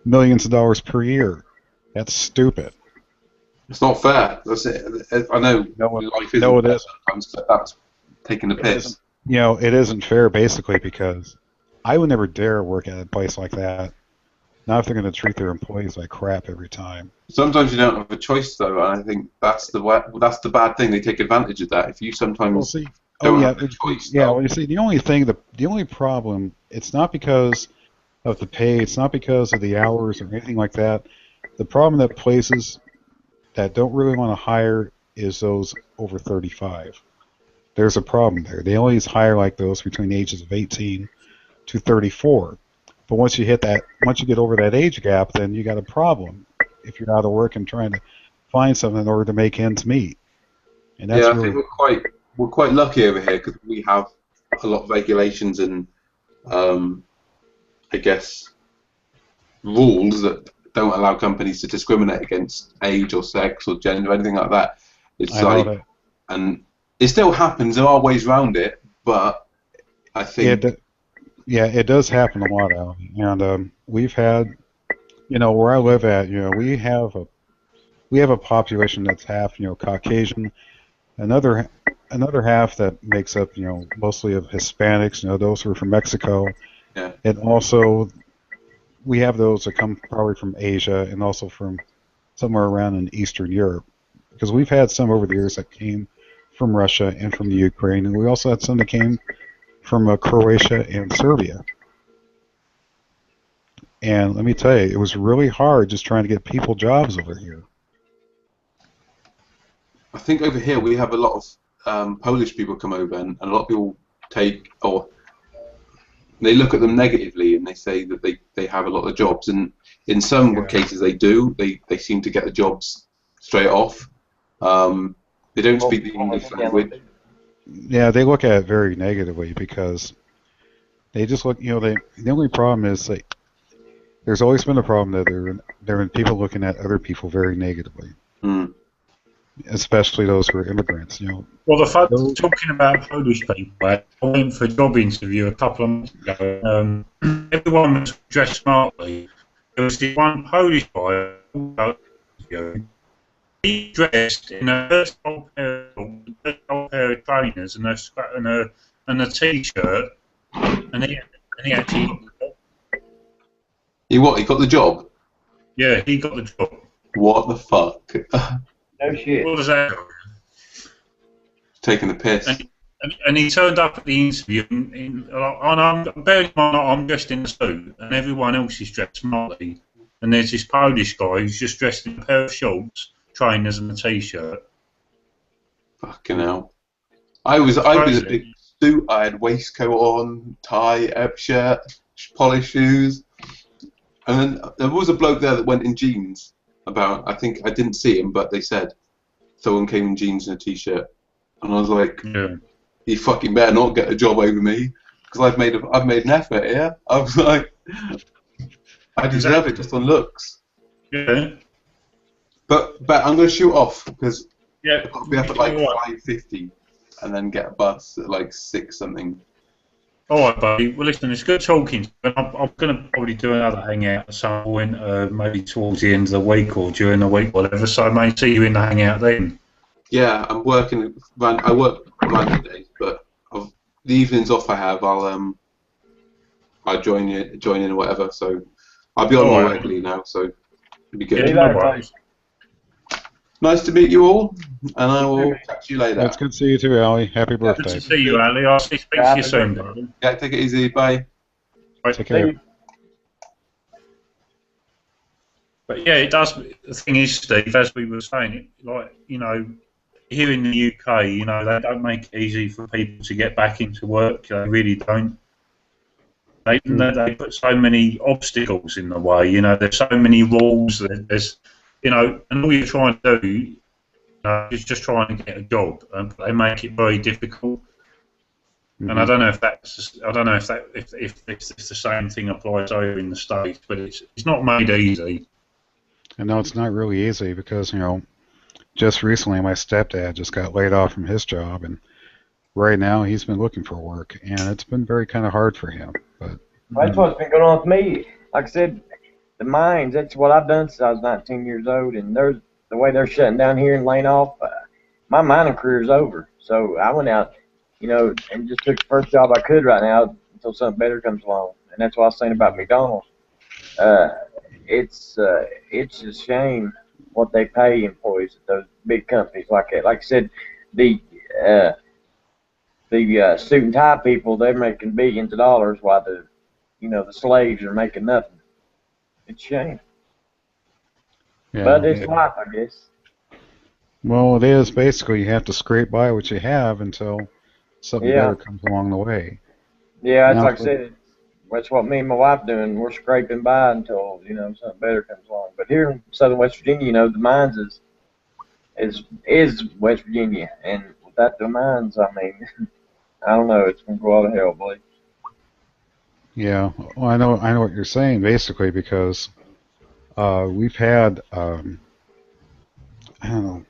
millions of dollars per year. That's stupid. It's not fair. That's it. I know life isn't fair sometimes, but that's taking the piss. You know, it isn't fair basically because I would never dare work at a place like that. Not if they're going to treat their employees like crap every time. Sometimes you don't have a choice, though, and I think that's the bad thing. They take advantage of that. If you sometimes don't have a choice. Yeah, well, you see, the only problem, it's not because of the pay, it's not because of the hours or anything like that. The problem that places that don't really want to hire is those over 35. There's a problem there. They always hire like those between the ages of 18 to 34. But once you get over that age gap, then you got a problem if you're out of work and trying to find something in order to make ends meet. And that's I think we're quite lucky over here because we have a lot of regulations and I guess rules that don't allow companies to discriminate against age or sex or gender or anything like that. And it still happens. There are ways around it, but I think it does happen a lot, Al. And we've had, you know, where I live at, you know, we have a population that's half, you know, Caucasian, another half that makes up, you know, mostly of Hispanics, you know, those who are from Mexico, and also we have those that come probably from Asia and also from somewhere around in Eastern Europe, because we've had some over the years that came from Russia and from the Ukraine, and we also had some that came from Croatia and Serbia. And let me tell you, it was really hard just trying to get people jobs over here. I think over here we have a lot of Polish people come over, and a lot of people they look at them negatively and they say that they have a lot of jobs, and in some cases they do. They seem to get the jobs straight off. They don't speak the English language. Yeah, they look at it very negatively because they just look. You know, the only problem is there's always been a problem that there have been people looking at other people very negatively, especially those who are immigrants. You know. Well, talking about Polish people, I went for a job interview a couple of months ago. Everyone was dressed smartly. There was this one Polish guy. He dressed in a first old pair of trainers and a t-shirt, and he actually got the job. He got the job? Yeah, he got the job. What the fuck? No shit. What does that? Taking the piss. And he turned up at the interview, and I'm dressed in a suit, and everyone else is dressed smartly. And there's this Polish guy who's just dressed in a pair of shorts, trainers, and a t-shirt. Fucking hell! I was a big suit. I had waistcoat on, tie, shirt, polished shoes, and then there was a bloke there that went in jeans. I think I didn't see him, but they said someone came in jeans and a t-shirt, and I was like, "You fucking better not get a job over me, because I've made an effort here." I was like, "I deserve it just on looks." Yeah. But I'm going to shoot off because I've got to be up at like 5:50 and then get a bus at like 6 something. All right, buddy. Well, listen, it's good talking. But I'm going to probably do another hangout at some point, maybe towards the end of the week or during the week, whatever. So I may see you in the hangout then. Yeah, I'm working. I work random days, but the evenings off I have, I'll join in or whatever. So I'll be on more regularly now. So it'll be good. Yeah, no worries. Nice to meet you all, and I will catch you later. That's good to see you too, Ali. Happy birthday. Good to see you, Ali. I'll speak to you soon, buddy. Yeah, take it easy. Bye. Right. Take care. But yeah, it does. The thing is, Steve, as we were saying, like, you know, here in the UK, you know, they don't make it easy for people to get back into work. They really don't. They put so many obstacles in the way. You know, there's so many rules. There's, you know, and all you're trying to do, is just trying to get a job, and they make it very difficult. And I don't know if if the same thing applies over in the States, but it's not made easy. And no, it's not really easy because, you know, just recently my stepdad just got laid off from his job, and right now he's been looking for work, and it's been very kind of hard for him. But that's what's been going on with me. Like I said, the mines, that's what I've done since I was 19 years old, and the way they're shutting down here and laying off, my mining career is over. So I went out, you know, and just took the first job I could right now until something better comes along. And that's what I was saying about McDonald's. It's a shame what they pay employees at those big companies like that. Like I said, the suit and tie people, they're making billions of dollars while the slaves are making nothing. It's a shame. yeah, But it's life, I guess. well, it is basically you have to scrape by what you have until something Yeah. better comes along the way. Yeah, it's Now, like I said, that's what me and my wife doing. We're scraping by until, you know, something better comes along. But here in southern West Virginia, you know, the mines is West Virginia, and without the mines, I mean, I don't know, it's gonna go all to hell, boy. Yeah, well, I know what you're saying basically because we've had I don't know,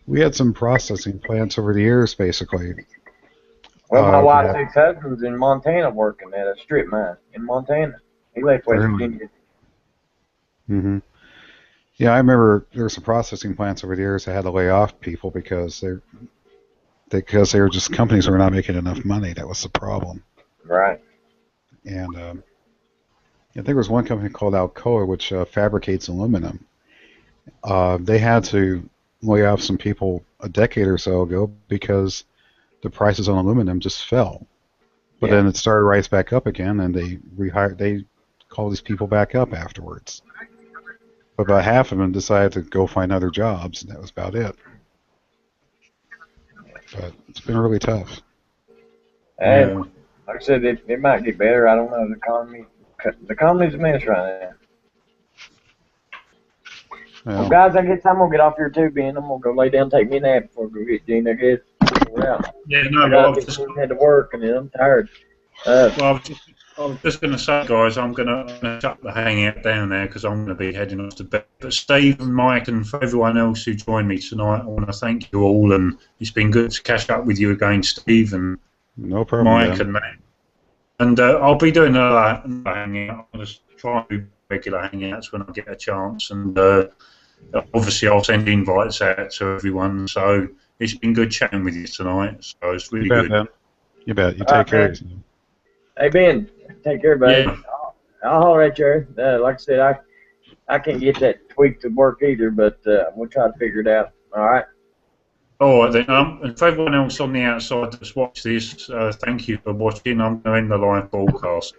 we had some processing plants over the years basically. Well, my wife's Yeah. ex-husband's in Montana working at a strip mine in Montana. He left West Really? Virginia. hmm Yeah, I remember there were some processing plants over the years that had to lay off people because they were just companies who were not making enough money. That was the problem. Right. And I think there was one company called Alcoa which fabricates aluminum. They had to lay off some people a decade or so ago because the prices on aluminum just fell. But then it started right back up again, and they called these people back up afterwards. But about half of them decided to go find other jobs, and that was about it. But it's been really tough. And like I said, it might get better. I don't know. The economy's a mess right now. Well, guys, I guess I'm gonna get off here too, Ben. I'm gonna go lay down, take me a nap before I go get Gene. I guess we're out. Yeah, no, I well, just had to work, and then I'm tired. well, I was just going to say, guys, I'm going to shut the hangout down there because I'm going to be heading off to bed. But Steve and Mike and for everyone else who joined me tonight, I want to thank you all, and it's been good to catch up with you again, Steve and no problem, Mike and Matt. And I'll be doing another hangout. I'll just try and do regular hangouts when I get a chance, and obviously I'll send invites out to everyone. So it's been good chatting with you tonight. So it's really good. Ben. You bet. You take care. Hey Ben, take care, buddy. Yeah. I'll holler at you. Like I said, I can't get that tweak to work either, but we'll try to figure it out. All right. All right then. And for everyone else on the outside that's watched this, thank you for watching. I'm going to end the live broadcast.